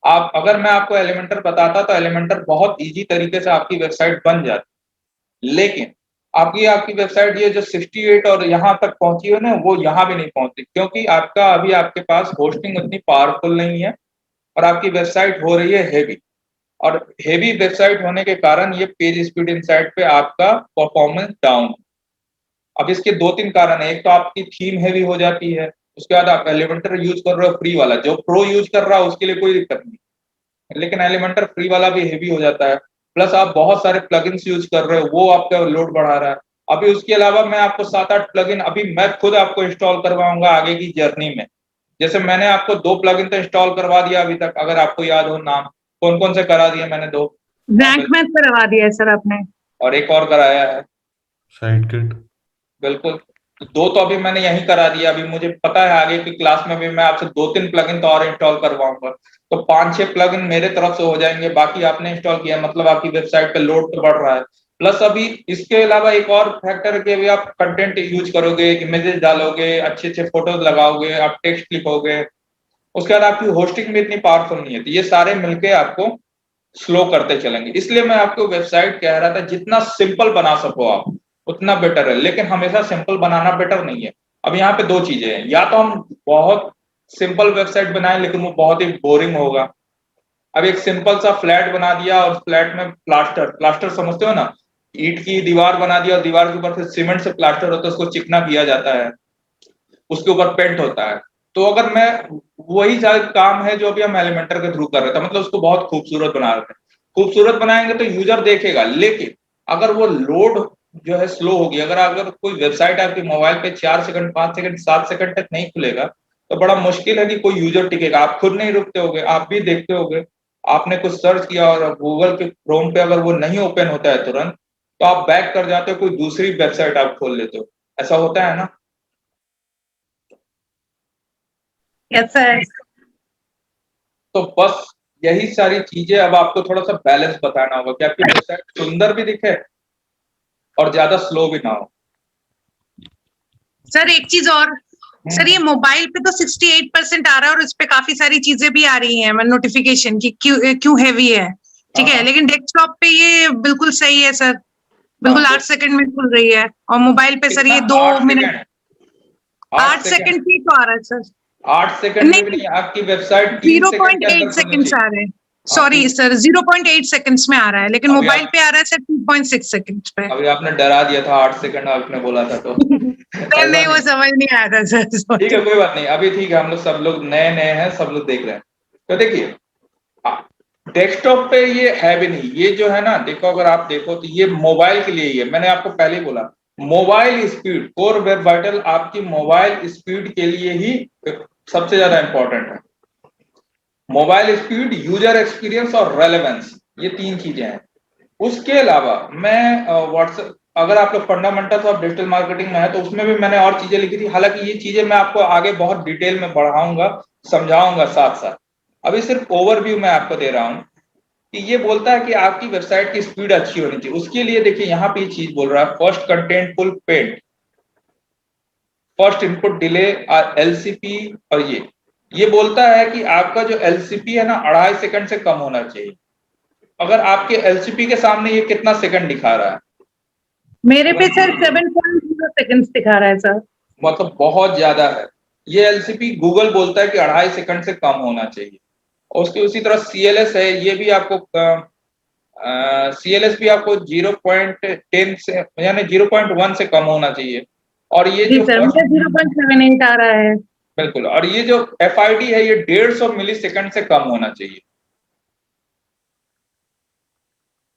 आप अगर मैं आपको एलिमेंटर बताता तो एलिमेंटर बहुत इजी तरीके से आपकी वेबसाइट बन जाती, लेकिन आपकी वेबसाइट ये जो 68 और यहाँ तक पहुंची है ना, वो यहाँ भी नहीं पहुंची, क्योंकि आपके पास होस्टिंग उतनी पावरफुल नहीं है और आपकी वेबसाइट हो रही है हेवी। और हेवी वेबसाइट होने के कारण ये पेज स्पीड इनसाइट पे आपका परफॉर्मेंस डाउन। अब इसके 2-3 कारण है। एक तो आपकी थीम हेवी हो जाती है, उसके बाद आप एलिमेंटर यूज कर रहे हो फ्री वाला, जो प्रो यूज कर रहा है उसके लिए कोई दिक्कत नहीं, लेकिन एलिमेंटर फ्री वाला भी हेवी हो जाता है। प्लस आप बहुत सारे प्लगइन्स यूज कर रहे हो, वो आपका लोड बढ़ा रहा है। अभी उसके अलावा मैं आपको 7-8 प्लगइन अभी मैं खुद आपको इंस्टॉल करवाऊंगा आगे की जर्नी में। जैसे मैंने आपको 2 प्लगइन तो इंस्टॉल करवा दिया अभी तक, अगर आपको याद हो नाम, कौन कौन से करा दिए मैंने? 2 रैंक मैथ करवा दिया है सर आपने, और एक और कराया है साइड किट। बिल्कुल। 2 तो अभी मैंने यही करा दिया। अभी मुझे पता है आगे की क्लास में भी मैं आपसे 2-3 प्लगइन तो और इंस्टॉल करवाऊंगा, तो 5-6 प्लगइन मेरे तरफ से हो जाएंगे। बाकी आपने इंस्टॉल किया, मतलब आपकी वेबसाइट पे लोड तो बढ़ रहा है। प्लस अभी इसके अलावा एक और फैक्टर है कि अभी आप कंटेंट यूज करोगे, इमेजेस डालोगे, अच्छे अच्छे फोटोज लगाओगे, आप टेक्स्ट लिखोगे, उसके बाद आपकी होस्टिंग भी इतनी पावरफुल नहीं है, तो ये सारे मिलके आपको स्लो करते चलेंगे। इसलिए मैं आपको वेबसाइट कह रहा था जितना सिंपल बना सको आप उतना बेटर है, लेकिन हमेशा सिंपल बनाना बेटर नहीं है। अब यहाँ पे 2 चीजें हैं, या तो हम बहुत सिंपल वेबसाइट बनाएं लेकिन वो बहुत ही बोरिंग होगा। अब एक सिंपल सा फ्लैट बना दिया और फ्लैट में प्लास्टर समझते हो ना, ईंट की दीवार बना दिया और दीवार के ऊपर फिर सीमेंट से प्लास्टर होता है, उसको चिकना किया जाता है, उसके ऊपर पेंट होता है। तो अगर मैं वही सारे काम है जो अभी हम एलिमेंटर के थ्रू कर रहे थे, मतलब उसको बहुत खूबसूरत बना रहे थे। खूबसूरत बनाएंगे तो यूजर देखेगा, लेकिन अगर वो लोड जो है स्लो होगी, अगर कोई वेबसाइट आपके मोबाइल पे 4 सेकंड 5 सेकंड 7 सेकंड तक नहीं खुलेगा तो बड़ा मुश्किल है कि कोई यूजर टिकेगा। आप खुद नहीं रुकते होगे, आप भी देखते होगे, आपने कुछ सर्च किया और गूगल के क्रोम पे अगर वो नहीं ओपन होता है तुरंत, तो आप बैक कर जाते हो, कोई दूसरी वेबसाइट आप खोल लेते हो। ऐसा होता है ना? Yes sir. तो बस यही सारी चीजें अब आपको थोड़ा सा बैलेंस बताना होगा कि आपकी वेबसाइट सुंदर भी दिखे और ज्यादा स्लो भी ना हो। सर एक चीज और, सर ये मोबाइल पे तो 68% आ रहा है और इस पे काफी सारी चीजें भी आ रही हैं नोटिफिकेशन की क्यों हेवी है, ठीक है, लेकिन डेस्कटॉप पे ये बिल्कुल सही है सर, बिल्कुल 8 सेकंड में खुल रही है। और मोबाइल पे सर ये 2 मिनट 8 सेकंड की तो आ रहा है सर। 8 सेकंड में भी नहीं, आपकी वेबसाइट 0.8 सेकंड्स आ रहे हैं, सॉरी सर 0.8 सेकंड्स में आ रहा है, लेकिन मोबाइल पे आ रहा है सर 2.6 सेकंड्स पे। अभी आपने डरा दिया था 8 सेकंड आपने बोला था तो नहीं वो समझ नहीं आया था सर। ठीक है, कोई बात नहीं, अभी ठीक है, हम लोग सब लोग नए नए हैं, सब लोग देख रहे हैं। तो देखिए डेस्कटॉप पे ये है भी नहीं, ये जो है ना, देखो अगर आप देखो तो ये मोबाइल के लिए ही है। मैंने आपको पहले ही बोला mobile speed, core web vital आपकी मोबाइल स्पीड के लिए ही सबसे ज्यादा इंपॉर्टेंट है। मोबाइल स्पीड, यूजर एक्सपीरियंस और रेलेवेंस, ये 3 चीजें हैं। उसके अलावा मैं व्हाट्सएप, अगर आप लोग फंडामेंटल्स ऑफ डिजिटल मार्केटिंग में है तो उसमें भी मैंने और चीजें लिखी थी। हालांकि ये चीजें मैं आपको आगे बहुत डिटेल में बढ़ाऊंगा, समझाऊंगा साथ साथ। अभी सिर्फ ओवरव्यू मैं आपको दे रहा हूं कि ये बोलता है कि आपकी वेबसाइट की स्पीड अच्छी होनी चाहिए। उसके लिए देखिए यहाँ पे ये चीज बोल रहा है, first contentful paint, first input delay, LCP, और ये बोलता है कि आपका जो एलसीपी है ना 2.5 सेकंड से कम होना चाहिए। अगर आपके एलसीपी के सामने ये कितना सेकंड दिखा रहा है? मेरे पे सर 7.0 सेकंड्स दिखा रहा है सर, मतलब बहुत ज्यादा है। ये एलसीपी गूगल बोलता है कि 2.5 सेकंड से कम होना चाहिए। और उसकी उसी तरह सीएलएस है, ये भी आपको सीएलएस भी आपको 0.10 से यानी 0.1 से कम होना चाहिए। और ये जी जो सर, मुझे 0.78 आ रहा है। बिल्कुल, और ये जो एफआईडी है ये 150 मिली सेकंड से कम होना चाहिए।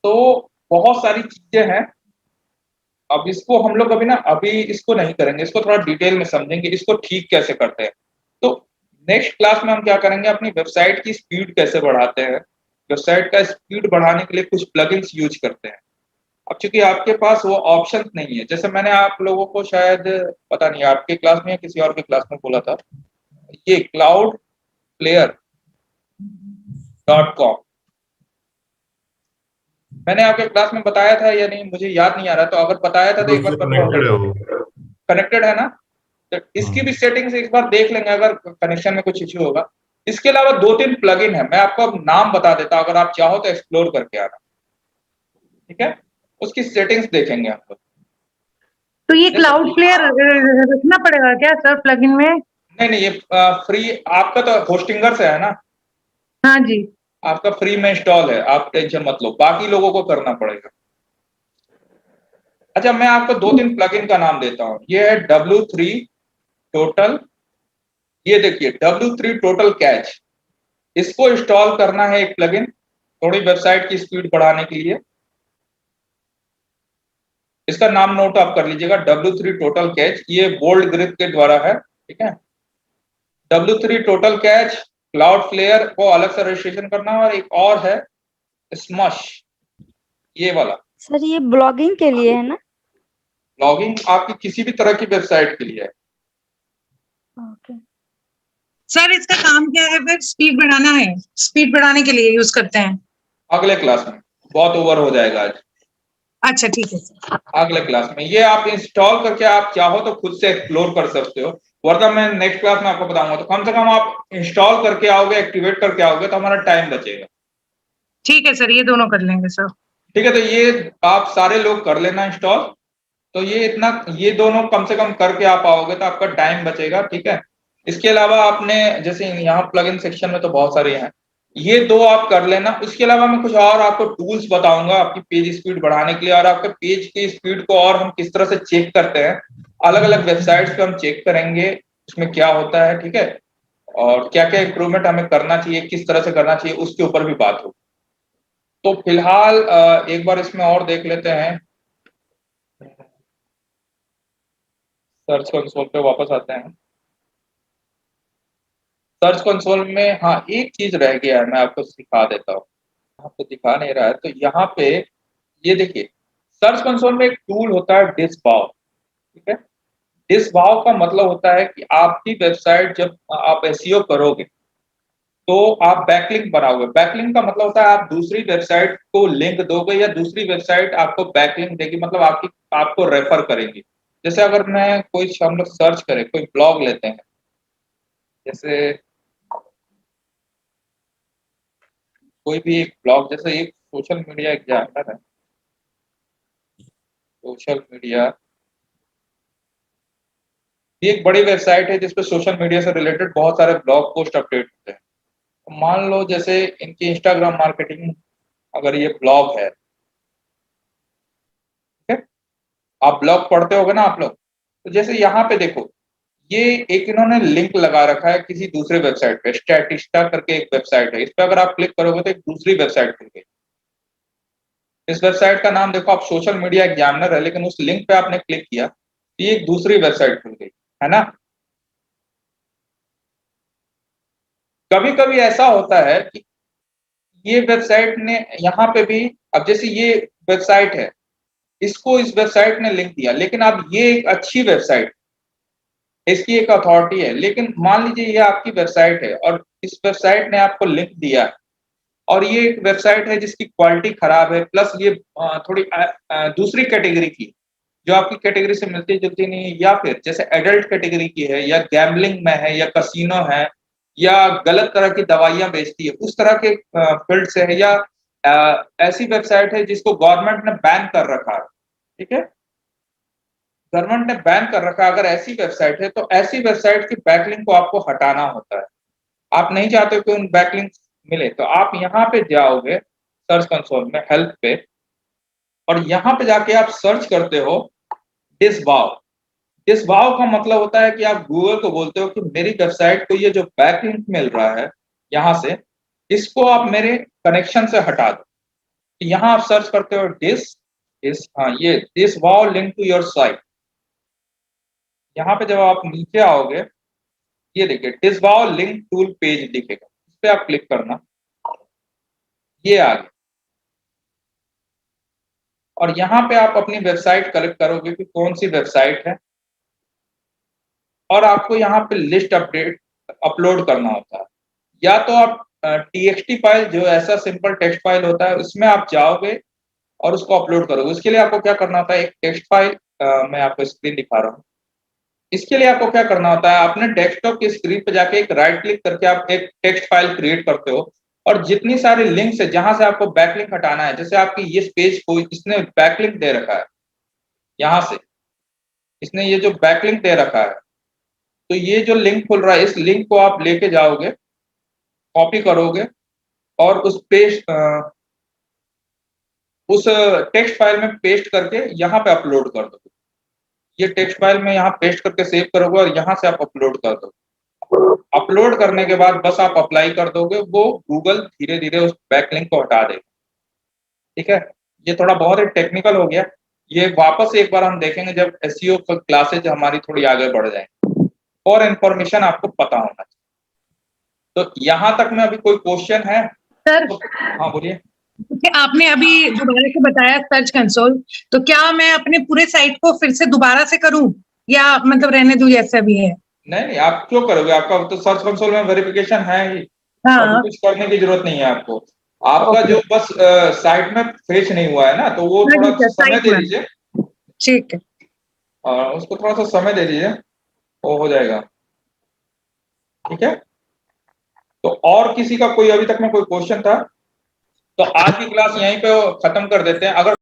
तो बहुत सारी चीजें हैं। अब इसको हम लोग अभी इसको नहीं करेंगे, इसको थोड़ा डिटेल में समझेंगे, इसको ठीक कैसे करते हैं। तो नेक्स्ट क्लास में हम क्या करेंगे, अपनी वेबसाइट की स्पीड कैसे बढ़ाते हैं, वेबसाइट का स्पीड बढ़ाने के लिए कुछ प्लगइन्स यूज करते हैं। अब चूंकि आपके पास वो ऑप्शन नहीं है, जैसे मैंने आप लोगों को शायद पता नहीं आपके क्लास में या किसी और के क्लास में बोला था, ये cloudflare.com मैंने आपके क्लास में बताया था या नहीं, मुझे याद नहीं आ रहा, तो अगर बताया था तो एक बार कनेक्टेड है वो। कनेक्टेड है ना, तो इसकी भी सेटिंग्स एक बार देख लेंगे अगर कनेक्शन में कुछ इश्यू होगा। इसके अलावा 2-3 प्लगइन है, मैं आपको अब नाम बता देता हूं, अगर आप चाहो तो एक्सप्लोर करके आना, ठीक है। उसकी सेटिंग्स देखेंगे हम लोग। तो ये क्लाउड फ्लेयर रखना पड़ेगा क्या सर प्लगइन में? नहीं, ये फ्री आपका तो होस्टिंगर से है ना, हाँ जी। आपका फ्री में इंस्टॉल है, आप टेंशन मत लो, बाकी लोगों को करना पड़ेगा। अच्छा, मैं आपको 2-3 प्लगइन का नाम देता हूं। ये है W3 टोटल, ये देखिए W3 टोटल कैच, इसको इंस्टॉल करना है एक प्लगइन, थोड़ी वेबसाइट की स्पीड बढ़ाने के लिए। इसका नाम नोट आप कर लीजिएगा, W3 टोटल कैच, ये बोल्ड ग्रिप के द्वारा है, ठीक है। W3 total catch, cloud flare को अलग से रजिस्ट्रेशन करना है, और एक और है स्मश, ये वाला। सर ये ब्लॉगिंग के लिए है ना? लॉगिंग आपकी किसी भी तरह की वेबसाइट के लिए है। ओके। सर इसका काम क्या है फिर? स्पीड बढ़ाना है, स्पीड बढ़ाने के लिए यूज करते हैं। अगले क्लास में, बहुत ओवर हो जाएगा आज, अच्छा ठीक है सर। अगले क्लास में ये आप इंस्टॉल करके आप चाहो तो खुद से एक्सप्लोर कर सकते हो, वरना मैं नेक्स्ट क्लास में आपको बताऊंगा। तो कम से कम आप इंस्टॉल करके आओगे, एक्टिवेट करके आओगे, तो हमारा टाइम बचेगा। ठीक है सर, ये दोनों कर लेंगे सर। ठीक है, तो ये आप सारे लोग कर लेना इंस्टॉल। तो ये दोनों कम से कम करके आप आओगे तो आपका टाइम बचेगा, ठीक है। इसके अलावा आपने जैसे यहाँ प्लगइन सेक्शन में तो बहुत सारे हैं, ये 2 आप कर लेना। उसके अलावा मैं कुछ और आपको टूल्स बताऊंगा आपकी पेज स्पीड बढ़ाने के लिए, और आपके पेज की स्पीड को और हम किस तरह से चेक करते हैं, अलग अलग वेबसाइट्स पे हम चेक करेंगे उसमें क्या होता है, ठीक है। और क्या क्या इंप्रूवमेंट हमें करना चाहिए, किस तरह से करना चाहिए, उसके ऊपर भी बात होगी। तो फिलहाल एक बार इसमें और देख लेते हैं, सर्च कंसोल पे वापस आते हैं। सर्च कंसोल में हाँ एक चीज रह गया है, मैं आपको सिखा देता हूँ, आपको दिखा नहीं रहा है। तो यहाँ पे ये देखिए, सर्च कंसोल में एक टूल होता है डिसवाव, ठीक है। डिसवाव का मतलब होता है कि आपकी वेबसाइट जब आप एसईओ करोगे तो आप बैकलिंक बनाओगे। बैकलिंक का मतलब होता है आप दूसरी वेबसाइट को लिंक दोगे, या दूसरी वेबसाइट आपको बैकलिंक देगी, मतलब आपको रेफर करेंगी। जैसे अगर मैं हम लोग सर्च करें, कोई ब्लॉग लेते हैं, जैसे कोई भी एक ब्लॉग, जैसे एक सोशल मीडिया एग्जामिनर है, सोशल मीडिया, ये एक बड़ी वेबसाइट है जिसपे सोशल मीडिया से रिलेटेड बहुत सारे ब्लॉग पोस्ट अपडेट होते हैं। तो मान लो जैसे इनकी इंस्टाग्राम मार्केटिंग, अगर ये ब्लॉग है, ठीक है, आप ब्लॉग पढ़ते होगे ना आप लोग, तो जैसे यहाँ पे देखो, ये एक इन्होंने लिंक लगा रखा है किसी दूसरे वेबसाइट पे, स्टैटिस्टा करके एक वेबसाइट है, इस पे अगर आप क्लिक करोगे तो एक दूसरी वेबसाइट खुल गई। इस वेबसाइट का नाम देखो, आप सोशल मीडिया एग्जामिनर है, लेकिन उस लिंक पे आपने क्लिक किया तो ये एक दूसरी वेबसाइट खुल गई, है ना। कभी कभी ऐसा होता है कि ये वेबसाइट ने यहाँ पे भी, अब जैसे ये वेबसाइट है, इसको इस वेबसाइट ने लिंक दिया, लेकिन अब ये एक अच्छी वेबसाइट, इसकी एक अथॉरिटी है, लेकिन मान लीजिए ये आपकी वेबसाइट है और इस वेबसाइट ने आपको लिंक दिया, और ये एक वेबसाइट है जिसकी क्वालिटी खराब है, प्लस ये थोड़ी दूसरी कैटेगरी की, जो आपकी कैटेगरी से मिलती जुलती नहीं है, या फिर जैसे एडल्ट कैटेगरी की है, या गैम्बलिंग में है, या कसिनो है, या गलत तरह की दवाइयां बेचती है, उस तरह के फील्ड से है, या ऐसी वेबसाइट है जिसको गवर्नमेंट ने बैन कर रखा है, ठीक है। गवर्नमेंट ने बैन कर रखा है, अगर ऐसी वेबसाइट है तो ऐसी वेबसाइट की बैकलिंक को आपको हटाना होता है। आप नहीं चाहते हो कि उन बैकलिंक मिले, तो आप यहाँ पे जाओगे सर्च कंसोल में हेल्प पे, और यहाँ पे जाके आप सर्च करते हो डिसवाउ। डिसवाउ का मतलब होता है कि आप गूगल को बोलते हो कि मेरी वेबसाइट को ये जो बैकलिंक मिल रहा है यहाँ से, इसको आप मेरे कनेक्शन से हटा दो। तो यहाँ आप सर्च करते हो ये डिसवाउ लिंक टू योर साइट। यहाँ पे जब आप नीचे आओगे, ये देखिए डिसवाउ लिंक टूल पेज दिखेगा, इस पे आप क्लिक करना, ये आ गया। और यहाँ पे आप अपनी वेबसाइट कलेक्ट करोगे कि कौन सी वेबसाइट है, और आपको यहाँ पे लिस्ट अपलोड करना होता है। या तो आप txt फाइल, जो ऐसा सिंपल टेक्स्ट फाइल होता है, उसमें आप जाओगे और उसको अपलोड करोगे। उसके लिए आपको क्या करना होता है, एक टेक्स्ट फाइल मैं आपको स्क्रीन दिखा रहा हूँ। इसके लिए आपको क्या करना होता है, अपने डेस्कटॉप की स्क्रीन पे जाके एक राइट क्लिक करके आप एक टेक्स्ट फाइल क्रिएट करते हो, और जितनी सारी लिंक्स है जहां से आपको बैकलिंक हटाना है, जैसे आपकी ये पेज को इसने बैकलिंक दे रखा है, यहाँ से इसने ये जो बैकलिंक दे रखा है, तो ये जो लिंक खुल रहा है, इस लिंक को आप लेके जाओगे, कॉपी करोगे और उस टेक्स्ट फाइल में पेस्ट करके यहाँ पे अपलोड कर दोगे। ये टेक्स्ट फाइल में यहाँ पेस्ट करके सेव करोगे और यहाँ से आप अपलोड कर दोगे। अपलोड करने के बाद बस आप अप्लाई कर दोगे, वो गूगल धीरे धीरे उस बैकलिंक को हटा देगा। ठीक है, ये थोड़ा बहुत ही टेक्निकल हो गया, ये वापस एक बार हम देखेंगे जब एसईओ क्लासेज हमारी थोड़ी आगे बढ़ जाएंगी। और इन्फॉर्मेशन आपको पता होना चाहिए। तो यहाँ तक में अभी कोई क्वेश्चन है? सर हाँ बोलिए। आपने अभी दोबारा से बताया सर्च कंसोल, तो क्या मैं अपने पूरे साइट को फिर से दोबारा से करूं, या मतलब रहने दूं जैसा भी है? नहीं, आप क्यों करोगे, आपका तो सर्च कंसोल में वेरिफिकेशन है ही, हाँ, कुछ करने की जरूरत नहीं है आपको। आपका जो बस साइट में फेच नहीं हुआ है ना, तो वो थोड़ा समय दे दीजिए। ठीक है, उसको थोड़ा सा समय दे दीजिए, वो हो जाएगा। ठीक है, तो और किसी का कोई अभी तक में कोई क्वेश्चन था? तो आज की क्लास यहीं पे खत्म कर देते हैं। अगर